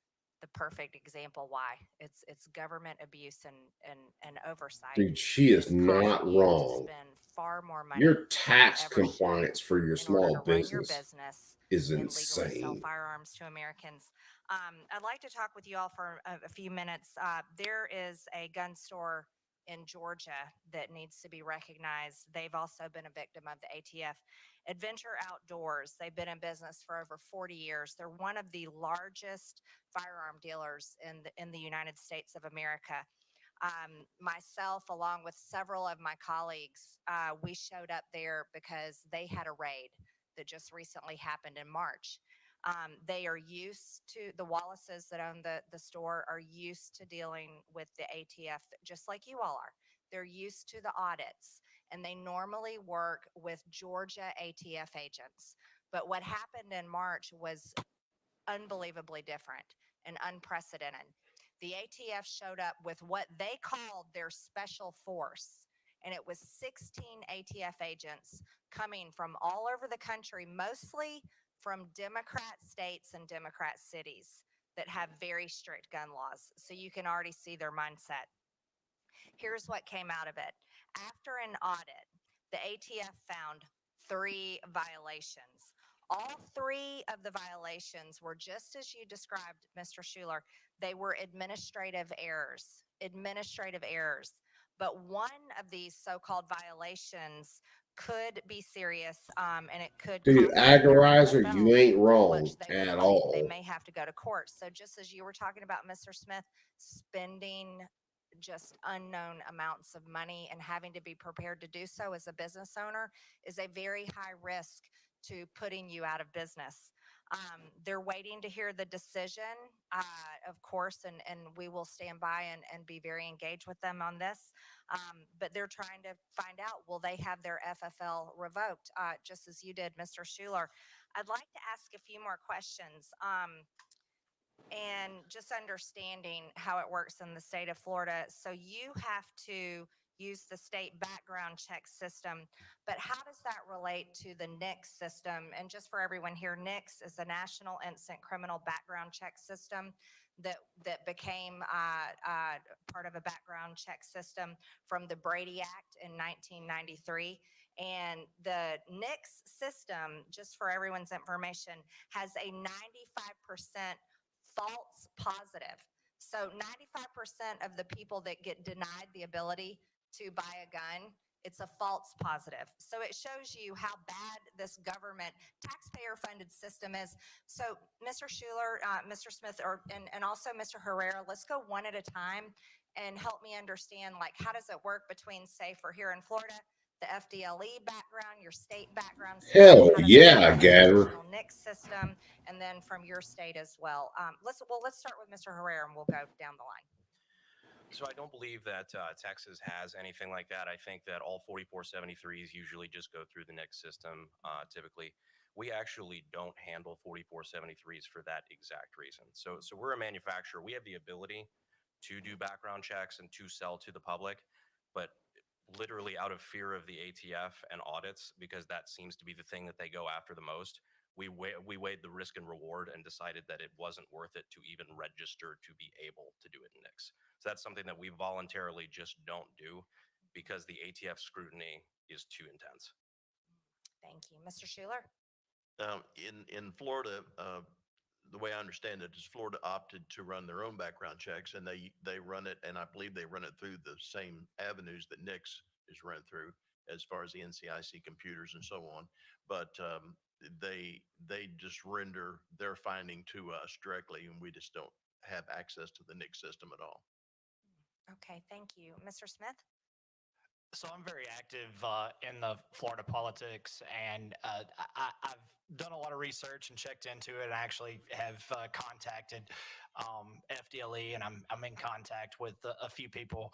the perfect example why. It's government abuse and oversight. Dude, she is not wrong. Spend far more money Your than tax you ever should compliance for your in order small to run your business business is and legally sell insane. firearms to Americans. I'd like to talk with you all for a few minutes. There is a gun store in Georgia that needs to be recognized. They've also been a victim of the ATF. Adventure Outdoors, they've been in business for over 40 years. They're one of the largest firearm dealers in the United States of America. Myself, along with several of my colleagues, we showed up there because they had a raid that just recently happened in March. They are used to, the Wallaces that own the store are used to dealing with the ATF, just like you all are. They're used to the audits, and they normally work with Georgia ATF agents. But what happened in March was unbelievably different and unprecedented. The ATF showed up with what they called their special force, and it was 16 ATF agents coming from all over the country, mostly from Democrat states and Democrat cities that have very strict gun laws. So you can already see their mindset. Here's what came out of it. After an audit, the ATF found 3 violations. All 3 of the violations were just as you described, Mr. Schuler. They were administrative errors. Administrative errors. But one of these so-called violations could be serious, and it could Dude, Agorizer, you ain't wrong at all. they may have to go to court. So just as you were talking about, Mr. Smith, spending just unknown amounts of money and having to be prepared to do so as a business owner is a very high risk to putting you out of business. They're waiting to hear the decision, of course, and we will stand by and be very engaged with them on this. But they're trying to find out, will they have their FFL revoked, just as you did, Mr. Schuler. I'd like to ask a few more questions. And just understanding how it works in the state of Florida. So you have to use the state background check system, but how does that relate to the NICS system? And just for everyone here, NICS is the National Instant Criminal Background Check System that became part of a background check system from the Brady Act in 1993. And the NICS system, just for everyone's information, has a 95% false positive. So 95% of the people that get denied the ability to buy a gun, it's a false positive. So it shows you how bad this government taxpayer funded system is. So Mr. Schuler, Mr. Smith, and also Mr. Herrera, let's go one at a time and help me understand, like, how does it work between, say, for here in Florida, the FDLE background, your state background system? Hell yeah, Gator. NICS system, and then from your state as well. Let's start with Mr. Herrera, and we'll go down the line. So I don't believe that Texas has anything like that. I think that all 4473s usually just go through the NICS system. Typically, we actually don't handle 4473s for that exact reason. So we're a manufacturer. We have the ability to do background checks and to sell to the public, but literally out of fear of the ATF and audits, because that seems to be the thing that they go after the most. We weighed the risk and reward and decided that it wasn't worth it to even register to be able to do it in NICS. So that's something that we voluntarily just don't do because the ATF scrutiny is too intense. Thank you. Mr. Schuler? In Florida, the way I understand it is Florida opted to run their own background checks, and they run it, and I believe they run it through the same avenues that NICS is run through as far as the NCIC computers and so on. But they just render their finding to us directly, and we just don't have access to the NICS system at all. Okay, thank you. Mr. Smith? So I'm very active in the Florida politics, and I've done a lot of research and checked into it. And actually have contacted FDLE, and I'm in contact with a few people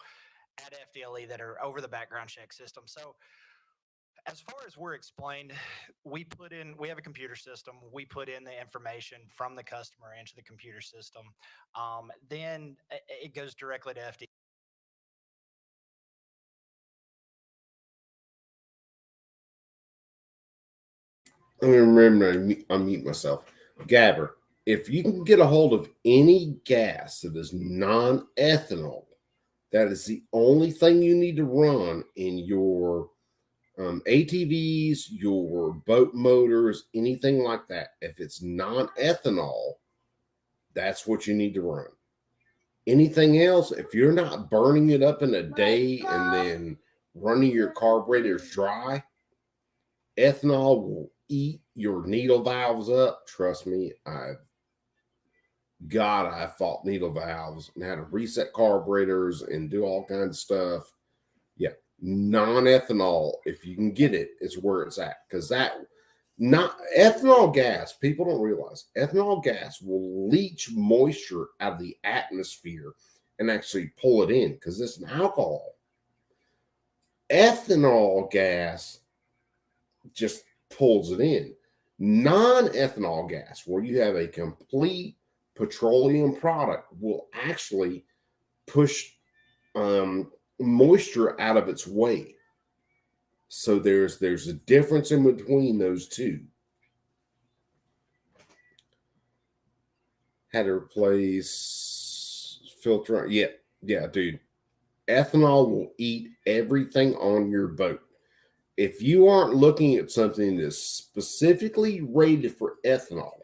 at FDLE that are over the background check system. So as far as we're explained, we have a computer system. We put in the information from the customer into the computer system. Then it goes directly to FDLE. Let me remember to unmute myself. Gabber, if you can get a hold of any gas that is non-ethanol, that is the only thing you need to run in your ATVs, your boat motors, anything like that. If it's non-ethanol, that's what you need to run. Anything else, if you're not burning it up in a day and then running your carburetors dry, ethanol will eat your needle valves up. Trust me, I fought needle valves and had to reset carburetors and do all kinds of stuff. Yeah, non-ethanol, if you can get it, is where it's at. Because that not ethanol gas, people don't realize ethanol gas will leach moisture out of the atmosphere and actually pull it in because it's an alcohol. Ethanol gas just pulls it in. Non-ethanol gas, where you have a complete petroleum product, will actually push moisture out of its way. So there's a difference in between those two. Had to replace filter. Yeah, dude. Ethanol will eat everything on your boat. If you aren't looking at something that's specifically rated for ethanol,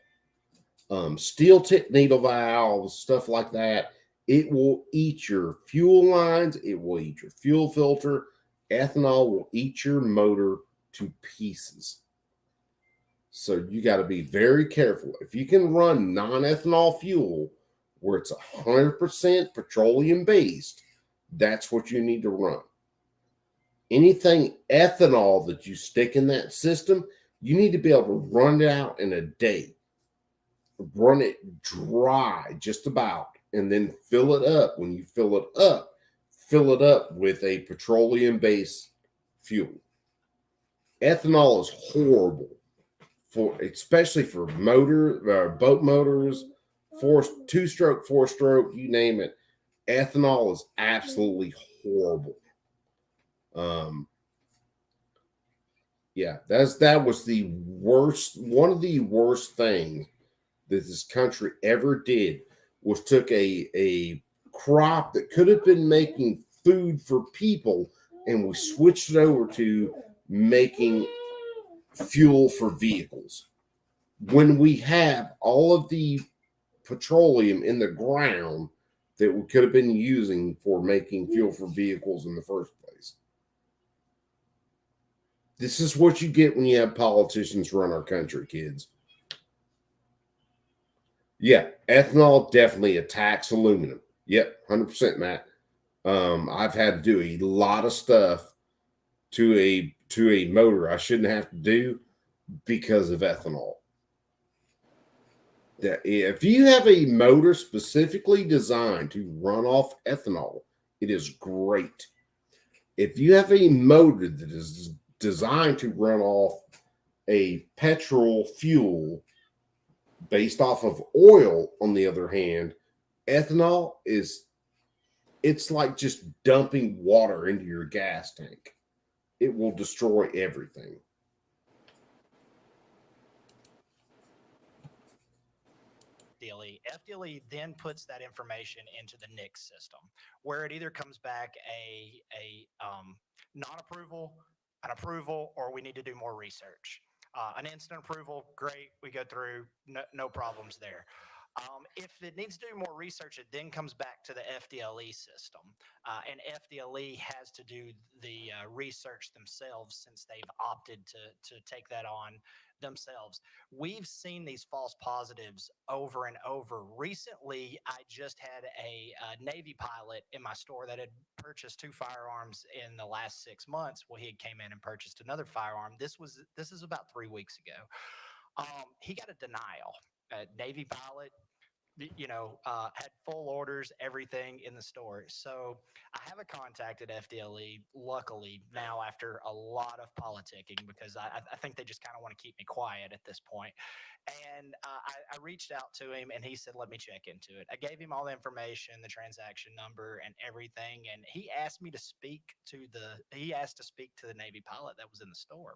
steel tip needle valves, stuff like that, it will eat your fuel lines. It will eat your fuel filter. Ethanol will eat your motor to pieces. So you got to be very careful. If you can run non-ethanol fuel where it's 100% petroleum based, that's what you need to run. Anything ethanol that you stick in that system, you need to be able to run it out in a day. Run it dry just about, and then fill it up. When you fill it up with a petroleum-based fuel. Ethanol is horrible especially for boat motors, two-stroke, four-stroke, you name it. Ethanol is absolutely horrible. Yeah, that was the worst. One of the worst things that this country ever did was took a crop that could have been making food for people, and we switched it over to making fuel for vehicles. When we have all of the petroleum in the ground that we could have been using for making fuel for vehicles in the first place. This is what you get when you have politicians run our country, kids. Yeah, ethanol definitely attacks aluminum. Yep, 100%, Matt. I've had to do a lot of stuff to a motor I shouldn't have to do because of ethanol. If you have a motor specifically designed to run off ethanol, it is great. If you have a motor that is designed to run off a petrol fuel based off of oil, on the other hand, ethanol it's like just dumping water into your gas tank. It will destroy everything. FDLE then puts that information into the NICS system, where it either comes back a non-approval, an approval, or we need to do more research. An instant approval, great, we go through, no problems there. If it needs to do more research, it then comes back to the FDLE system, and FDLE has to do the research themselves since they've opted to take that on themselves. We've seen these false positives over and over. Recently, I just had a Navy pilot in my store that had purchased 2 firearms in the last 6 months. Well, he had came in and purchased another firearm. This is about 3 weeks ago. He got a denial. A Navy pilot, had full orders, everything in the store. So I have a contact at FDLE, luckily, now after a lot of politicking, because I think they just kind of want to keep me quiet at this point. And I reached out to him and he said, let me check into it. I gave him all the information, the transaction number and everything. And he asked to speak to the Navy pilot that was in the store.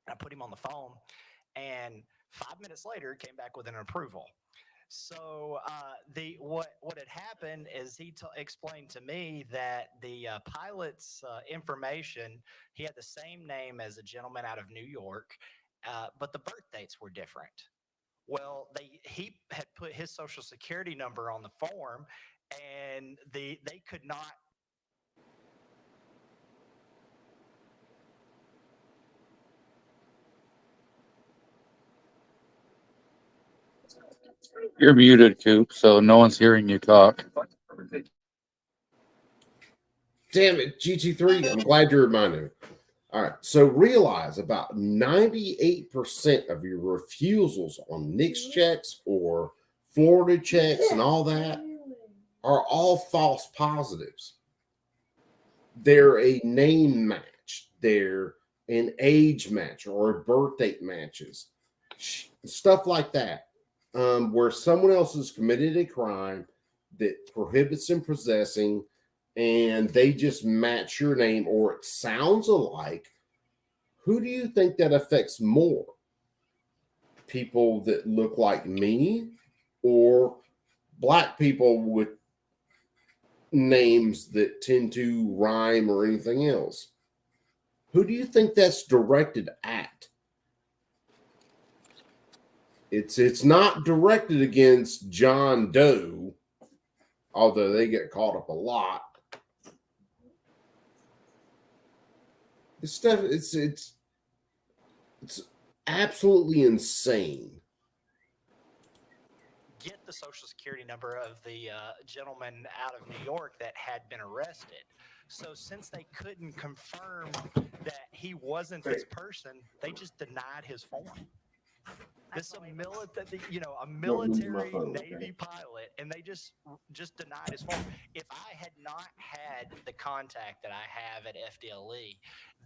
I put him on the phone and 5 minutes later came back with an approval. So what had happened is he explained to me that the pilot's information, he had the same name as a gentleman out of New York, but the birth dates were different. Well, he had put his social security number on the form, and they could not. You're muted, Coop, so no one's hearing you talk. Damn it, GT3. I'm glad you reminded me. All right. So realize about 98% of your refusals on NICS checks or Florida checks and all that are all false positives. They're a name match. They're an age match or a birth date matches. Stuff like that. Where someone else has committed a crime that prohibits them possessing, and they just match your name or it sounds alike. Who do you think that affects more? People that look like me or black people with names that tend to rhyme or anything else? Who do you think that's directed at? It's not directed against John Doe, although they get caught up a lot. This stuff, it's absolutely insane. Get the social security number of the gentleman out of New York that had been arrested. So since they couldn't confirm that he wasn't this person, they just denied his form. This is a military Navy pilot, and they just denied his form. If I had not had the contact that I have at FDLE,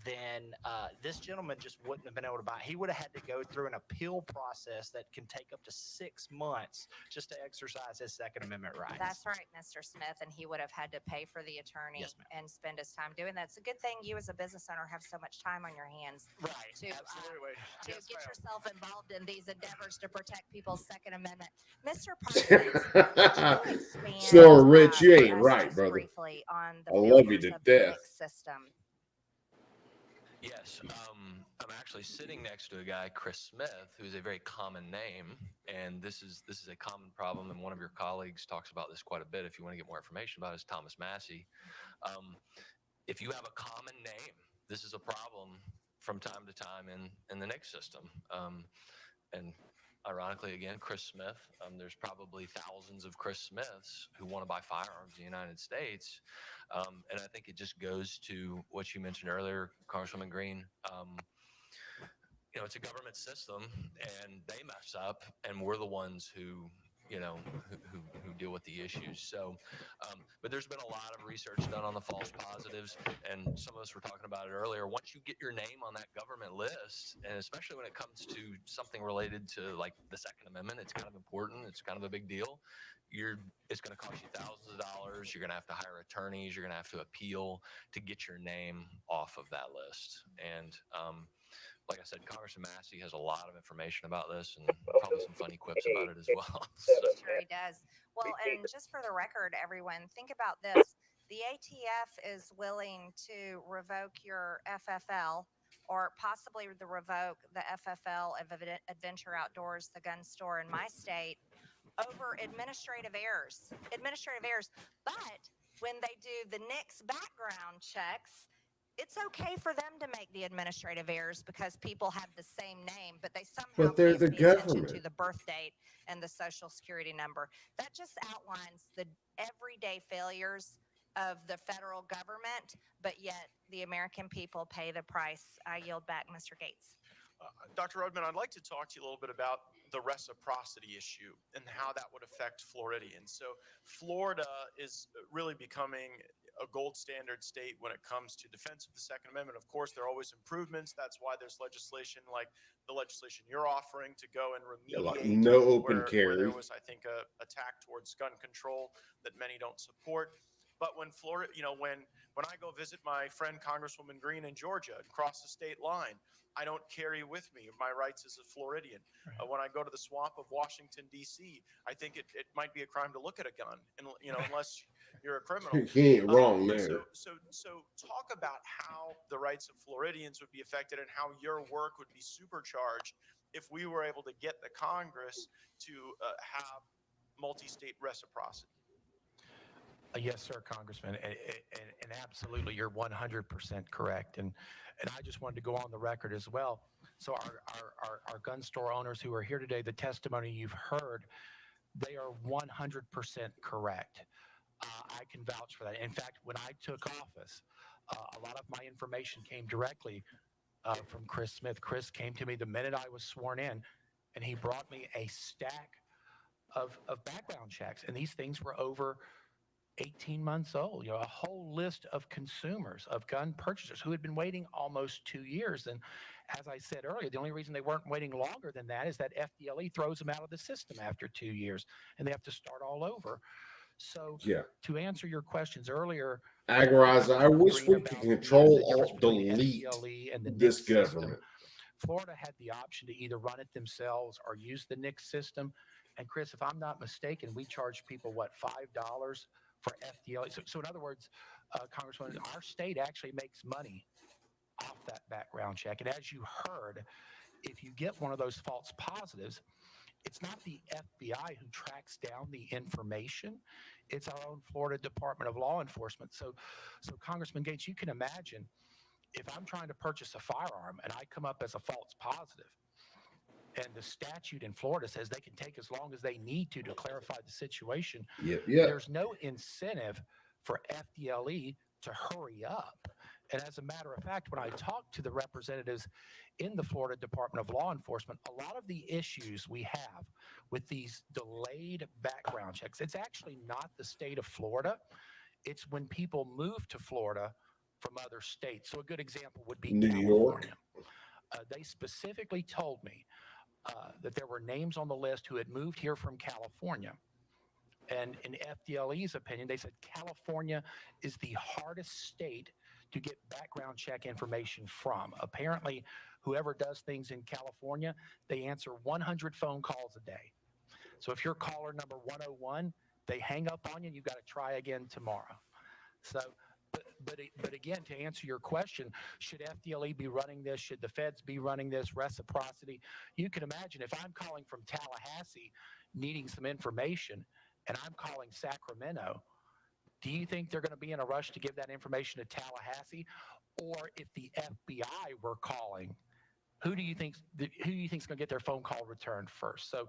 then this gentleman just wouldn't have been able to buy. He would have had to go through an appeal process that can take up to 6 months just to exercise his Second Amendment rights. That's right, Mr. Smith, and he would have had to pay for the attorney and spend his time doing that. It's a good thing you as a business owner have so much time on your hands to get yourself involved in these endeavors to protect people's Second Amendment. Mr. Parsons, So, Rich, you ain't right, brother. Briefly on the I love you to death. System. Yes, I'm actually sitting next to a guy, Chris Smith, who's a very common name, and this is a common problem. And one of your colleagues talks about this quite a bit. If you want to get more information about it, is Thomas Massey. If you have a common name, this is a problem from time to time in the NICS system. And ironically, again, Chris Smith, there's probably thousands of Chris Smiths who want to buy firearms in the United States. And I think it just goes to what you mentioned earlier, Congresswoman Green. It's a government system and they mess up and we're the ones who deal with the issues. So, but there's been a lot of research done on the false positives, and some of us were talking about it earlier. Once you get your name on that government list, and especially when it comes to something related to like the Second Amendment, it's kind of important. It's kind of a big deal. It's going to cost you thousands of dollars. You're going to have to hire attorneys. You're going to have to appeal to get your name off of that list. And like I said, Congressman Massey has a lot of information about this and probably some funny quips about it as well. Sure he does. Well, and just for the record, everyone, think about this. The ATF is willing to revoke your FFL or possibly revoke the FFL of Adventure Outdoors, the gun store in my state, over administrative errors. But when they do the NICS background checks, It's okay for them to make the administrative errors because people have the same name, but they somehow But they're can't the pay attention to government. the birth date and the social security number. That just outlines the everyday failures of the federal government, but yet the American people pay the price. I yield back, Mr. Gates. Dr. Rudman, I'd like to talk to you a little bit about the reciprocity issue and how that would affect Floridians. So Florida is really becoming a gold standard state when it comes to defense of the Second Amendment. Of course, there are always improvements. That's why there's legislation like the legislation you're offering to go and Yeah, like remediate no open where there carry. was, I think, a attack towards gun control that many don't support. But when Florida, when I go visit my friend Congresswoman Green in Georgia and cross the state line, I don't carry with me my rights as a Floridian. When I go to the swamp of Washington, D.C., I think it might be a crime to look at a gun, and unless you're a criminal. He ain't wrong So, there. so talk about how the rights of Floridians would be affected and how your work would be supercharged if we were able to get the Congress to have multi-state reciprocity. Yes, sir, Congressman, and absolutely, you're 100% correct. And I just wanted to go on the record as well. So our gun store owners who are here today, the testimony you've heard, they are 100% correct. I can vouch for that. In fact, when I took office, a lot of my information came directly from Chris Smith. Chris came to me the minute I was sworn in, and he brought me a stack of background checks. And these things were over 18 months old, a whole list of consumers, of gun purchasers who had been waiting almost 2 years. And as I said earlier, the only reason they weren't waiting longer than that is that FDLE throws them out of the system after 2 years and they have to start all over. So Yeah. to answer your questions earlier, Agorizer, I wish we could control, the difference alt, between delete FDLE and the this NICS system, government. Florida had the option to either run it themselves or use the NICS system. And Chris, if I'm not mistaken, we charge people, what, $5 for FDLE? So in other words, Congressman, our state actually makes money off that background check. And as you heard, if you get one of those false positives, it's not the FBI who tracks down the information. It's our own Florida Department of Law Enforcement. So Congressman Gates, you can imagine if I'm trying to purchase a firearm and I come up as a false positive, and the statute in Florida says they can take as long as they need to clarify the situation. Yep. There's no incentive for FDLE to hurry up. And as a matter of fact, when I talked to the representatives in the Florida Department of Law Enforcement, a lot of the issues we have with these delayed background checks, it's actually not the state of Florida. It's when people move to Florida from other states. So a good example would be New California. York. They specifically told me that there were names on the list who had moved here from California. And in FDLE's opinion, they said California is the hardest state to get background check information from. Apparently, whoever does things in California, they answer 100 phone calls a day. So if you're caller number 101, they hang up on you, you've got to try again tomorrow. So, but again, to answer your question, should FDLE be running this? Should the feds be running this? Reciprocity? You can imagine if I'm calling from Tallahassee needing some information and I'm calling Sacramento, do you think they're going to be in a rush to give that information to Tallahassee? Or if the FBI were calling, who do you think's going to get their phone call returned first? So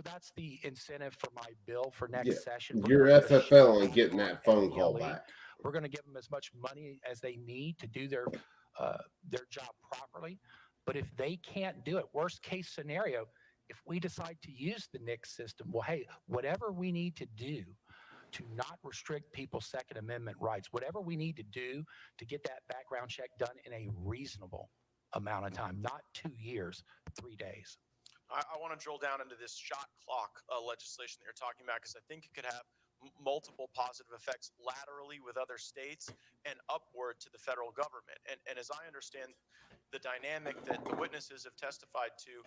that's the incentive for my bill for next session. You're FFL and getting that phone call back. We're going to give them as much money as they need to do their job properly. But if they can't do it, worst case scenario, if we decide to use the NICS system, well, hey, whatever we need to do to not restrict people's Second Amendment rights, whatever we need to do to get that background check done in a reasonable amount of time, not 2 years, 3 days. I want to drill down into this shot clock legislation that you're talking about, because I think it could have multiple positive effects laterally with other states and upward to the federal government. And as I understand the dynamic that the witnesses have testified to,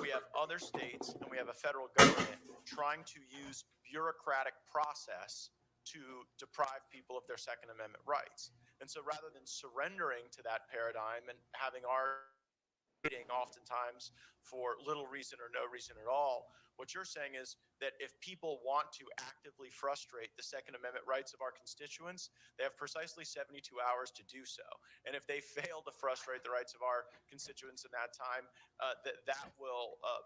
we have other states and we have a federal government trying to use bureaucratic process to deprive people of their Second Amendment rights. And so rather than surrendering to that paradigm and having our oftentimes for little reason or no reason at all, What you're saying is that if people want to actively frustrate the Second Amendment rights of our constituents, they have precisely 72 hours to do so. And if they fail to frustrate the rights of our constituents in that time,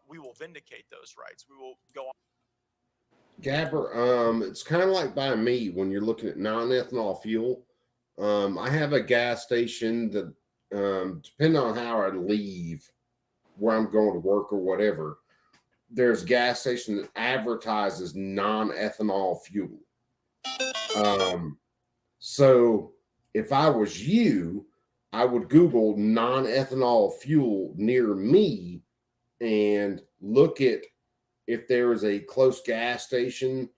we will vindicate those rights. We will go on. Gabber, it's kind of like by me when you're looking at non-ethanol fuel. I have a gas station that, depending on how I leave, where I'm going to work or whatever, there's a gas station that advertises non-ethanol fuel. So if I was you, I would Google non-ethanol fuel near me and look at if there is a close gas station,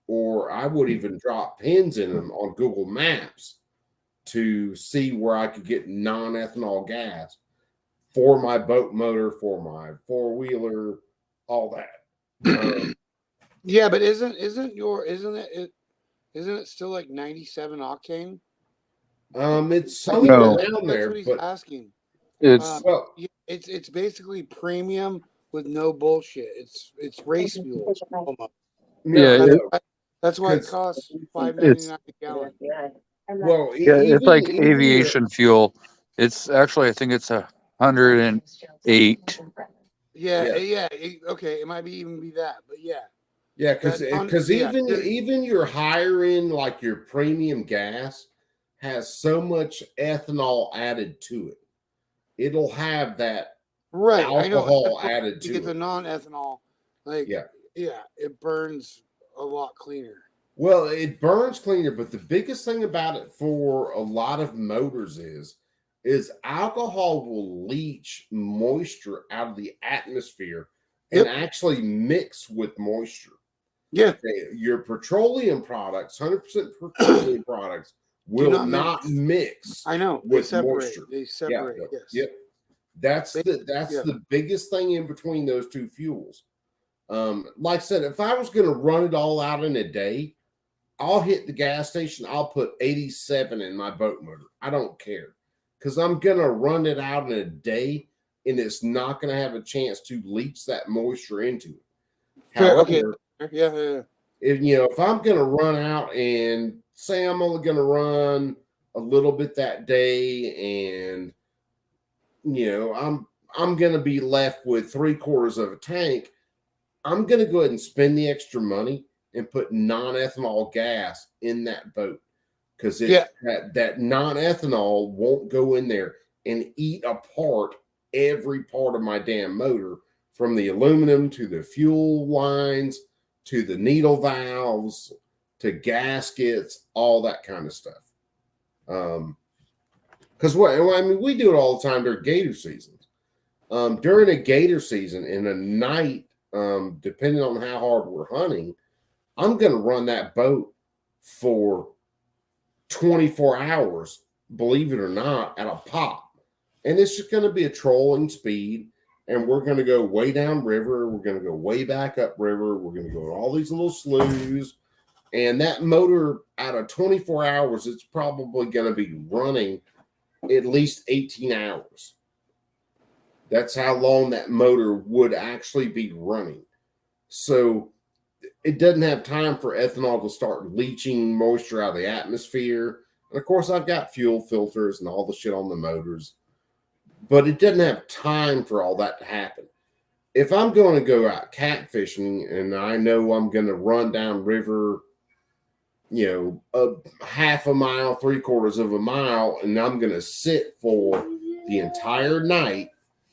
or I would even drop pins in them on Google Maps to see where I could get non-ethanol gas for my boat motor, for my four-wheeler, all that. Yeah, but isn't it still like 97 octane? It's somewhere around there. That's what he's but asking. It's It's basically premium with no bullshit. It's race fuel almost. That's why it costs $5.99 a gallon. Well, it's like aviation fuel. It's actually, I think it's 108. Okay, it might even be that, but yeah. Yeah, because even your higher end, like your premium gas, has so much ethanol added to it. It'll have that alcohol added to it. You get the non-ethanol, it burns a lot cleaner. Well, it burns cleaner, but the biggest thing about it for a lot of motors is alcohol will leach moisture out of the atmosphere and actually mix with moisture. Yeah. Okay, your petroleum products, 100% petroleum products, will not mix. I know. With they separate. moisture. They separate. Yeah, yes. Yep. That's the biggest thing in between those two fuels. Like I said, if I was going to run it all out in a day, I'll hit the gas station. I'll put 87 in my boat motor. I don't care, because I'm going to run it out in a day, and it's not going to have a chance to leach that moisture into it. However, if I'm going to run out and say I'm only going to run a little bit that day, and I'm going to be left with 3/4 of a tank, I'm going to go ahead and spend the extra money and put non-ethanol gas in that boat, because that non-ethanol won't go in there and eat apart every part of my damn motor, from the aluminum to the fuel lines to the needle valves to gaskets, all that kind of stuff. Because we do it all the time during gator seasons. During a gator season, in a night, depending on how hard we're hunting, I'm going to run that boat for 24 hours, believe it or not, at a pop. And it's just going to be a trolling speed. And we're going to go way down river. We're going to go way back up river. We're going to go to all these little sloughs. And that motor, out of 24 hours, it's probably going to be running at least 18 hours. That's how long that motor would actually be running. So it doesn't have time for ethanol to start leaching moisture out of the atmosphere. And of course, I've got fuel filters and all the shit on the motors, but it doesn't have time for all that to happen. If I'm going to go out catfishing and I know I'm going to run down river, a half a mile, 3/4 of a mile, and I'm going to sit for the entire night,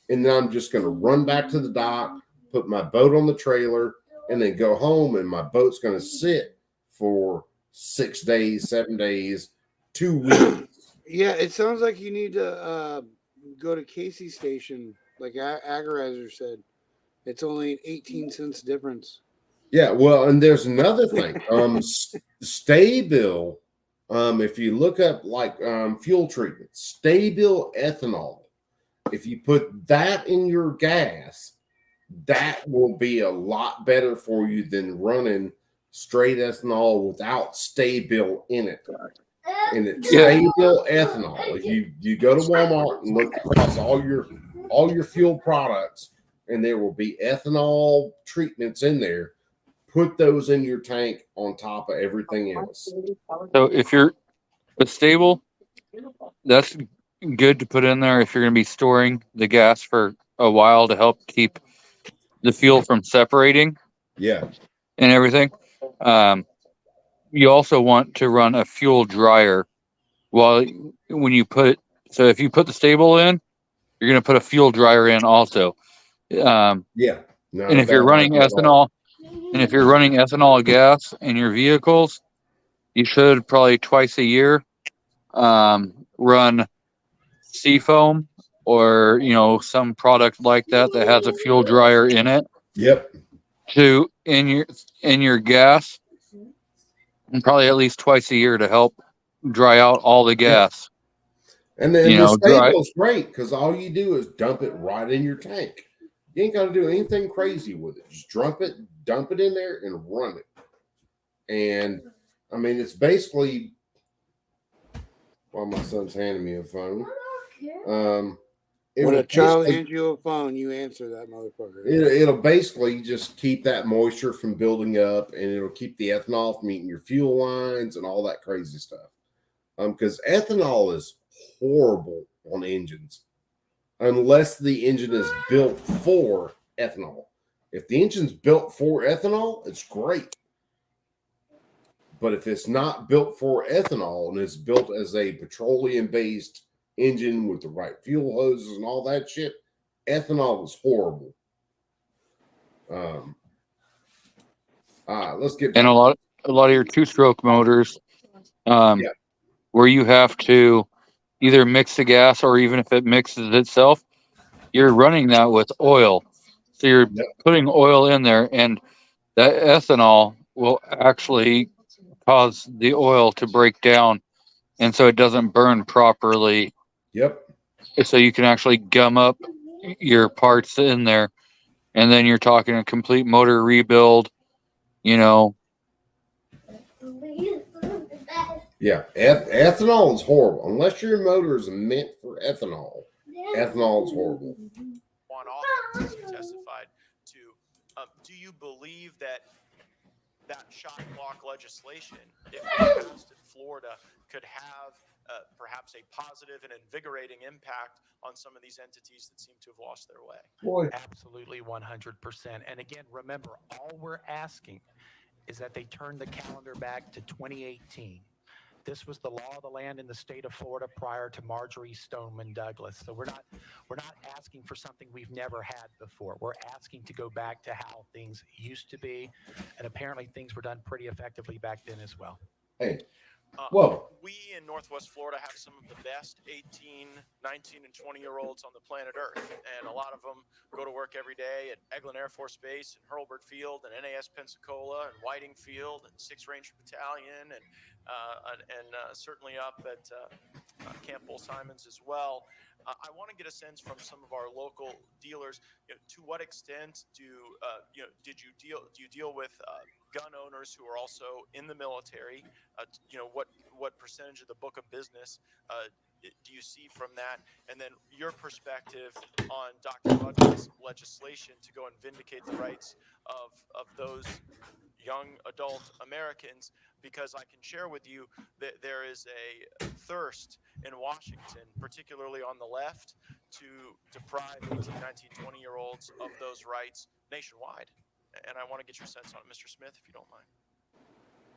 and then I'm just going to run back to the dock, put my boat on the trailer, and then go home, and my boat's going to sit for 6 days, 7 days, 2 weeks. Yeah, it sounds like you need to go to Casey's station, like Agarizer said. It's only 18 cents difference. Yeah, well, and there's another thing. Stay-bil, if you look up like fuel treatment, Stay-bil ethanol, if you put that in your gas, that will be a lot better for you than running straight ethanol without Stay-bil in it. And it's Stay-bil ethanol. If you go to Walmart and look across all your fuel products, and there will be ethanol treatments in there. Put those in your tank on top of everything else. So if you're a stable, that's good to put in there if you're going to be storing the gas for a while to help keep the fuel from separating. Yeah. And everything. You also want to run a fuel dryer when you put. So if you put the stable in, you're going to put a fuel dryer in also. Yeah. And if you're running ethanol, gas in your vehicles, you should probably twice a year run seafoam or some product like that has a fuel dryer in it. Yep. In your gas, and probably at least twice a year to help dry out all the gas. And then the stable is great because all you do is dump it right in your tank. You ain't got to do anything crazy with it. Just dump it in there, and run it. And I mean, it's basically. While my son's handing me a phone. When a child hands you a phone, you answer that motherfucker. It'll basically just keep that moisture from building up, and it'll keep the ethanol from eating your fuel lines and all that crazy stuff. Because ethanol is horrible on engines, unless the engine is built for ethanol. If the engine's built for ethanol, it's great. But if it's not built for ethanol and it's built as a petroleum-based engine with the right fuel hoses and all that shit, ethanol is horrible. Let's get and a lot of your two-stroke motors, where you have to either mix the gas or even if it mixes itself, you're running that with oil. So you're putting oil in there, and that ethanol will actually cause the oil to break down, and so it doesn't burn properly. Yep. So you can actually gum up your parts in there, and then you're talking a complete motor rebuild. Yeah, ethanol is horrible. Unless your motor is meant for ethanol, ethanol is horrible. On offense, you testified to. Do you believe that shot clock legislation, if passed in Florida, could have perhaps a positive and invigorating impact on some of these entities that seem to have lost their way? Boy. Absolutely 100%. And again, remember, all we're asking is that they turn the calendar back to 2018. This was the law of the land in the state of Florida prior to Marjorie Stoneman Douglas. So we're not asking for something we've never had before. We're asking to go back to how things used to be, and apparently things were done pretty effectively back then as well. Hey, we in Northwest Florida have some of the best 18, 19, and 20-year-olds on the planet Earth, and a lot of them go to work every day at Eglin Air Force Base and Hurlburt Field and NAS Pensacola and Whiting Field and 6th Ranger Battalion and certainly up at Camp Bull Simons as well. I want to get a sense from some of our local dealers. To what extent do you deal with gun owners who are also in the military? What percentage of the book of business do you see from that? And then your perspective on Dr. Rudman's legislation to go and vindicate the rights of those young adult Americans, because I can share with you that there is a thirst in Washington, particularly on the left, to deprive 18, 19, 20-year-olds of those rights nationwide. And I want to get your sense on it, Mr. Smith, if you don't mind.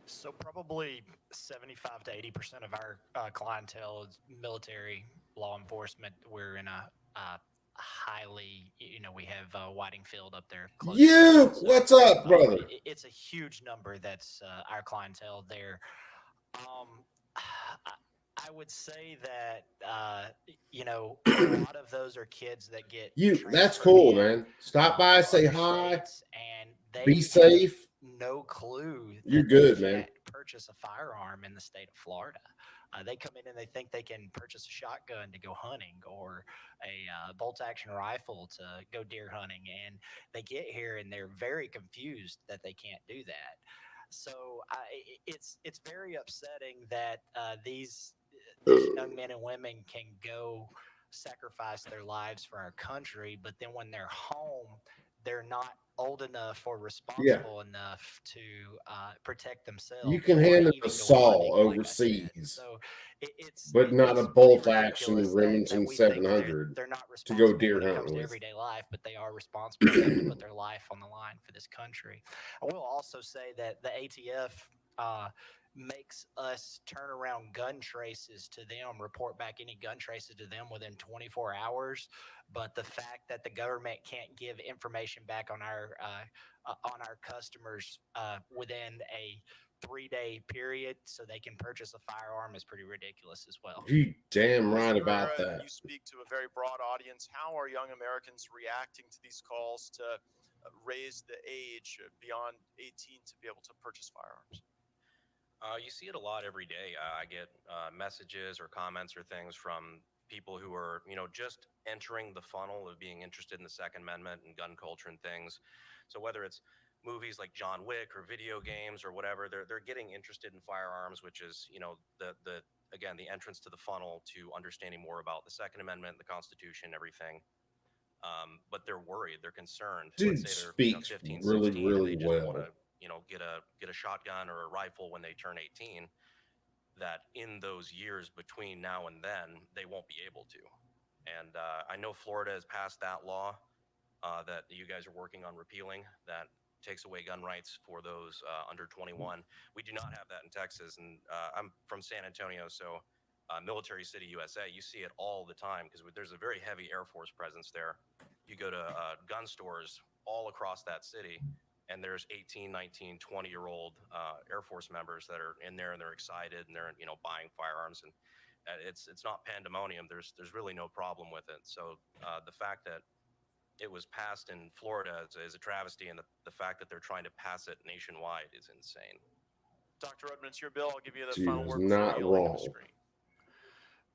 So probably 75 to 80% of our clientele is military, law enforcement. We're in a highly, we have Whiting Field up there. What's up, brother? It's a huge number. That's our clientele there. I would say that, a lot of those are kids that get That's cool, man. Stop by, say hi, and they be safe. No clue. You're good, man. Purchase a firearm in the state of Florida. They come in and they think they can purchase a shotgun to go hunting or a bolt-action rifle to go deer hunting, and they get here and they're very confused that they can't do that. So it's very upsetting that these young men and women can go sacrificed their lives for our country, but then when they're home, they're not old enough or responsible enough to protect themselves. You can or hand them even a go saw hunting, like I said. overseas, So but not a it's really bolt action ridiculous that Remington we think 700 they're not to go responsible deer when it hunting comes to with. everyday life, but they are responsible enough to put their life on the line for this country. I will also say that the ATF makes us turn around gun traces to them, report back any gun traces to them within 24 hours. But the fact that the government can't give information back on our customers within a 3-day period so they can purchase a firearm is pretty ridiculous as well. You damn Mr. right Rivera, about that. you speak to a very broad audience. How are young Americans reacting to these calls to raise the age beyond 18 to be able to purchase firearms? You see it a lot every day. I get messages or comments or things from people who are, just entering the funnel of being interested in the Second Amendment and gun culture and things. So whether it's movies like John Wick or video games or whatever, they're getting interested in firearms, which is, the entrance to the funnel to understanding more about the Second Amendment, the Constitution, everything. But they're worried, they're concerned. Dude Let's say they're speaks 15, really, 16, really and they just well. want to, get a shotgun or a rifle when they turn 18. That in those years between now and then, they won't be able to. And I know Florida has passed that law that you guys are working on repealing that takes away gun rights for those under 21. We do not have that in Texas, and I'm from San Antonio, so Military City, USA. You see it all the time because there's a very heavy Air Force presence there. You go to gun stores all across that city, and there's 18, 19, 20-year-old Air Force members that are in there, and they're excited, and they're buying firearms, and it's not pandemonium. There's really no problem with it. So the fact that it was passed in Florida is a travesty, and the fact that they're trying to pass it nationwide is insane. Dr. Rudman, it's your bill. I'll give you the Dude final is word before not yielding wrong. the screen.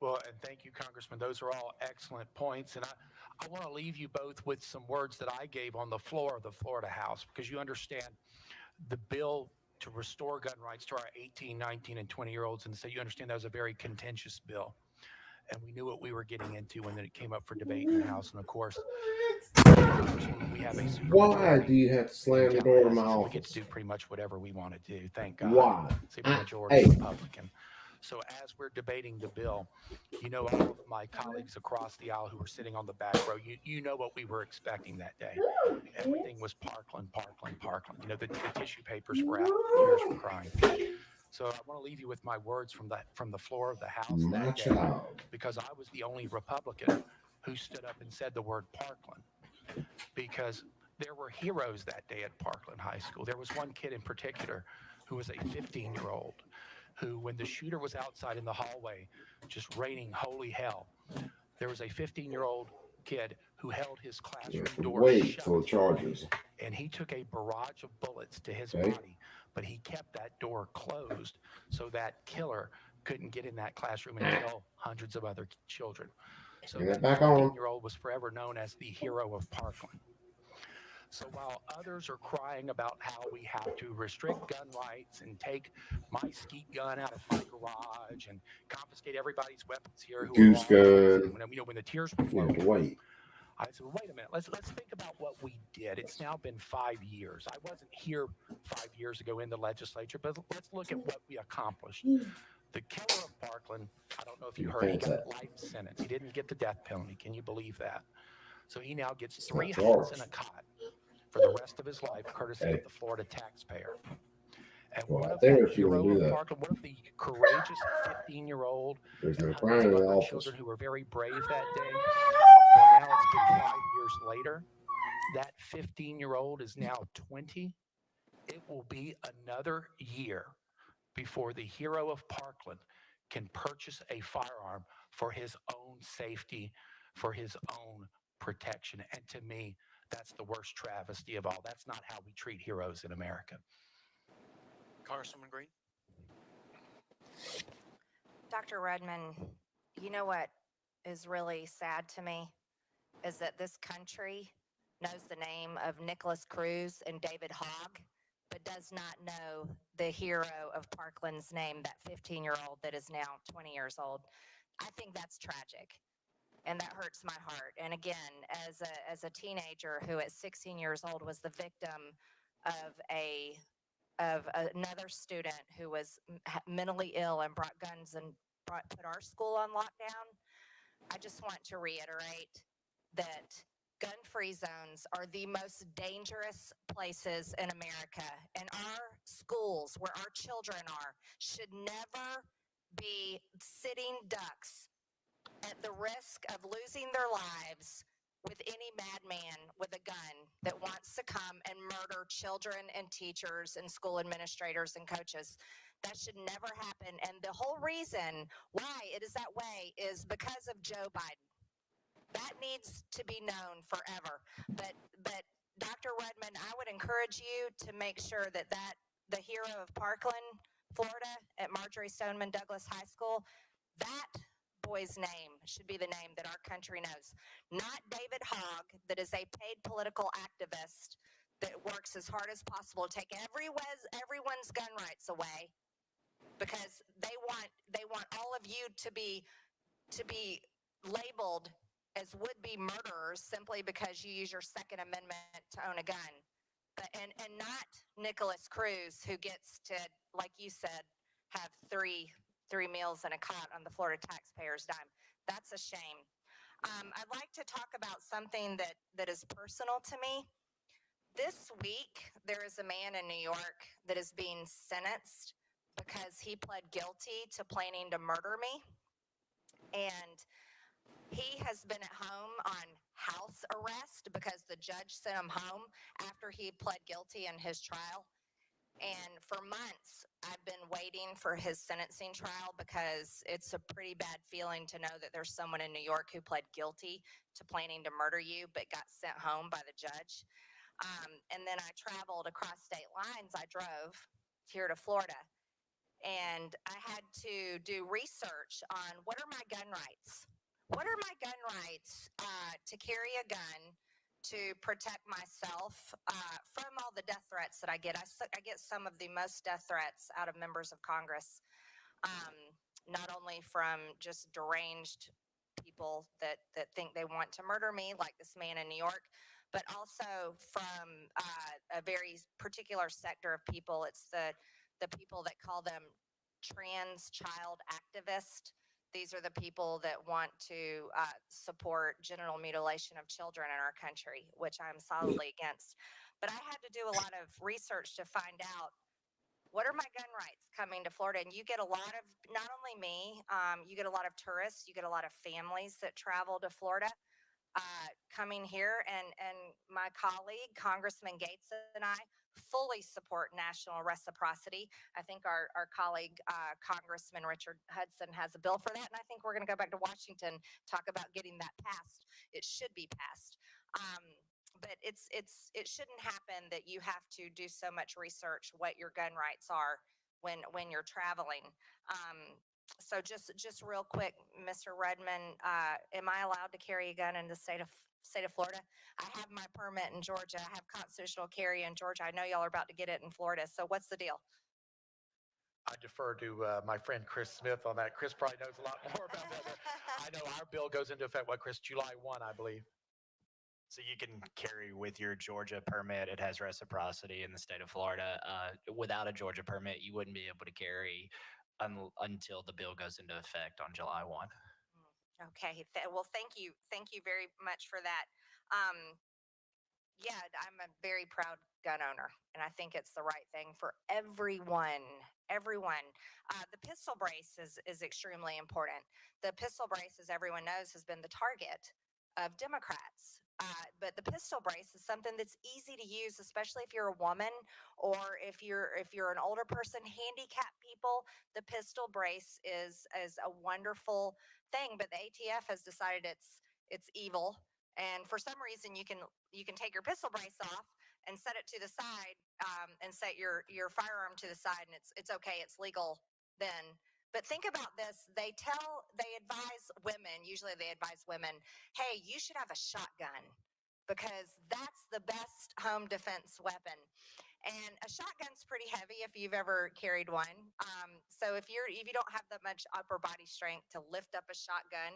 Well, and thank you, Congressman. Those are all excellent points. And I want to leave you both with some words that I gave on the floor of the Florida House, because you understand the bill to restore gun rights to our 18, 19, and 20-year-olds. And so you understand that was a very contentious bill. And we knew what we were getting into when it came up for debate in the House. And of course, we have a super Why do you have to slam the door to my so we get to office? do pretty much whatever we want to do. Thank God. Why? It's a majority Republican. So as we're debating the bill, all of my colleagues across the aisle who were sitting on the back row, you know what we were expecting that day. Everything was Parkland, Parkland, Parkland. The tissue papers were out, tears were crying. So I want to leave you with my words from the floor of the House My that day, child. because I was the only Republican who stood up and said the word Parkland, because there were heroes that day at Parkland High School. There was one kid in particular who was a 15-year-old who, when the shooter was outside in the hallway just raining holy hell, there was a 15-year-old kid who held his classroom door Wait shut, till it charges. and he took a barrage of bullets to his Okay. body, but he kept that door closed so that killer couldn't get in that classroom and kill hundreds of other children. So Bring it that back on. 15-year-old was forever known as the hero of Parkland. So while others are crying about how we have to restrict gun rights and take my skeet gun out of my garage and confiscate everybody's weapons here who Goose are armed, gun. when the tears were You flowing, have to wait. I said, wait a minute, let's think about what we did. It's now been 5 years. I wasn't here 5 years ago in the legislature, but let's look at what we accomplished. The killer of Parkland, I don't know if you heard, he got life sentence. He didn't get the death penalty. Can you believe that? So he now gets 3 hots in a cot for the rest of his life, courtesy of the Florida taxpayer. And what of that hero of Parkland, what of the courageous 15-year-old There's no and crime hundreds in of the other office. children who were very brave that day? Well, now it's been 5 years later. That 15-year-old is now 20. It will be another year before the hero of Parkland can purchase a firearm for his own safety, for his own protection. And to me, that's the worst travesty of all. That's not how we treat heroes in America. Congresswoman Green? Dr. Rudman, you know what is really sad to me is that this country knows the name of Nicholas Cruz and David Hogg, but does not know the hero of Parkland's name, that 15-year-old that is now 20 years old. I think that's tragic. And that hurts my heart. And again, as a teenager who at 16 years old was the victim of another student who was mentally ill and brought guns and put our school on lockdown, I just want to reiterate that gun-free zones are the most dangerous places in America, and our schools where our children are should never be sitting ducks at the risk of losing their lives with any madman with a gun that wants to come and murder children and teachers and school administrators and coaches. That should never happen. And the whole reason why it is that way is because of Joe Biden. That needs to be known forever. But Dr. Rudman, I would encourage you to make sure that the hero of Parkland, Florida, at Marjorie Stoneman Douglas High School, that boy's name should be the name that our country knows. Not David Hogg, that is a paid political activist that works as hard as possible to take everyone's gun rights away, because they want all of you to be labeled as would-be murderers simply because you use your Second Amendment to own a gun. But and not Nicholas Cruz, who gets to, like you said, have three meals and a cot on the Florida taxpayers' dime. That's a shame. I'd like to talk about something that is personal to me. This week, there is a man in New York that is being sentenced because he pled guilty to planning to murder me. And he has been at home on house arrest because the judge sent him home after he pled guilty in his trial. And for months, I've been waiting for his sentencing trial because it's a pretty bad feeling to know that there's someone in New York who pled guilty to planning to murder you but got sent home by the judge. And then I traveled across state lines. I drove here to Florida, and I had to do research on what are my gun rights? What are my gun rights to carry a gun to protect myself from all the death threats that I get? I get some of the most death threats out of members of Congress, not only from just deranged people that think they want to murder me, like this man in New York, but also from a very particular sector of people. It's the people that call them trans child activists. These are the people that want to support genital mutilation of children in our country, which I'm solidly against. But I had to do a lot of research to find out what are my gun rights coming to Florida. And you get a lot of, not only me, you get a lot of tourists, you get a lot of families that travel to Florida coming here. And my colleague, Congressman Gates, and I fully support national reciprocity. I think our colleague, Congressman Richard Hudson, has a bill for that. And I think we're going to go back to Washington, talk about getting that passed. It should be passed. But it shouldn't happen that you have to do so much research what your gun rights are when you're traveling. So just real quick, Mr. Rudman, am I allowed to carry a gun in the state of Florida? I have my permit in Georgia. I have constitutional carry in Georgia. I know y'all are about to get it in Florida. So what's the deal? I defer to my friend Chris Smith on that. Chris probably knows a lot more about that. I know our bill goes into effect, Chris, July 1, I believe. So you can carry with your Georgia permit. It has reciprocity in the state of Florida. Without a Georgia permit, you wouldn't be able to carry until the bill goes into effect on July 1. Okay. Well, thank you very much for that. Yeah, I'm a very proud gun owner, and I think it's the right thing for everyone. The pistol brace is extremely important. The pistol brace, as everyone knows, has been the target of Democrats. But the pistol brace is something that's easy to use, especially if you're a woman or if you're an older person. Handicapped people, the pistol brace is a wonderful thing. But the ATF has decided it's evil, and for some reason you can take your pistol brace off and set it to the side, and set your firearm to the side, and it's okay, it's legal then. But think about this. They advise women, usually they advise women, hey, you should have a shotgun because that's the best home defense weapon. And a shotgun's pretty heavy if you've ever carried one. So if you don't have that much upper body strength to lift up a shotgun,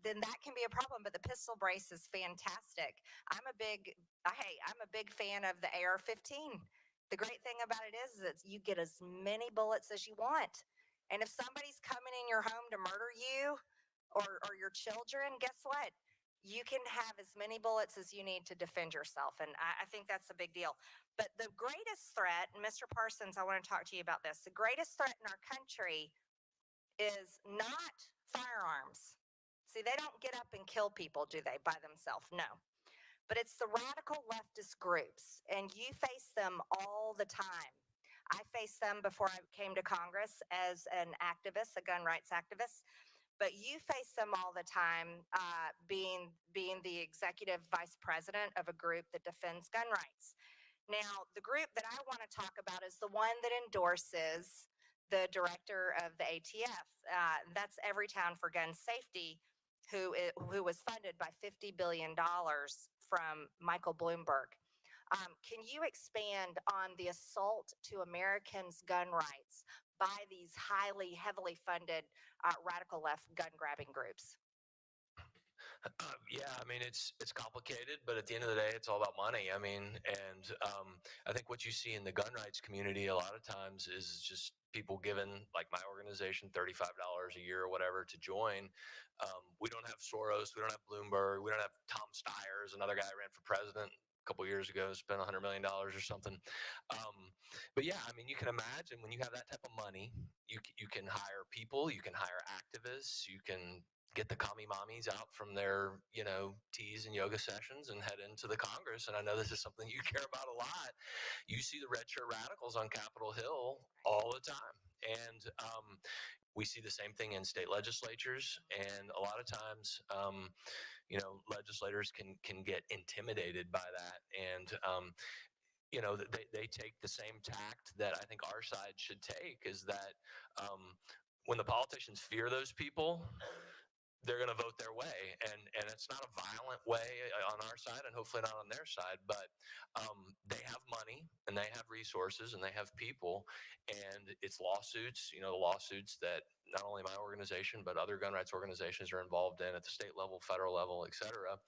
then that can be a problem. But the pistol brace is fantastic. I'm a big fan of the AR-15. The great thing about it is that you get as many bullets as you want. And if somebody's coming in your home to murder you or your children, guess what? You can have as many bullets as you need to defend yourself. And I think that's a big deal. But the greatest threat, and Mr. Parsons, I want to talk to you about this. The greatest threat in our country is not firearms. See, they don't get up and kill people, do they, by themselves? No. But it's the radical leftist groups, and you face them all the time. I faced them before I came to Congress as an activist, a gun rights activist. But you face them all the time, being the executive vice president of a group that defends gun rights. Now, the group that I want to talk about is the one that endorses the director of the ATF. That's Everytown for Gun Safety, who was funded by $50 billion from Michael Bloomberg. Can you expand on the assault to Americans' gun rights by these heavily funded radical left gun grabbing groups? Yeah, I mean, it's complicated, but at the end of the day, it's all about money. I mean, and I think what you see in the gun rights community a lot of times is just people giving, like my organization, $35 a year or whatever to join. We don't have Soros, we don't have Bloomberg, we don't have Tom Steyer's, another guy who ran for president a couple years ago, spent $100 million or something. But yeah, I mean, you can imagine when you have that type of money, you can hire people, you can hire activists, you can get the commie mommies out from their, teas and yoga sessions and head into the Congress. And I know this is something you care about a lot. You see the red shirt radicals on Capitol Hill all the time. And we see the same thing in state legislatures. And a lot of times, legislators can get intimidated by that. And, they take the same tact that I think our side should take, is that when the politicians fear those people, they're going to vote their way. And it's not a violent way on our side and hopefully not on their side, but they have money and they have resources and they have people, and it's lawsuits, the lawsuits that not only my organization, but other gun rights organizations are involved in at the state level, federal level, et cetera.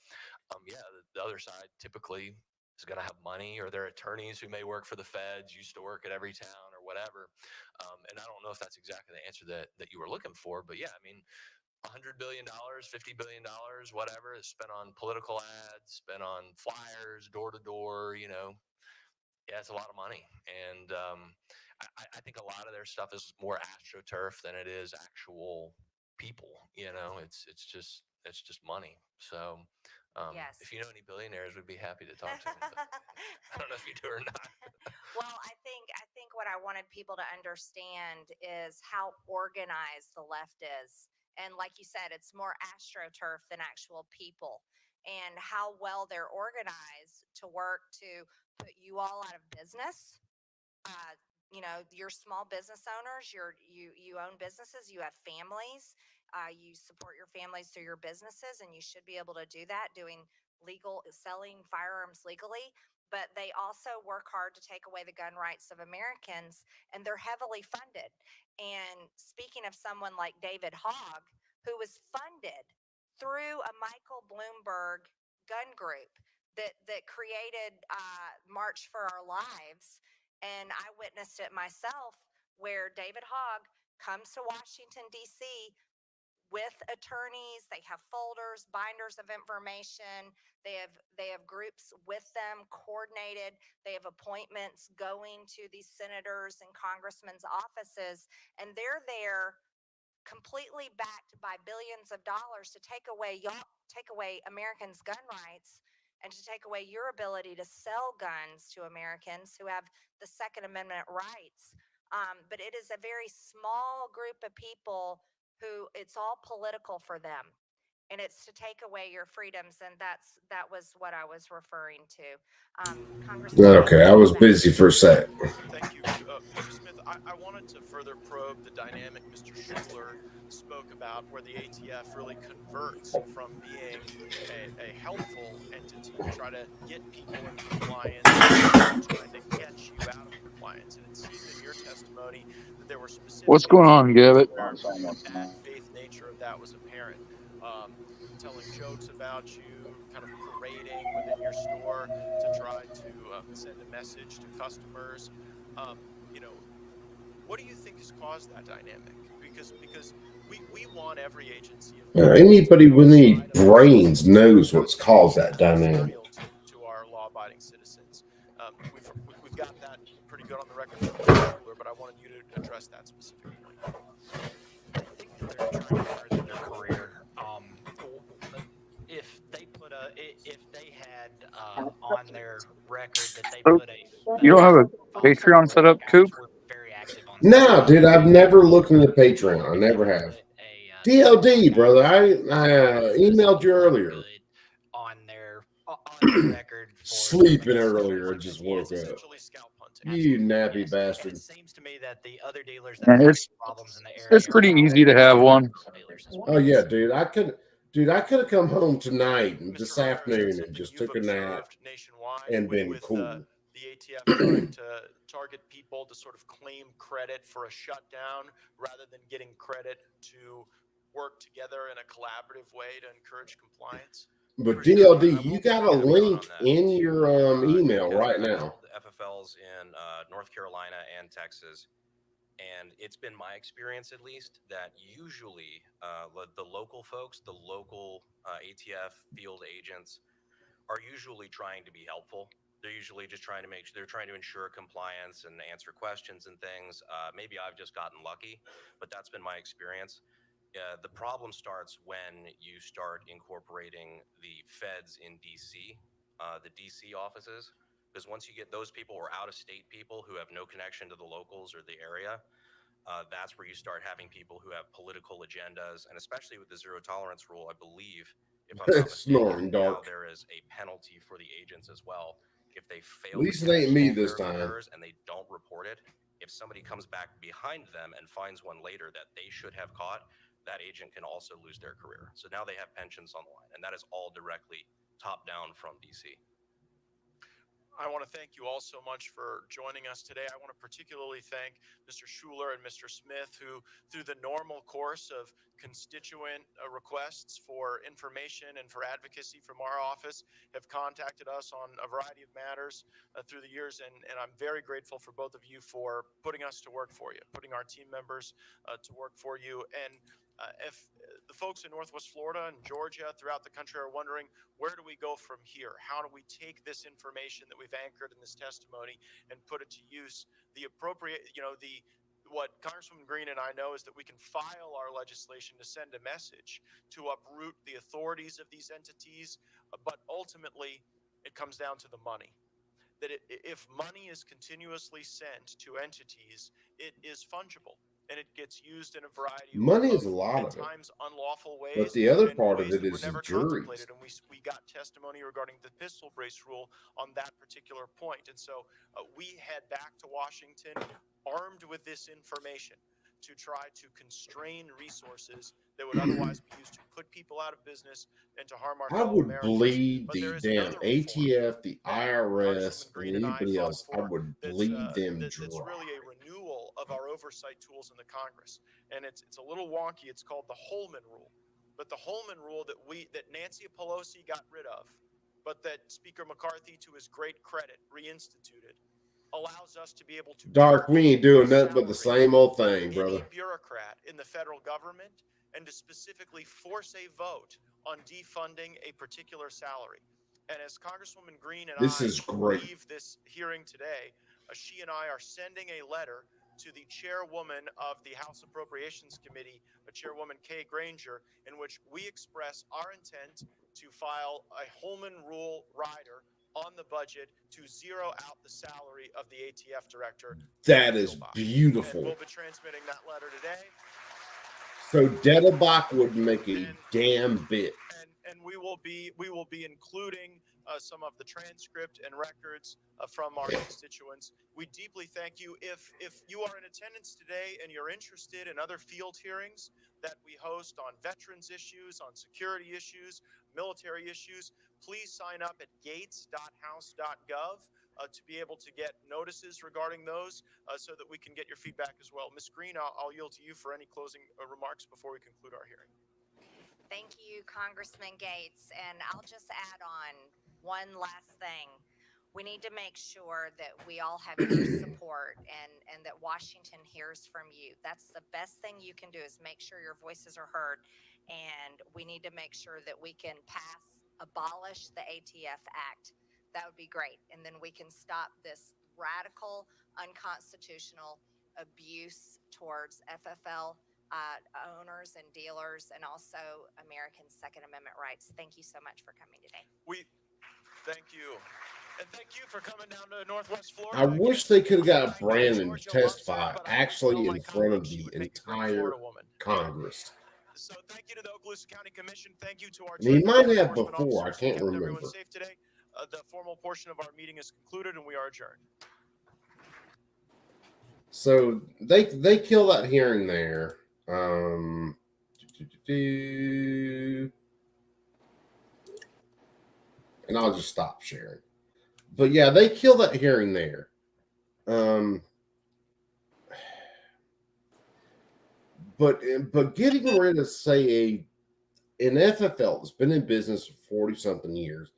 The other side typically is going to have money, or their attorneys who may work for the feds, used to work at Everytown or whatever. And I don't know if that's exactly the answer that you were looking for, but yeah, I mean, $100 billion, $50 billion, whatever, is spent on political ads, spent on flyers, door to door, yeah, it's a lot of money. And I think a lot of their stuff is more AstroTurf than it is actual people. It's just money. So Yes. if you know any billionaires, we'd be happy to talk to them. I don't know if you do or not. Well, I think what I wanted people to understand is how organized the left is. And like you said, it's more AstroTurf than actual people, and how well they're organized to work to put you all out of business. You're small business owners, you own businesses, you have families, you support your families through your businesses, and you should be able to do that doing selling firearms legally. But they also work hard to take away the gun rights of Americans, and they're heavily funded. And speaking of someone like David Hogg, who was funded through a Michael Bloomberg gun group that created March for Our Lives, and I witnessed it myself, where David Hogg comes to Washington, D.C., with attorneys. They have folders, binders of information. They have groups with them coordinated. They have appointments going to these senators and congressmen's offices, and they're there completely backed by billions of dollars to take away Americans' gun rights, and to take away your ability to sell guns to Americans who have the Second Amendment rights. But it is a very small group of people who it's all political for them, and it's to take away your freedoms. And that was what I was referring to. Okay, I was busy for a sec. Thank you, Mr. Smith. I wanted to further probe the dynamic Mr. Schuler spoke about, where the ATF really converts from being a helpful entity to try to get people in compliance, trying to get you out of compliance. And it seemed in your testimony that there were specific What's going on, Gabbett? where the bad faith nature of that was apparent. telling jokes about you, kind of parading within your store to try to send a message to customers. You know, what do you think has caused that dynamic? Because we want every agency involved Anybody with any side of this brains knows what's caused that dynamic. to our law-abiding citizens. We've got that pretty good on the record from Mr. Schuler, but I wanted you to address that specific point. I think that they're trying to further their career. If they put if they had on their record that they So put a you don't have a Patreon set up, Coop? we're very active on No, dude, I've never looked into Patreon. I never have. DLD, brother. I emailed you earlier. on their record for Sleeping earlier. I just woke up. You nappy bastard. It seems to me that the other dealers that And are it's having problems in the area it's pretty easy to have one. Oh yeah, dude. I could have come home tonight and this afternoon and just took a nap and been cool. The ATF trying to target people to sort of claim credit for a shutdown rather than getting credit to work together in a collaborative way to encourage compliance. But DLD, you got a link in your email right I've now. held FFLs in North Carolina and Texas, and it's been my experience, at least, that usually the local folks, the local ATF field agents, are usually trying to be helpful. They're usually just trying to they're trying to ensure compliance and answer questions and things. Maybe I've just gotten lucky, but that's been my experience. The problem starts when you start incorporating the feds in DC, the DC offices, because once you get those people or out-of-state people who have no connection to the locals or the area, that's where you start having people who have political agendas, and especially with the zero tolerance rule, I believe, if I'm not Snoring mistaken, now dark. there is a penalty for the agents as well if they fail At least to it ain't me catch this their time. errors and they don't report it. If somebody comes back behind them and finds one later that they should have caught, that agent can also lose their career. So now they have pensions on the line, and that is all directly top down from DC. I want to thank you all so much for joining us today. I want to particularly thank Mr. Schuler and Mr. Smith, who, through the normal course of constituent requests for information and for advocacy from our office, have contacted us on a variety of matters through the years. And I'm very grateful for both of you for putting us to work for you, putting our team members to work for you. And if the folks in Northwest Florida and Georgia throughout the country are wondering, where do we go from here? How do we take this information that we've anchored in this testimony and put it to use? The appropriate, what Congresswoman Green and I know is that we can file our legislation to send a message to uproot the authorities of these entities, but ultimately it comes down to the money. That if money is continuously sent to entities, it is fungible. And it gets used in a variety Money of is a lot at of it. times unlawful ways. But the other and part of ways it that were is the never juries. contemplated. And we got testimony regarding the pistol brace rule on that particular point. And so we head back to Washington armed with this information to try to constrain resources that would otherwise be used to put people out of business and to harm our I fellow would Americans. bleed But the there is damn another reform ATF, the IRS, Congresswoman and Green and I anybody fought else. I for would that's bleed them that's dry. really a renewal of our oversight tools in the Congress, and it's a little wonky. It's called the Holman Rule, but the Holman Rule that Nancy Pelosi got rid of, but that Speaker McCarthy, to his great credit, reinstituted, allows us to be able to Dark, we ain't doing nothing but the same old thing, brother. any bureaucrat in the federal government and to specifically force a vote on defunding a particular salary. And as Congresswoman Green and This I is great. leave this hearing today, she and I are sending a letter to the chairwoman of the House Appropriations Committee, Chairwoman Kay Granger, in which we express our intent to file a Holman Rule rider on the budget to zero out the salary of the ATF director. That is beautiful. And we'll be transmitting that letter today. So Dettelbach wouldn't make a damn bit. And we will be including some of the transcript and records from our constituents. We deeply thank you. If you are in attendance today and you're interested in other field hearings that we host on veterans issues, on security issues, military issues, please sign up at gates.house.gov to be able to get notices regarding those so that we can get your feedback as well. Ms. Green, I'll yield to you for any closing remarks before we conclude our hearing. Thank you, Congressman Gates. And I'll just add on one last thing. We need to make sure that we all have your support and that Washington hears from you. That's the best thing you can do is make sure your voices are heard. And we need to make sure that we can abolish the ATF Act. That would be great. And then we can stop this radical, unconstitutional abuse towards FFL owners and dealers and also American Second Amendment rights. Thank you so much for coming today. Thank you. And thank you for coming down to Northwest Florida. I wish they could have got Brandon to testify actually in front of the entire Congress. So thank you to the Okaloosa County Commission. Thank you to our And he might have before. I can't remember. Everyone safe today. The formal portion of our meeting is concluded and we are adjourned. So they kill that hearing there. And I'll just stop sharing. But yeah, they kill that hearing there. But getting rid of, say, an FFL that's been in business for 40-something years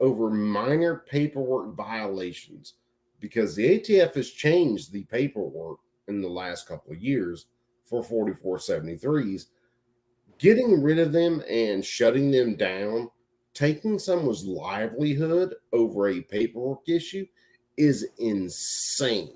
over minor paperwork violations, because the ATF has changed the paperwork in the last couple of years for 4473s, getting rid of them and shutting them down, taking someone's livelihood over a paperwork issue is insane.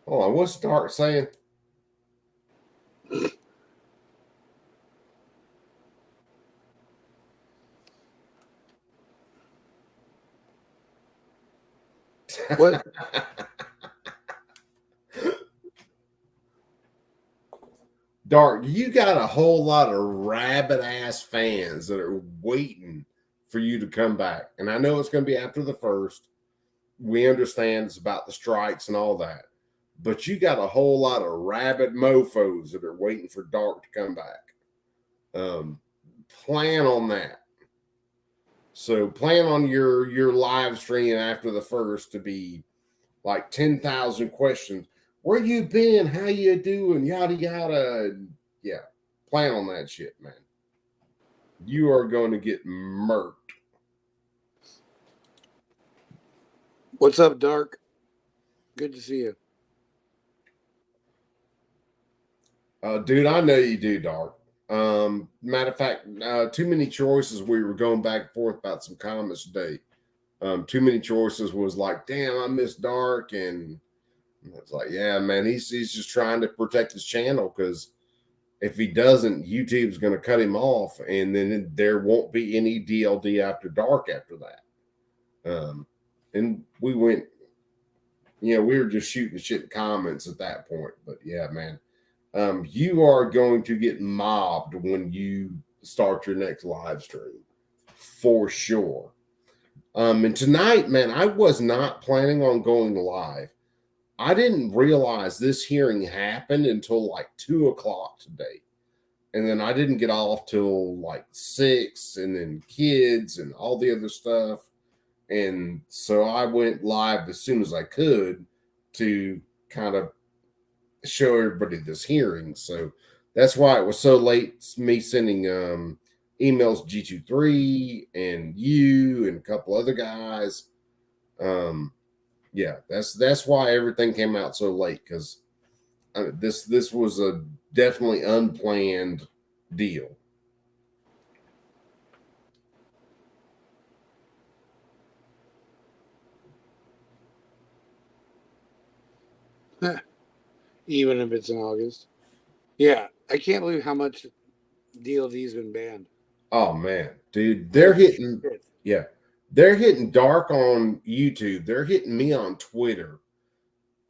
Hold on, what's Dark saying? What? Dark, you got a whole lot of rabid ass fans that are waiting for you to come back. And I know it's going to be after the first. We understand it's about the strikes and all that. But you got a whole lot of rabid mofos that are waiting for Dark to come back. Plan on that. So plan on your live stream after the first to be like 10,000 questions. Where you been? How you doing? Yada yada. Yeah, plan on that shit, man. You are going to get murked. What's up, Dark? Good to see you. Dude, I know you do, Dark. Matter of fact, Too Many Choices, we were going back and forth about some comments today. Too Many Choices was like, damn, I miss Dark. And it's like, yeah, man, he's just trying to protect his channel, because if he doesn't, YouTube's going to cut him off, and then there won't be any DLD after Dark after that. And we went, we were just shooting shit in comments at that point. But yeah, man, you are going to get mobbed when you start your next live stream, for sure. And tonight, man, I was not planning on going live. I didn't realize this hearing happened until like 2 o'clock today. And then I didn't get off till like 6, and then kids and all the other stuff. And so I went live as soon as I could to kind of show everybody this hearing. So that's why it was so late. It's me sending emails G23 and you and a couple other guys. Yeah, that's why everything came out so late, because this was a definitely unplanned deal. Even if it's in August. Yeah, I can't believe how much DLD's been banned. Oh man, dude, they're hitting. Yeah, they're hitting Dark on YouTube. They're hitting me on Twitter.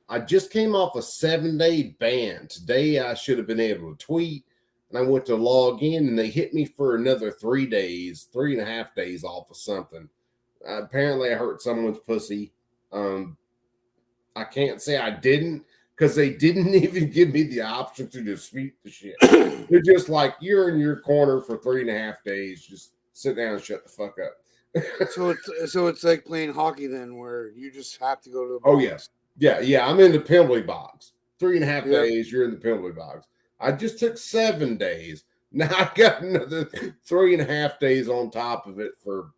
I just came off a 7-day ban. Today I should have been able to tweet, and I went to log in, and they hit me for another 3 days, 3.5 days off of something. Apparently I hurt someone's pussy. I can't say I didn't, because they didn't even give me the option to dispute the shit. They're just like, you're in your corner for 3.5 days. Just sit down and shut the fuck up. so it's like playing hockey then, where you just have to go to the box. Oh yeah. I'm in the penalty box. 3.5 Yep. days, you're in the penalty box. I just took 7 days. Now I got another 3.5 days on top of it for,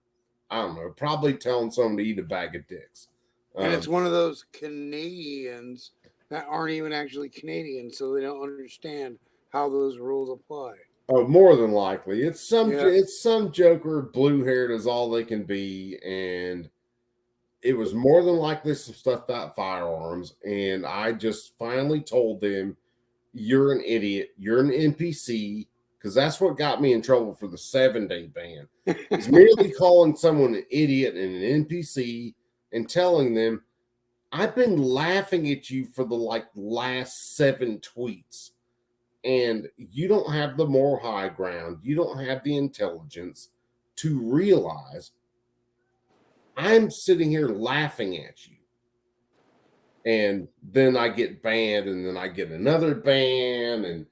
I don't know, probably telling someone to eat a bag of dicks. And it's one of those Canadians that aren't even actually Canadian, so they don't understand how those rules apply. Oh, more than likely, it's some Yeah. it's some joker, blue haired as all they can be, and it was more than likely some stuff about firearms. And I just finally told them, "You're an idiot. You're an NPC." Because that's what got me in trouble for the 7-day ban. It's merely calling someone an idiot and an NPC and telling them, I've been laughing at you for the last 7 tweets, and you don't have the moral high ground. You don't have the intelligence to realize I'm sitting here laughing at you. And then I get banned, and then I get another ban, and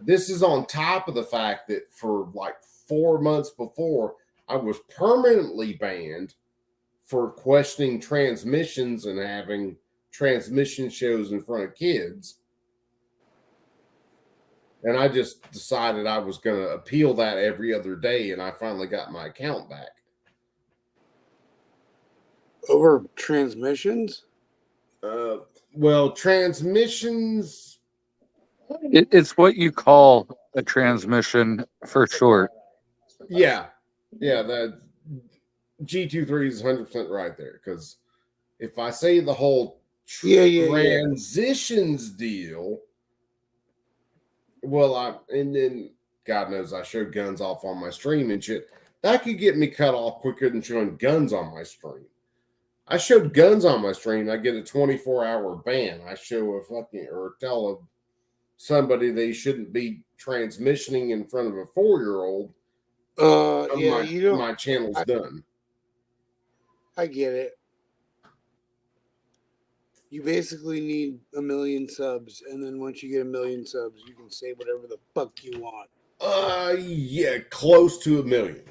this is on top of the fact that for like 4 months before, I was permanently banned for questioning transmissions and having transmission shows in front of kids. And I just decided I was going to appeal that every other day, and I finally got my account back. Over transmissions? Well, transmissions. It's what you call a transmission for short. Yeah. That G23 is 100% right there, because if I say the whole transitions deal, well, and then God knows I showed guns off on my stream and shit. That could get me cut off quicker than showing guns on my stream. I showed guns on my stream, I get a 24-hour ban. I show a fucking, or tell somebody they shouldn't be transmissioning in front of a 4-year-old. My channel's done. I get it. You basically need 1 million subs, and then once you get 1 million subs, you can say whatever the fuck you want. Yeah, close to 1 million.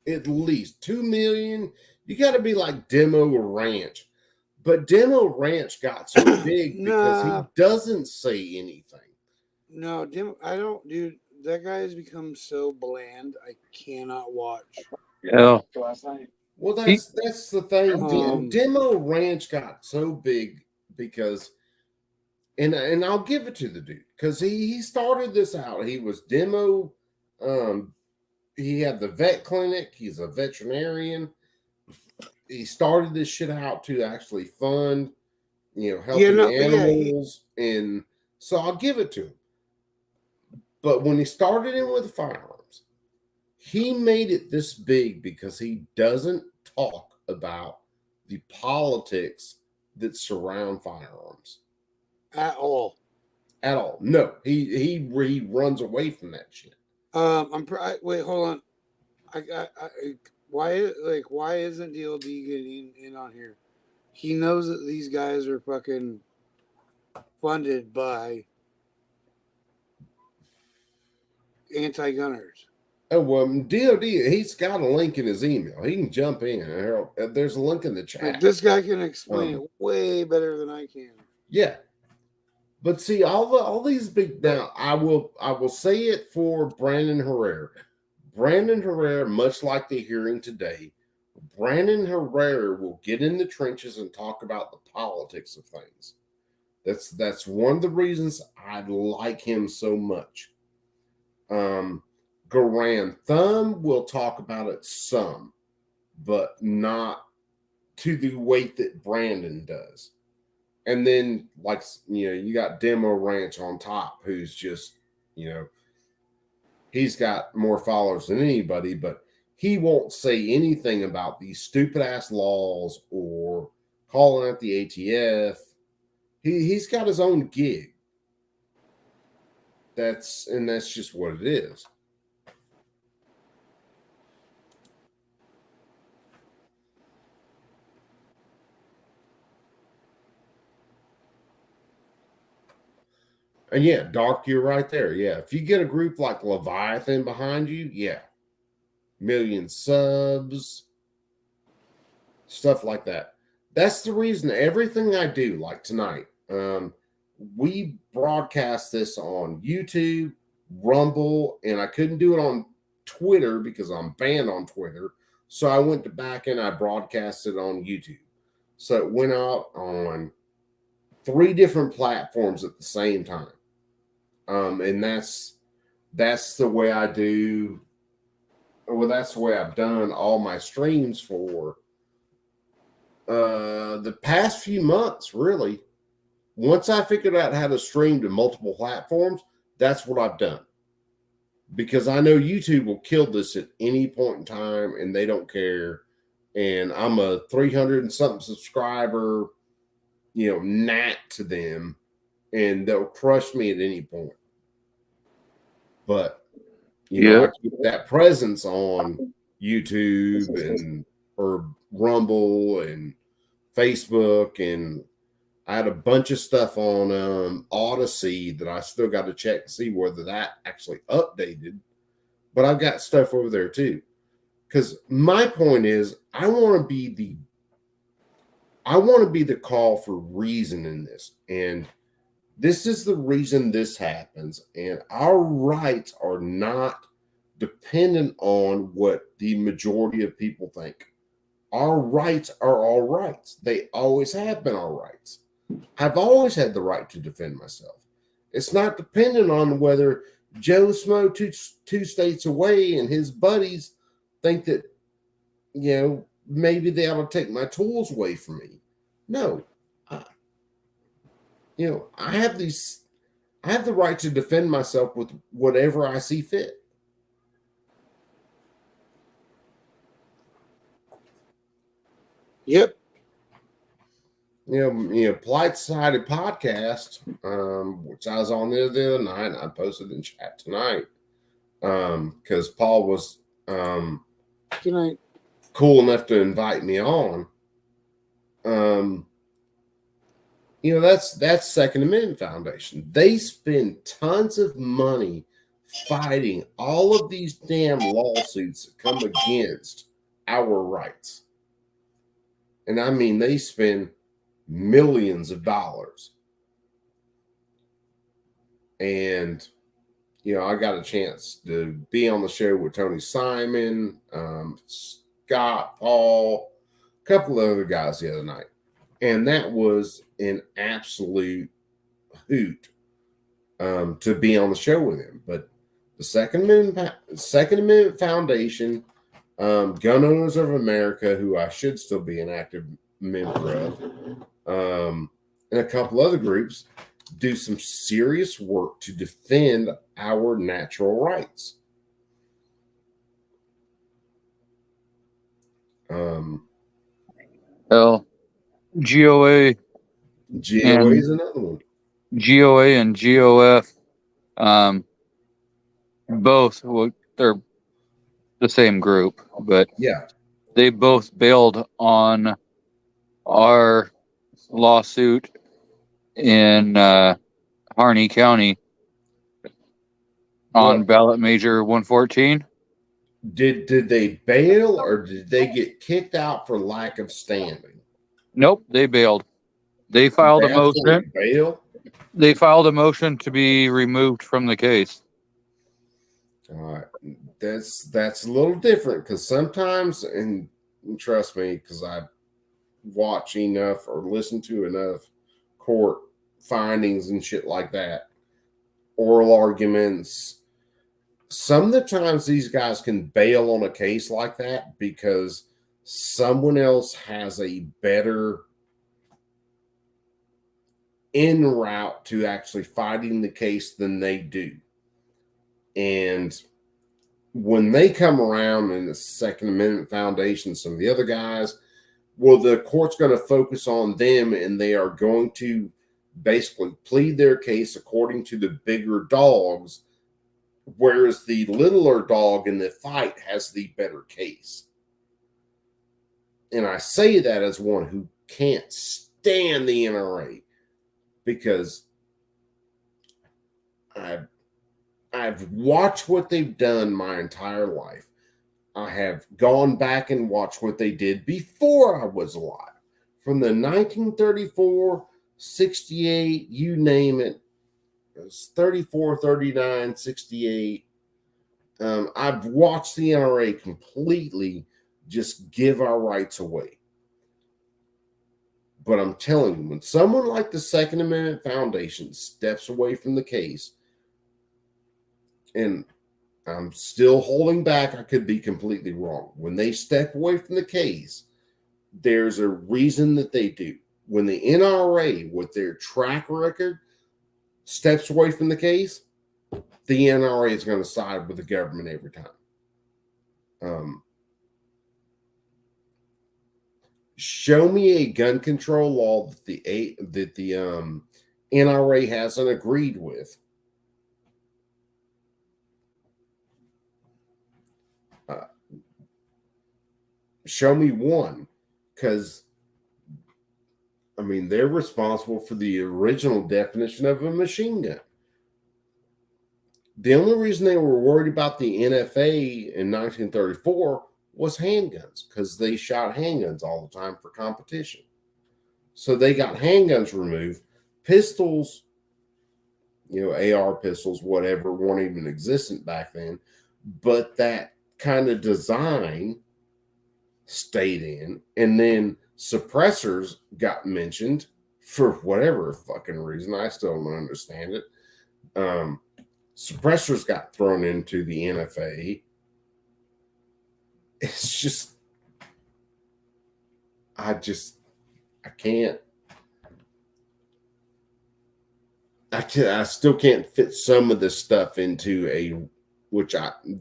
At least 2 million. You got to be like Demo Ranch. But Demo Ranch got so big because he doesn't say anything. No, I don't, dude. That guy has become so bland, I cannot watch. Yeah. Well, that's the thing. Demo Ranch got so big because, and I'll give it to the dude, because he started this out. He was Demo. He had the vet clinic. He's a veterinarian. He started this shit out to actually fund, helping animals. And so I'll give it to him. But when he started in with firearms, he made it this big because he doesn't talk about the politics that surround firearms. At all. At all. No. He runs away from that shit. Wait, hold on. Why isn't DLD getting in on here? He knows that these guys are fucking funded by anti-gunners. Oh, well, DOD, he's got a link in his email. He can jump in. There's a link in the chat. Like, this guy can explain it way better than I can. Yeah. But see, all these big, now I will say it for Brandon Herrera. Brandon Herrera, much like the hearing today, Brandon Herrera will get in the trenches and talk about the politics of things. That's one of the reasons I like him so much. Garan Thumb will talk about it some, but not to the weight that Brandon does. And then, you got Demo Ranch on top, who's just, he's got more followers than anybody, but he won't say anything about these stupid ass laws or calling out the ATF. He's got his own gig. That's just what it is. And yeah, Dark, you're right there. Yeah, if you get a group like Leviathan behind you, yeah, million subs, stuff like that. That's the reason everything I do, like tonight, we broadcast this on YouTube, Rumble, and I couldn't do it on Twitter because I'm banned on Twitter. So I went back and I broadcasted on YouTube. So it went out on 3 different platforms at the same time. And that's the way I do. Well, that's the way I've done all my streams for the past few months, really. Once I figured out how to stream to multiple platforms, that's what I've done. Because I know YouTube will kill this at any point in time and they don't care. And I'm a 300 and something subscriber, gnat to them, and they'll crush me at any point. But, I keep that presence on YouTube and or Rumble and Facebook, and I had a bunch of stuff on Odyssey that I still got to check to see whether that actually updated. But I've got stuff over there too. Because my point is, I want to be the call for reason in this. And this is the reason this happens. And our rights are not dependent on what the majority of people think. Our rights are our rights. They always have been our rights. I've always had the right to defend myself. It's not dependent on whether Joe Smo two states away and his buddies think that, maybe they ought to take my tools away from me. No. I have the right to defend myself with whatever I see fit. Yep. Polite Society podcast, which I was on there the other night, and I posted in chat tonight, because Paul was cool enough to invite me on. That's Second Amendment Foundation. They spend tons of money fighting all of these damn lawsuits that come against our rights. And I mean, they spend millions of dollars. And, I got a chance to be on the show with Tony Simon, Scott, Paul, a couple of other guys the other night. And that was an absolute hoot to be on the show with him. But the Second Amendment Foundation, Gun Owners of America, who I should still be an active member of, and a couple other groups do some serious work to defend our natural rights. GOA. GOA is another one. GOA and GOF, both, they're the same group, but yeah, they both bailed on our lawsuit in Harney County on ballot measure 114. Did they bail, or did they get kicked out for lack of standing? Nope, they bailed. They filed a motion. Bail? They filed a motion to be removed from the case. All right, that's a little different, because sometimes, and trust me, because I watch enough or listen to enough court findings and shit like that, oral arguments. Some of the times these guys can bail on a case like that because someone else has a better en route to actually fighting the case than they do. And when they come around in the Second Amendment Foundation, some of the other guys, well, the court's going to focus on them, and they are going to basically plead their case according to the bigger dogs, whereas the littler dog in the fight has the better case. And I say that as one who can't stand the NRA, because I've watched what they've done my entire life. I have gone back and watched what they did before I was alive. From the 1934, 68, you name it. It was 34, 39, 68. I've watched the NRA completely just give our rights away. But I'm telling you, when someone like the Second Amendment Foundation steps away from the case, and I'm still holding back, I could be completely wrong. When they step away from the case, there's a reason that they do. When the NRA, with their track record, steps away from the case, the NRA is going to side with the government every time. Show me a gun control law that the NRA hasn't agreed with. Show me one, because I mean they're responsible for the original definition of a machine gun. The only reason they were worried about the NFA in 1934 was handguns, because they shot handguns all the time for competition. So they got handguns removed. Pistols, AR pistols, whatever, weren't even existent back then. But that kind of design stayed in. And then suppressors got mentioned for whatever fucking reason. I still don't understand it. Suppressors got thrown into the NFA. It's just, I can't. I still can't fit some of this stuff into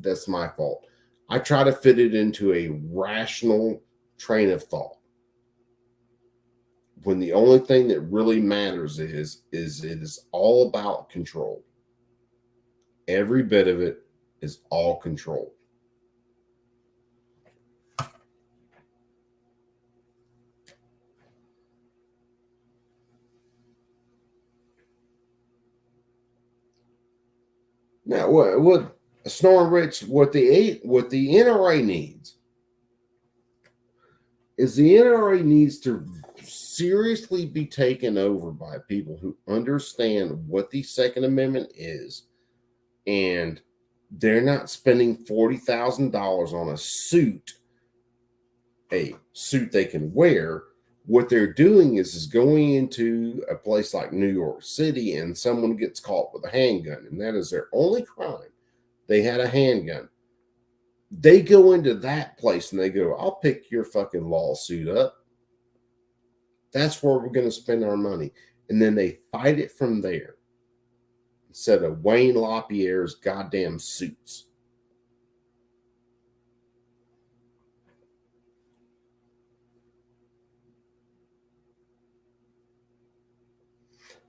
that's my fault. I try to fit it into a rational train of thought. When the only thing that really matters is it is all about control. Every bit of it is all control. Now, what Snoring Rich, what the NRA needs is the NRA needs to seriously be taken over by people who understand what the Second Amendment is, and they're not spending $40,000 on a suit they can wear. What they're doing is going into a place like New York City and someone gets caught with a handgun, and that is their only crime. They had a handgun. They go into that place and they go, I'll pick your fucking lawsuit up. That's where we're going to spend our money. And then they fight it from there instead of Wayne LaPierre's goddamn suits.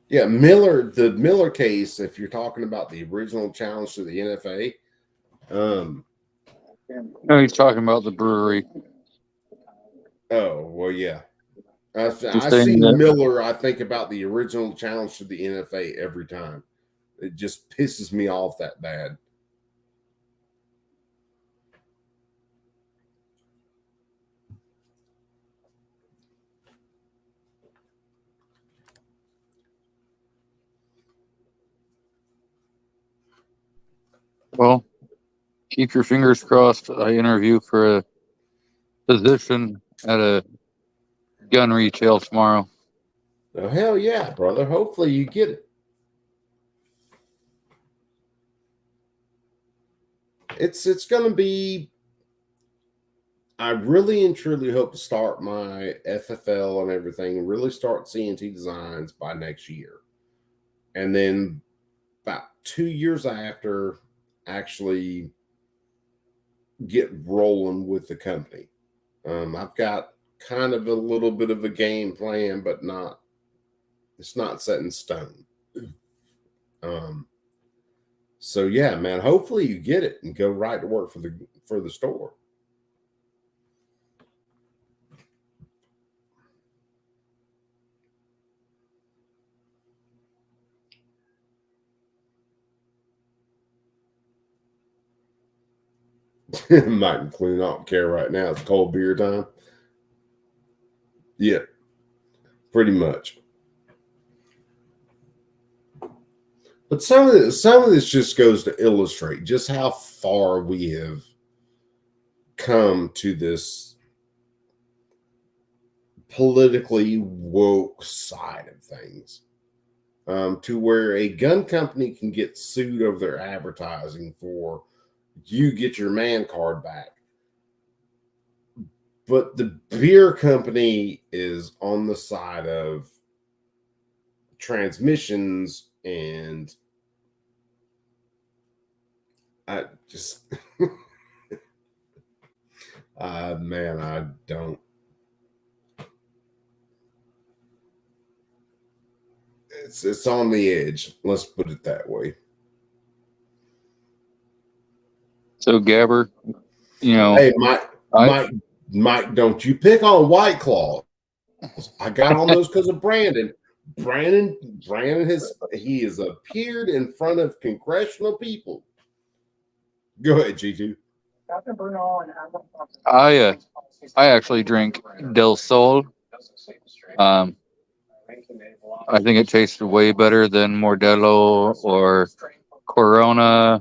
Yeah, the Miller case, if you're talking about the original challenge to the NFA. No, he's talking about the brewery. Oh, well, yeah. I saying see that- Miller, I think about the original challenge to the NFA every time. It just pisses me off that bad. Well, keep your fingers crossed. I interview for a position at a gun retail tomorrow. Oh, hell yeah, brother. Hopefully you get it. It's going to be, I really and truly hope to start my FFL and everything and really start CNC designs by next year. And then about 2 years after, actually get rolling with the company. I've got kind of a little bit of a game plan, but it's not set in stone. So yeah, man, hopefully you get it and go right to work for the store. Mike and Clune don't care right now. It's cold beer time. Yeah, pretty much. But some of this just goes to illustrate just how far we have come to this politically woke side of things, to where a gun company can get sued over their advertising for you get your man card back. But the beer company is on the side of transmissions, and I just, man, I don't. It's on the edge. Let's put it that way. So Gabber, Hey, Mike, don't you pick on White Claw. I got on those because of Brandon. Brandon he has appeared in front of congressional people. Go ahead, G2. I actually drink Del Sol. I think it tastes way better than Modelo or Corona,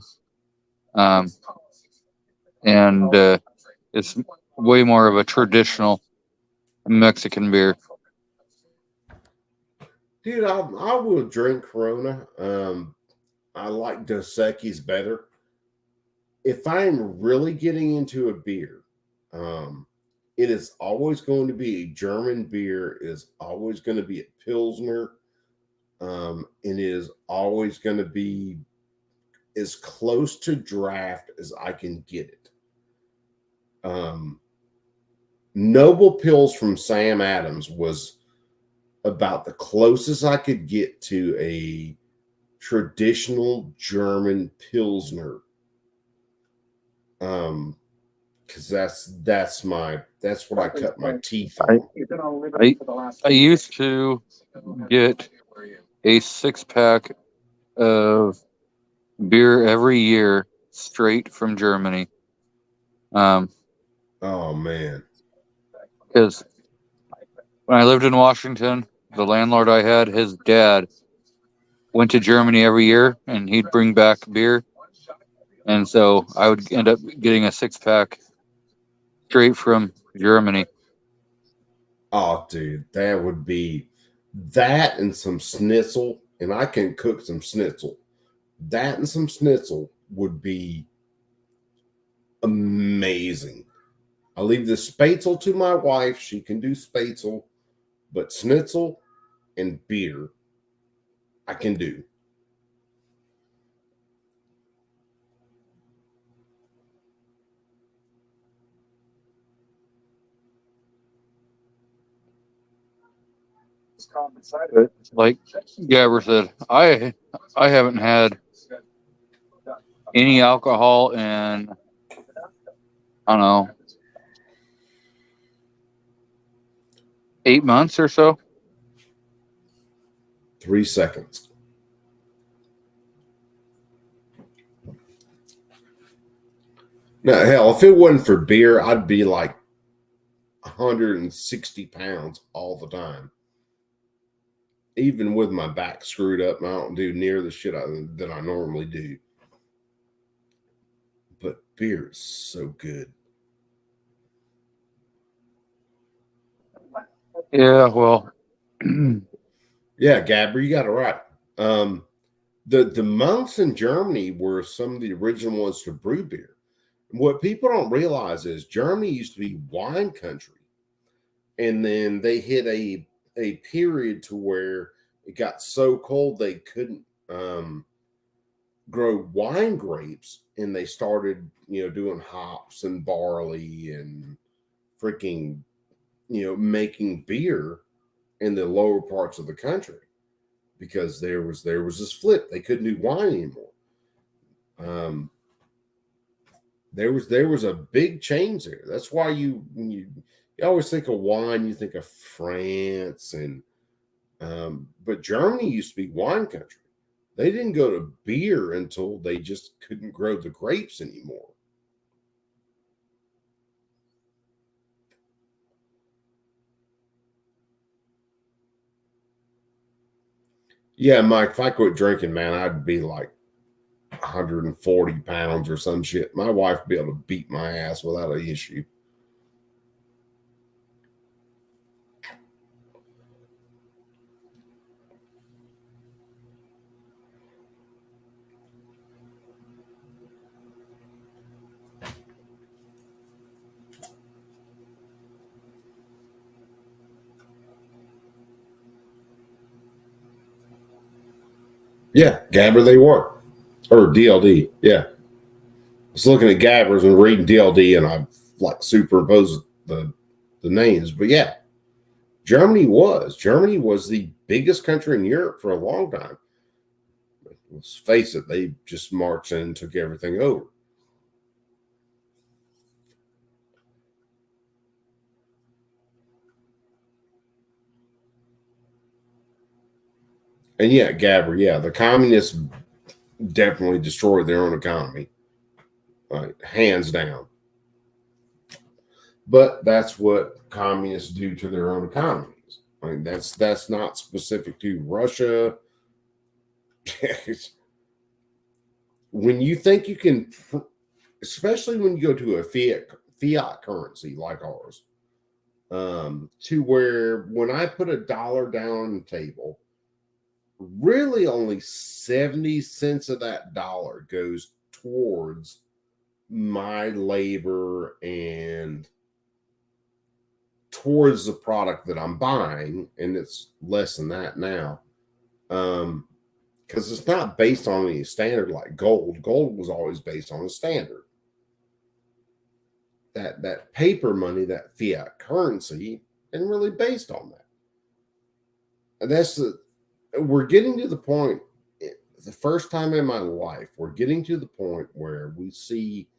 and it's way more of a traditional Mexican beer. Dude, I will drink Corona. I like Dos Equis better. If I'm really getting into a beer, it is always going to be a German beer. It is always going to be a Pilsner. It is always going to be as close to draft as I can get it. Noble Pills from Sam Adams was about the closest I could get to a traditional German Pilsner. Because that's what I cut my teeth on. I used to get a 6-pack of beer every year straight from Germany. Oh man. Because when I lived in Washington, the landlord I had, his dad went to Germany every year, and he'd bring back beer. And so I would end up getting a 6-pack straight from Germany. Oh, dude, that would be that and some schnitzel, and I can cook some schnitzel. That and some schnitzel would be amazing. I'll leave the spätzle to my wife. She can do spätzle, but schnitzel and beer, I can do. Like Gabber said, I haven't had any alcohol in, I don't know, 8 months or so. 3 seconds. Now, hell, if it wasn't for beer, I'd be like 160 pounds all the time. Even with my back screwed up, and I don't do near the shit that I normally do. But beer is so good. Yeah, well. Yeah, Gabber, you got it right. The monks in Germany were some of the original ones to brew beer. What people don't realize is Germany used to be wine country. And then they hit a period to where it got so cold they couldn't grow wine grapes, and they started, doing hops and barley and freaking, making beer in the lower parts of the country, because there was this flip. They couldn't do wine anymore. There was a big change there. That's why you always think of wine, you think of France, and but Germany used to be wine country. They didn't go to beer until they just couldn't grow the grapes anymore. Yeah, Mike, if I quit drinking, man, I'd be like 140 pounds or some shit. My wife would be able to beat my ass without an issue. Yeah, Gabber they were. Or DLD. Yeah. I was looking at Gabbers and reading DLD, and I like superimposed the names. But yeah, Germany was the biggest country in Europe for a long time. Let's face it, they just marched in and took everything over. And yeah, Gabber, yeah, the communists definitely destroyed their own economy, hands down. But that's what communists do to their own economies. I mean, that's not specific to Russia. When you think you can, especially when you go to a fiat currency like ours, to where when I put $1 down on the table, really only 70 cents of that dollar goes towards my labor and towards the product that I'm buying, and it's less than that now. Because it's not based on any standard like gold. Gold was always based on a standard. That paper money, that fiat currency, isn't really based on that. And we're getting to the point, the first time in my life, we're getting to the point where we see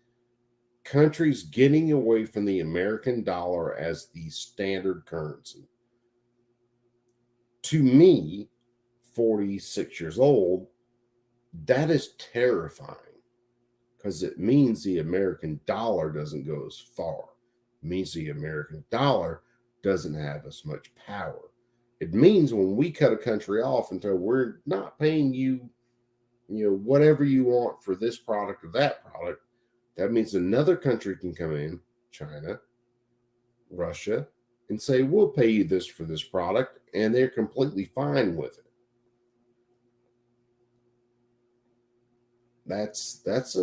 countries getting away from the American dollar as the standard currency. To me, 46 years old, that is terrifying, because it means the American dollar doesn't go as far. It means the American dollar doesn't have as much power. It means when we cut a country off until we're not paying you, whatever you want for this product or that product, that means another country can come in, China, Russia, and say, we'll pay you this for this product, and they're completely fine with it. That's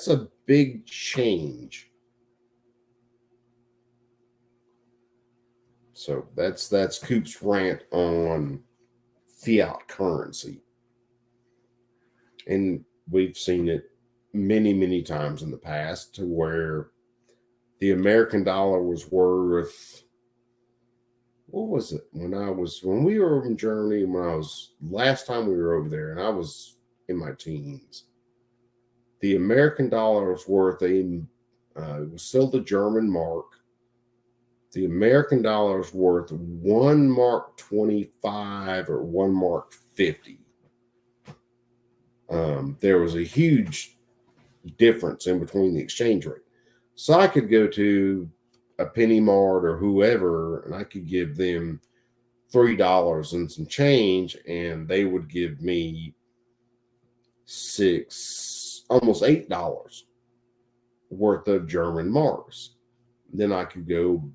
a big change. So that's Coop's rant on fiat currency. And we've seen it many, many times in the past, to where the American dollar was worth, what was it, when we were in Germany, last time we were over there, and I was in my teens, the American dollar was worth it was still the German mark. The American dollar is worth 1 mark 25 or 1 mark 50. There was a huge difference in between the exchange rate. So I could go to a Penny Mart or whoever, and I could give them $3 and some change, and they would give me almost $8 worth of German marks. Then I could go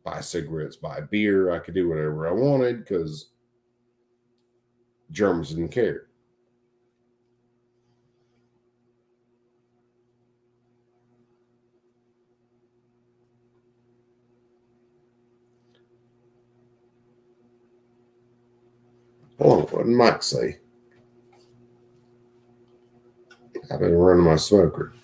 buy cigarettes, buy beer. I could do whatever I wanted, because Germans didn't care. Oh, what did Mike say? I've been running my smoker.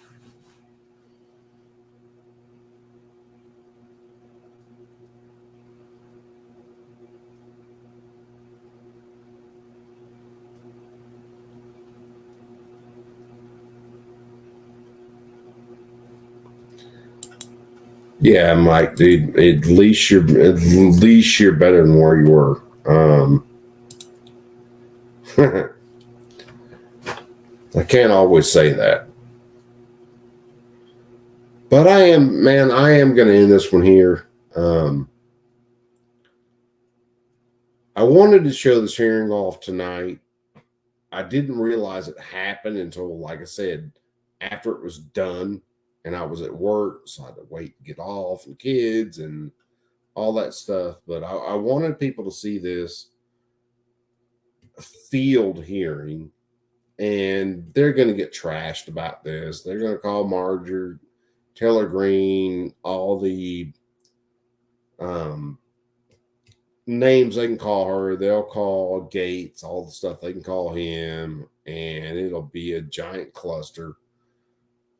Yeah, Mike, dude. At least you're better than where you were. I can't always say that, but I am going to end this one here. I wanted to show this hearing off tonight I didn't realize it happened until, like I said, after it was done, and I was at work, so I had to wait to get off and kids and all that stuff. But I wanted people to see this field hearing, and they're going to get trashed about this. They're going to call Marjorie Taylor Greene all the names they can call her. They'll call Gates all the stuff they can call him, and it'll be a giant cluster.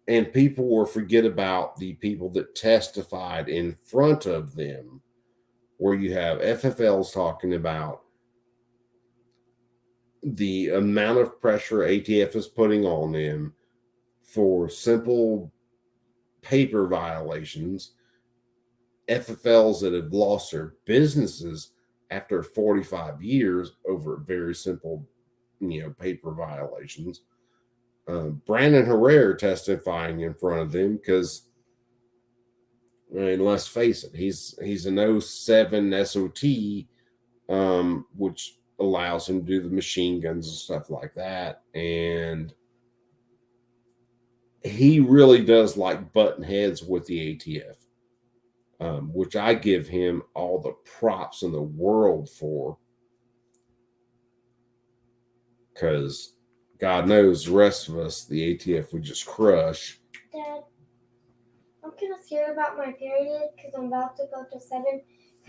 And people will forget about the people that testified in front of them, where you have FFLs talking about the amount of pressure ATF is putting on them for simple paper violations, FFLs that have lost their businesses after 45 years over very simple, paper violations. Brandon Herrera testifying in front of them because, I mean, let's face it, he's an 07 SOT, which allows him to do the machine guns and stuff like that. And he really does like button heads with the ATF, which I give him all the props in the world for, because God knows the rest of us, the ATF would just crush. Dad, I'm kind of scared about my period because I'm about to go to 7.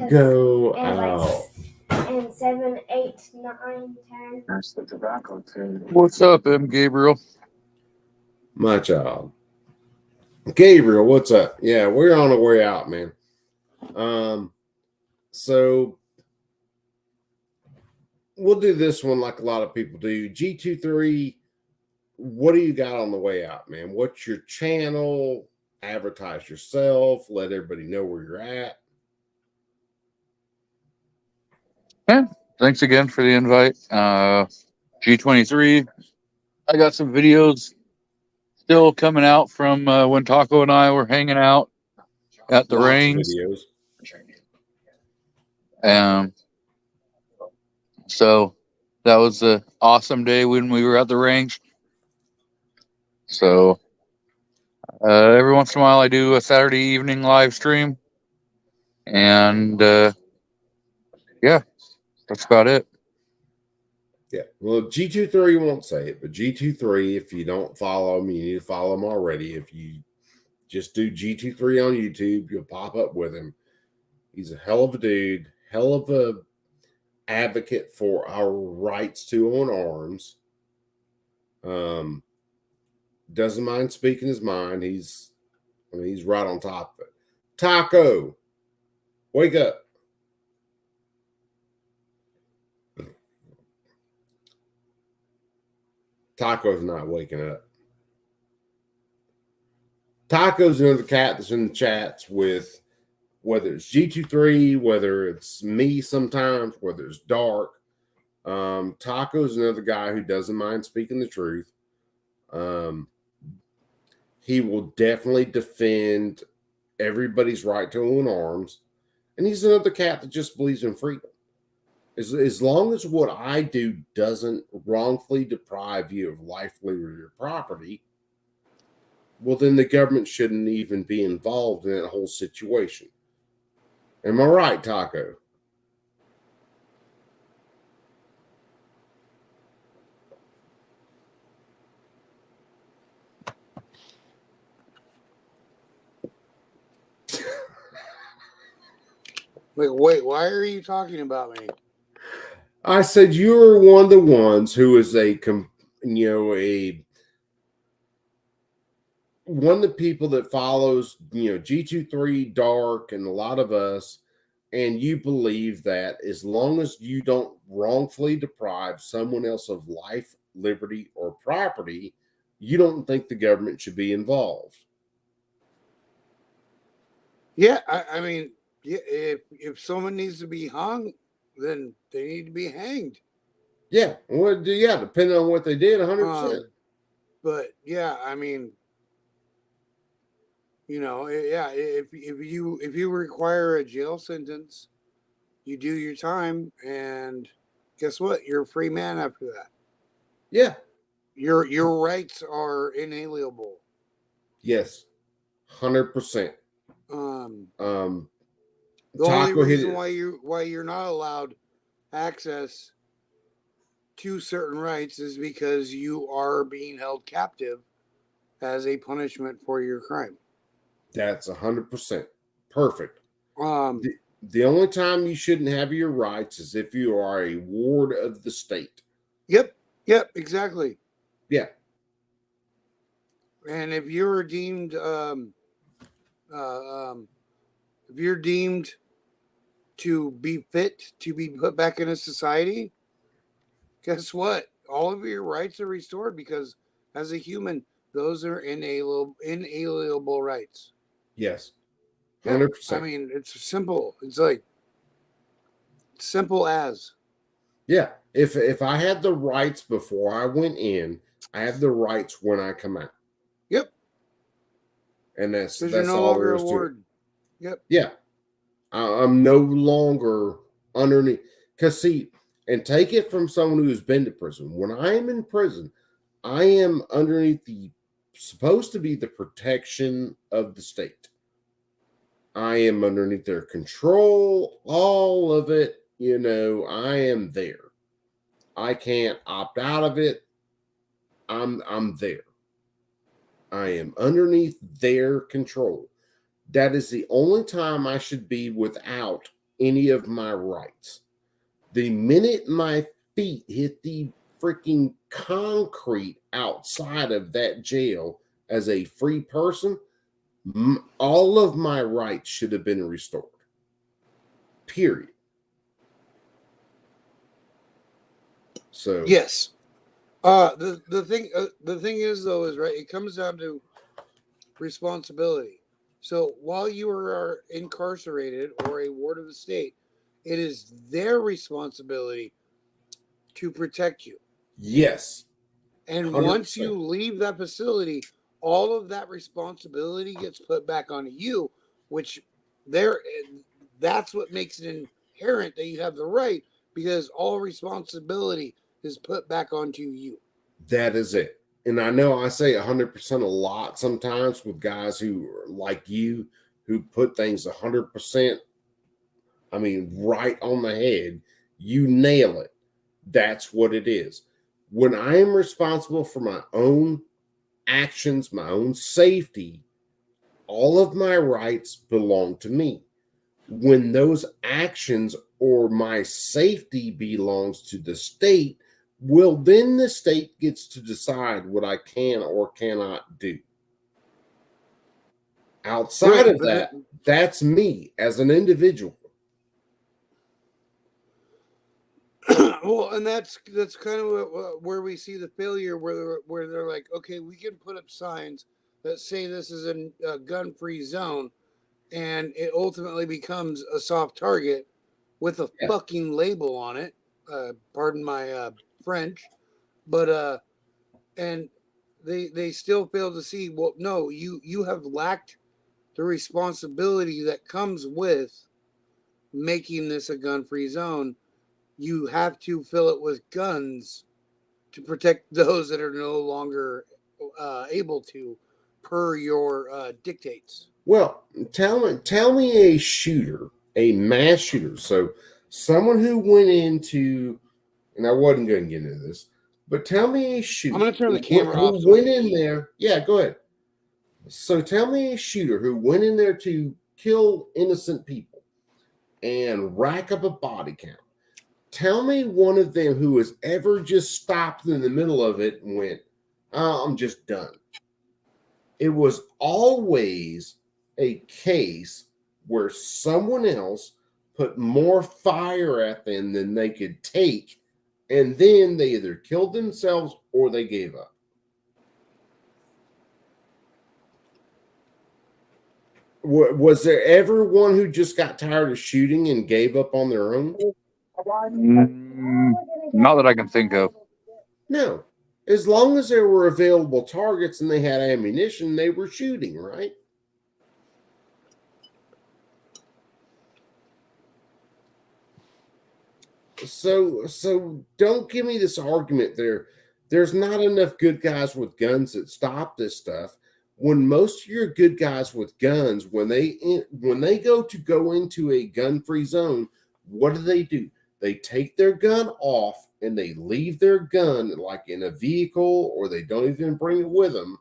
Go out. And 7, 8, 9, 10. That's the tobacco too. What's up, M. Gabriel? My child. Gabriel, what's up? Yeah, we're on the way out, man. So we'll do this one like a lot of people do. G23, what do you got on the way out, man? What's your channel? Advertise yourself. Let everybody know where you're at. Yeah, thanks again for the invite. G23, I got some videos still coming out from when Taco and I were hanging out at the range. Videos. So that was an awesome day when we were at the range. So every once in a while I do a Saturday evening live stream, and yeah, that's about it. Yeah, well, G23 won't say it, but G23, if you don't follow him, you need to follow him already. If you just do G23 on YouTube, you'll pop up with him. He's a hell of a dude, hell of a advocate for our rights to own arms. Doesn't mind speaking his mind. He's right on top of it. Taco, wake up. Taco's not waking up. Taco's another cat that's in the chats with, whether it's G23, whether it's me sometimes, whether it's Dark. Taco's another guy who doesn't mind speaking the truth. He will definitely defend everybody's right to own arms. And he's another cat that just believes in freedom. As long as what I do doesn't wrongfully deprive you of life, liberty, or property, well, then the government shouldn't even be involved in that whole situation. Am I right, Taco? Wait, why are you talking about me? I said you're one of the ones who is one of the people that follows, G23, Dark, and a lot of us, and you believe that as long as you don't wrongfully deprive someone else of life, liberty, or property, you don't think the government should be involved. Yeah, I mean, yeah, if someone needs to be hung, then they need to be hanged. Yeah, well, yeah, depending on what they did, 100%. But yeah, I mean, yeah, if you require a jail sentence, you do your time, and guess what? You're a free man after that. Yeah. Your rights are inalienable. Yes. 100%. The Taco only hit reason it. why you're not allowed access to certain rights is because you are being held captive as a punishment for your crime. That's 100% perfect. Um, the only time you shouldn't have your rights is if you are a ward of the state. Yep, exactly. Yeah. And if you're deemed, if you're deemed to be fit to be put back into society, guess what? All of your rights are restored because, as a human, those are inalienable rights. Yes. 100%. 100%. I mean, it's simple. It's like simple as. Yeah. If I had the rights before I went in, I have the rights when I come out. Yep. And that's Because you're no all longer there a is to it. ward. Yep. Yeah. I'm no longer underneath. Because, see, and take it from someone who has been to prison. When I am in prison, I am underneath supposed to be the protection of the state. I am underneath their control, all of it. I am there. I can't opt out of it. I'm there. I am underneath their control. That is the only time I should be without any of my rights. The minute my feet hit the freaking concrete outside of that jail as a free person, all of my rights should have been restored. Period. So yes. The thing is though is right. It comes down to responsibility. So while you are incarcerated or a ward of the state, it is their responsibility to protect you. Yes. And 100%. once you leave that facility, all of that responsibility gets put back onto you, which that's what makes it inherent that you have the right, because all responsibility is put back onto you. That is it. And I know I say 100% a lot sometimes with guys who are like you, who put things 100%, I mean, right on the head. You nail it. That's what it is. When I am responsible for my own actions, my own safety, all of my rights belong to me. When those actions or my safety belongs to the state, well, then the state gets to decide what I can or cannot do. Outside of that, that's me as an individual. Well, and that's kind of where we see the failure, where they're like, okay, we can put up signs that say this is a gun-free zone, and it ultimately becomes a soft target with a fucking label on it. Pardon my French, but and they still fail to see. Well, no, you have lacked the responsibility that comes with making this a gun-free zone. You have to fill it with guns to protect those that are no longer able to, per your dictates. Well, tell me a shooter, a mass shooter. So someone who went into, and I wasn't going to get into this, but tell me a shooter. I'm going to turn the camera who off. So went in there. Yeah, go ahead. So tell me a shooter who went in there to kill innocent people and rack up a body count. Tell me one of them who has ever just stopped in the middle of it and went, oh, I'm just done. It was always a case where someone else put more fire at them than they could take, and then they either killed themselves or they gave up. Was there ever one who just got tired of shooting and gave up on their own? Not that I can think of. No. As long as there were available targets and they had ammunition, they were shooting, right? So don't give me this argument there There's not enough good guys with guns that stop this stuff. When most of your good guys with guns, when they go into a gun-free zone, what do? They take their gun off and they leave their gun like in a vehicle, or they don't even bring it with them,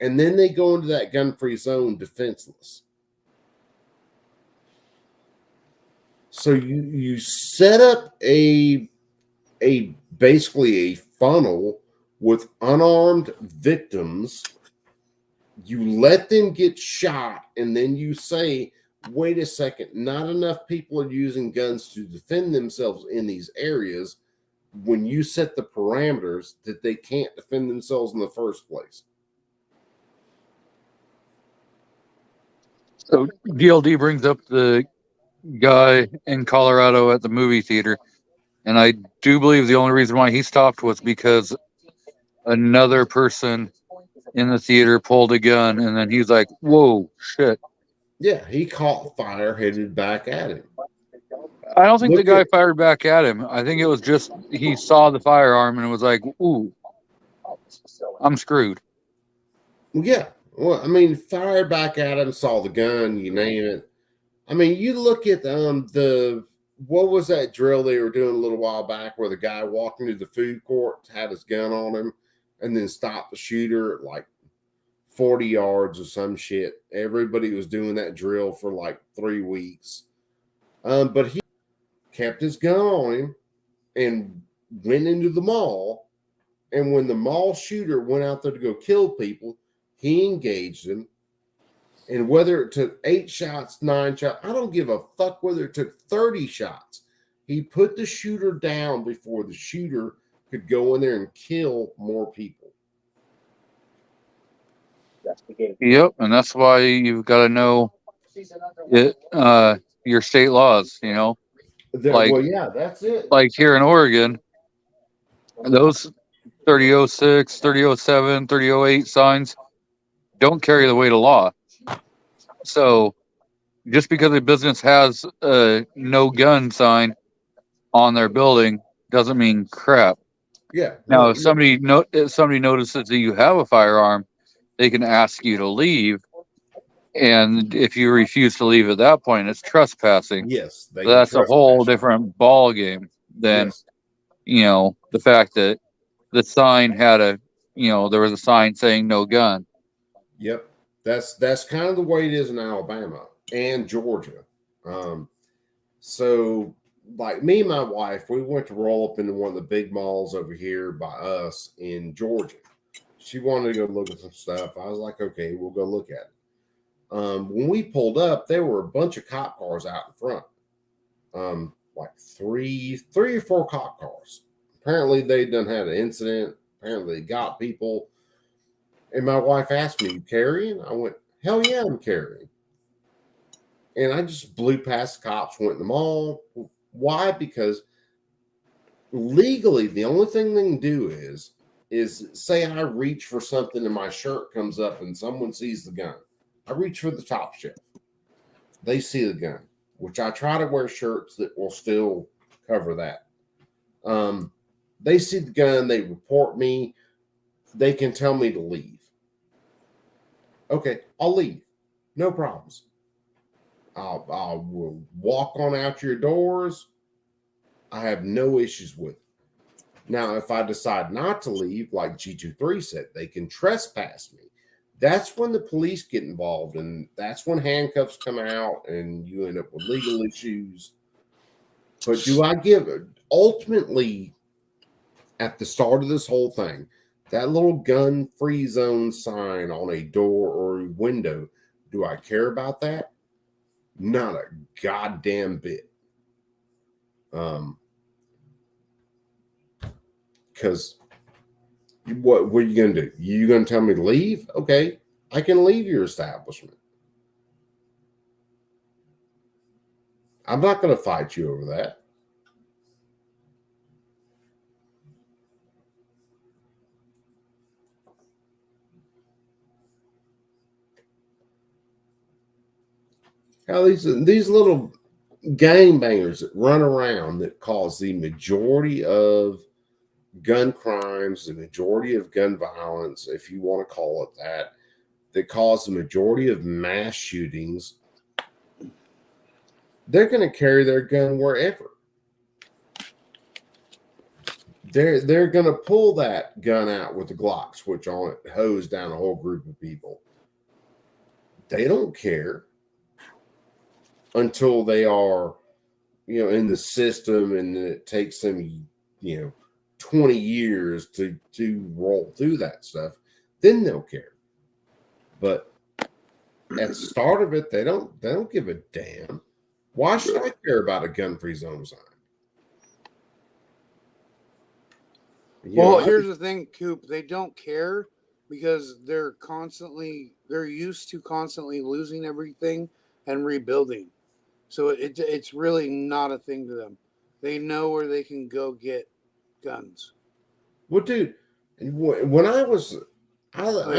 and then they go into that gun-free zone defenseless. So you set up a basically a funnel with unarmed victims. You let them get shot, and then you say, wait a second, not enough people are using guns to defend themselves in these areas, when you set the parameters that they can't defend themselves in the first place. So DLD brings up the guy in Colorado at the movie theater, and I do believe the only reason why he stopped was because another person in the theater pulled a gun, and then he's like, "Whoa, shit!" Yeah, he caught fire headed back at him. I don't think the guy fired back at him. I think it was just he saw the firearm and was like, "Ooh, I'm screwed." Yeah. Well, I mean, fired back at him, saw the gun, you name it. I mean, you look at the what was that drill they were doing a little while back where the guy walked into the food court, had his gun on him, and then stopped the shooter at like 40 yards or some shit. Everybody was doing that drill for like 3 weeks. But he kept his gun on him and went into the mall. And when the mall shooter went out there to go kill people, he engaged him. And whether it took 8 shots, 9 shots, I don't give a fuck whether it took 30 shots. He put the shooter down before the shooter could go in there and kill more people. Yep, and that's why you've got to know it, your state laws. You know, Well, yeah, that's it. Like here in Oregon, those 3006, 3007, 3008 signs don't carry the weight of law. So just because a business has a no gun sign on their building doesn't mean crap. Yeah. Now, if somebody notices that you have a firearm, they can ask you to leave, and if you refuse to leave at that point, it's trespassing. Yes, they So that's a trespass whole you. different ball game than Yes. the fact that the sign had there was a sign saying no gun. Yep. That's kind of the way it is in Alabama and Georgia. So like me and my wife, we went to roll up into one of the big malls over here by us in Georgia. She wanted to go look at some stuff. I was like, okay, we'll go look at it. When we pulled up, there were a bunch of cop cars out in front. Like three or four cop cars. Apparently they done had an incident. Apparently they got people. And my wife asked me, "You carrying?" I went, "Hell yeah, I'm carrying." And I just blew past the cops, went in the mall. Why? Because legally, the only thing they can do is say I reach for something and my shirt comes up and someone sees the gun. I reach for the top shelf. They see the gun, which I try to wear shirts that will still cover that. They see the gun, they report me, they can tell me to leave. Okay, I'll leave. No problems. I will walk on out your doors. I have no issues with it. Now, if I decide not to leave, like G23 said, they can trespass me. That's when the police get involved, and that's when handcuffs come out, and you end up with legal issues. But do I give it? Ultimately, at the start of this whole thing, that little gun-free zone sign on a door or a window, do I care about that? Not a goddamn bit. Because what are you going to do? You going to tell me to leave? Okay, I can leave your establishment. I'm not going to fight you over that. How these little gangbangers that run around that cause the majority of gun crimes, the majority of gun violence, if you want to call it that cause the majority of mass shootings, they're going to carry their gun wherever. They're going to pull that gun out with the Glock switch on it, hose down a whole group of people. They don't care until they are, in the system, and it takes them, 20 years to roll through that stuff. Then they'll care. But at the start of it, they don't give a damn. Why should I care about a gun-free zone sign? Well, here's the thing, Coop. They don't care because they're used to constantly losing everything and rebuilding. So it's really not a thing to them. They know where they can go get guns. Well, dude, when I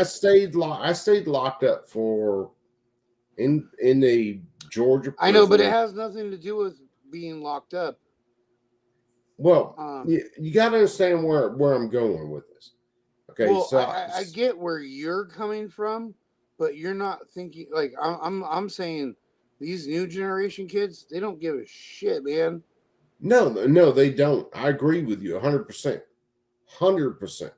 stayed locked up for in a Georgia prison. I know, but it has nothing to do with being locked up. Well, you got to understand where I'm going with this. Okay, well, so I get where you're coming from, but you're not thinking like I'm saying. These new generation kids, they don't give a shit, man. No, they don't. I agree with you 100%. 100%.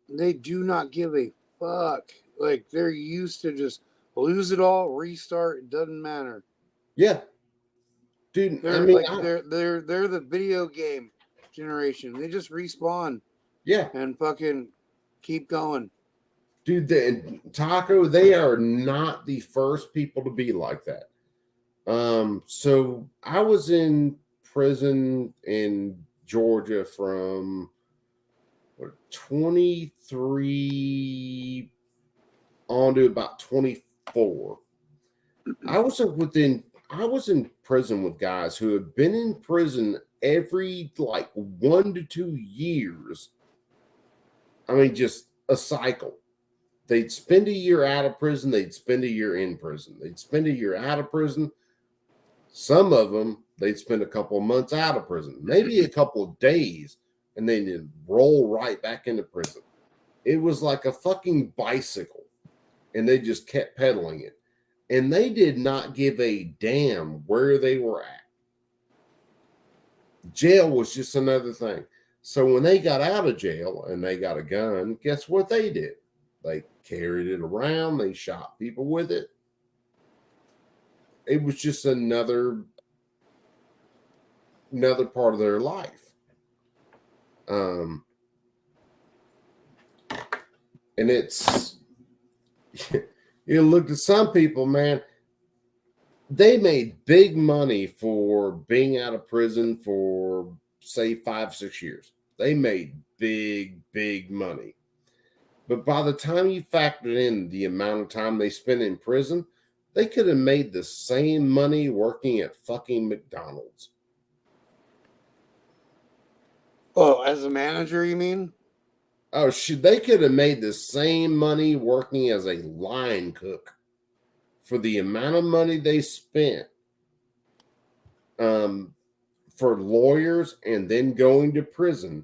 They do not give a fuck. Like, they're used to just lose it all, restart, it doesn't matter. Yeah. Dude, they're they're the video game generation. They just respawn. Yeah. And fucking keep going. Dude, Taco, they are not the first people to be like that. So I was in prison in Georgia from 23 on to about 24. I was in prison with guys who have been in prison every like 1 to 2 years. I mean, just a cycle. They'd spend a year out of prison. They'd spend a year in prison. They'd spend a year out of prison. Some of them, they'd spend a couple of months out of prison, maybe a couple of days, and then they'd roll right back into prison. It was like a fucking bicycle, and they just kept pedaling it. And they did not give a damn where they were at. Jail was just another thing. So when they got out of jail and they got a gun, guess what they did? They carried it around. They shot people with it. It was just another part of their life. And it's, you look at some people, man, they made big money for being out of prison for, say, 5-6 years. They made big money. But by the time you factored in the amount of time they spent in prison, they could have made the same money working at fucking McDonald's. Oh, as a manager, you mean? Oh, shit, they could have made the same money working as a line cook for the amount of money they spent for lawyers and then going to prison.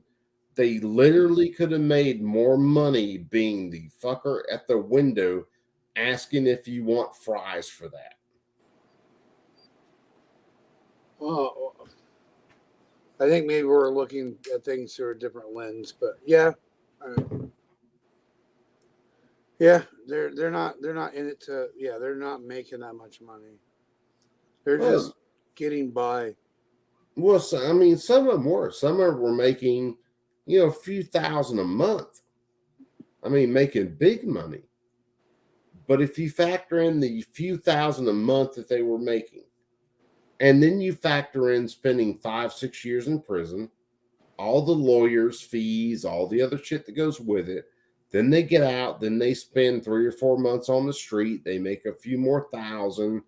They literally could have made more money being the fucker at the window asking if you want fries for that. Oh, I think maybe we're looking at things through a different lens, but yeah, they're not in it to. Yeah, they're not making that much money. They're just getting by. Well, so, I mean, some of them were. Some of them were making, a few thousand a month. I mean, making big money. But if you factor in the few thousand a month that they were making, and then you factor in spending 5-6 years in prison, all the lawyers' fees, all the other shit that goes with it, then they get out, then they spend 3 or 4 months on the street, they make a few more thousand,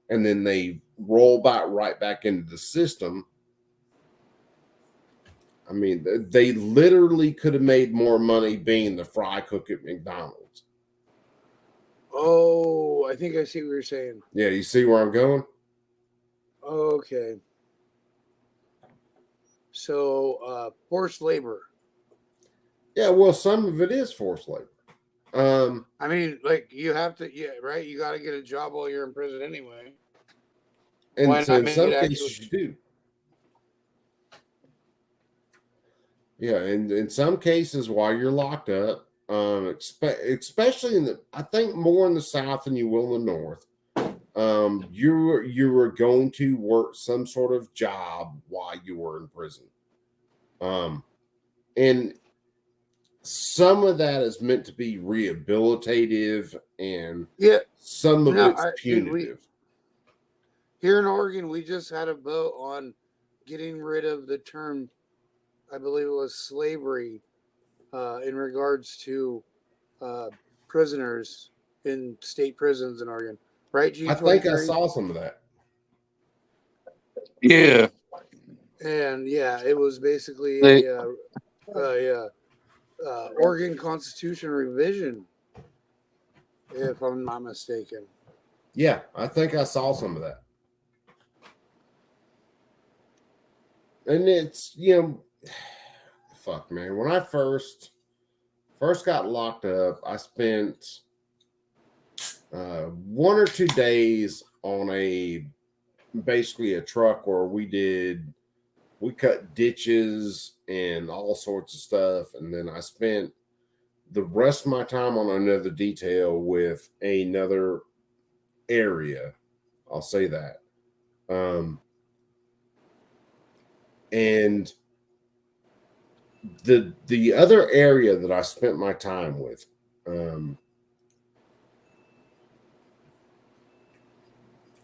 and then they roll right back into the system. I mean, they literally could have made more money being the fry cook at McDonald's. Oh, I think I see what you're saying. Yeah, you see where I'm going? Okay. So, forced labor. Yeah, well, some of it is forced labor. I mean, like you have to, yeah, right. You got to get a job while you're in prison anyway. And Why so not in make some it cases actual? you do. Yeah, and in some cases while you're locked up, especially I think more in the South than you will in the North, you were going to work some sort of job while you were in prison. And some of that is meant to be rehabilitative, and Yeah, some of no, it's punitive. Here in Oregon, we just had a vote on getting rid of the term, I believe it was slavery, in regards to prisoners in state prisons in Oregon. Right, I think I G23? saw some of that. Yeah. And yeah, it was basically They, a Oregon Constitution revision, if I'm not mistaken. Yeah, I think I saw some of that. And it's, fuck, man. When I first got locked up, I spent 1 or 2 days on basically a truck where we cut ditches and all sorts of stuff. And then I spent the rest of my time on another detail with another area. I'll say that. And the other area that I spent my time with,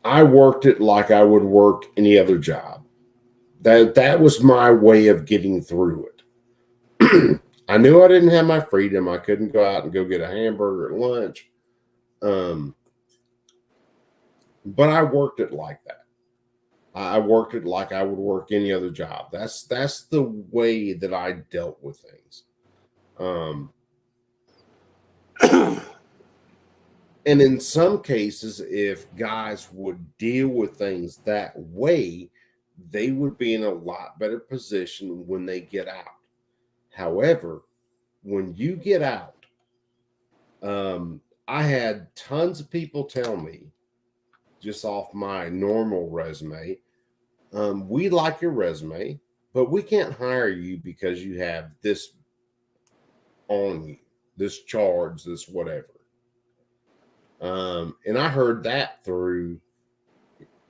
I worked it like I would work any other job. That was my way of getting through it. I knew I didn't have my freedom. I couldn't go out and go get a hamburger at lunch. But I worked it like that. I worked it like I would work any other job. That's the way that I dealt with things. And in some cases, if guys would deal with things that way, they would be in a lot better position when they get out. However, when you get out, I had tons of people tell me, just off my normal resume, we like your resume, but we can't hire you because you have this on you, this charge, this whatever. And I heard that through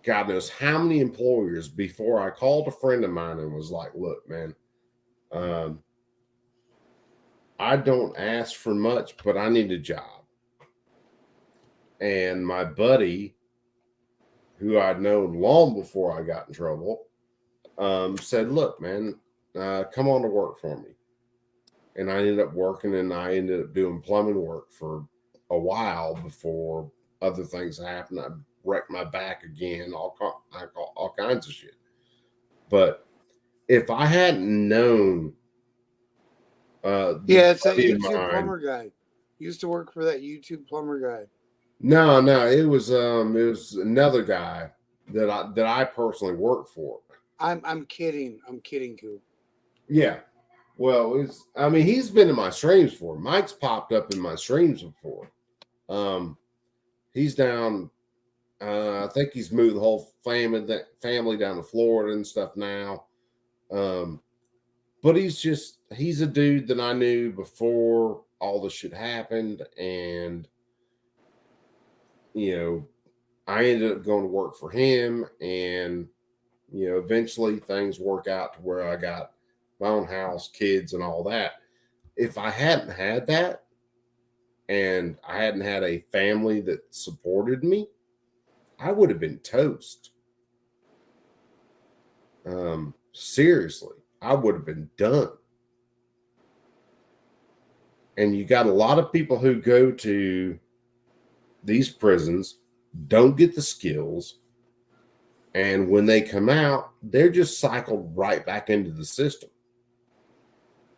God knows how many employers before I called a friend of mine and was like, look, man, I don't ask for much, but I need a job. And my buddy, who I'd known long before I got in trouble, said, look, man, come on to work for me. And I ended up working, and I ended up doing plumbing work for a while before other things happened. I wrecked my back again, all kinds of shit. But if I hadn't known, Yeah, it's that YouTube plumber guy. Used to work for that YouTube plumber guy. No, it was another guy that I personally worked for. I'm kidding. I'm kidding, Coop. Yeah. Well, he's been in my streams before. Mike's popped up in my streams before. He's down. I think he's moved the whole family down to Florida and stuff now. But he's a dude that I knew before all this shit happened, and I ended up going to work for him, and eventually things work out to where I got my own house, kids, and all that. If I hadn't had that, and I hadn't had a family that supported me, I would have been toast. Seriously, I would have been done. And you got a lot of people who go to these prisons, don't get the skills, and when they come out, they're just cycled right back into the system.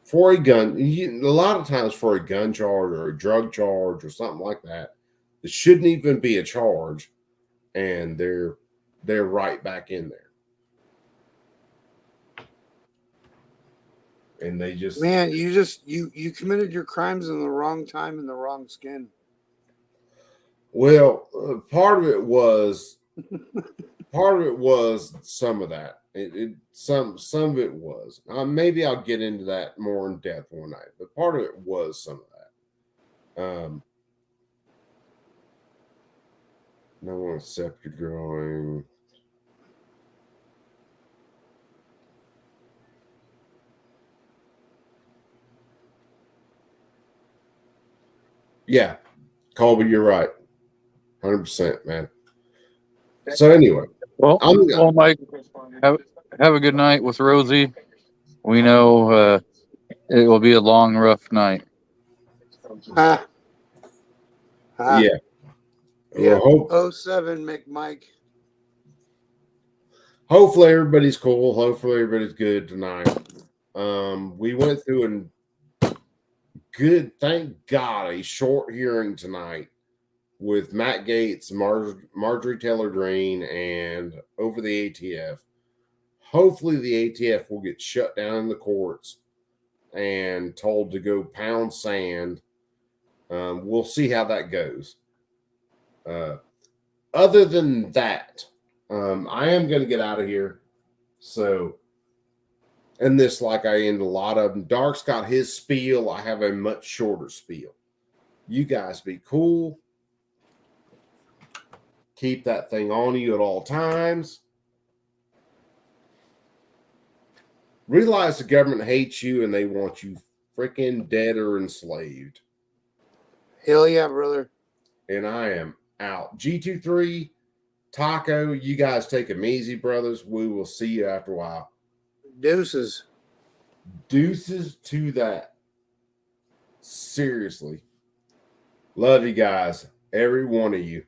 For a gun, a lot of times for a gun charge or a drug charge or something like that, it shouldn't even be a charge, and they're right back in there. and they just Man, you committed your crimes in the wrong time in the wrong skin. well, part of it was some of that. Some of it was. Maybe I'll get into that more in depth one night, but part of it was some of that. No one accepted growing. Yeah, Colby, you're right. 100%, man. So anyway, Well, Mike, have a good night with Rosie. We know it will be a long, rough night. Ah. Yeah. Yeah. Well, 07 McMike. Hopefully everybody's cool. Hopefully everybody's good tonight. We went through thank God, a short hearing tonight with Matt Gaetz, Marjorie Taylor Greene, and over the ATF. Hopefully the ATF will get shut down in the courts and told to go pound sand. We'll see how that goes. Other than that, I am going to get out of here. So, and this, like I end a lot of them, Dark's got his spiel. I have a much shorter spiel. You guys be cool. Keep that thing on you at all times. Realize the government hates you and they want you freaking dead or enslaved. Hell yeah, brother. And I am out. G23, Taco, you guys take them easy, brothers. We will see you after a while. Deuces. Deuces to that. Seriously. Love you guys. Every one of you.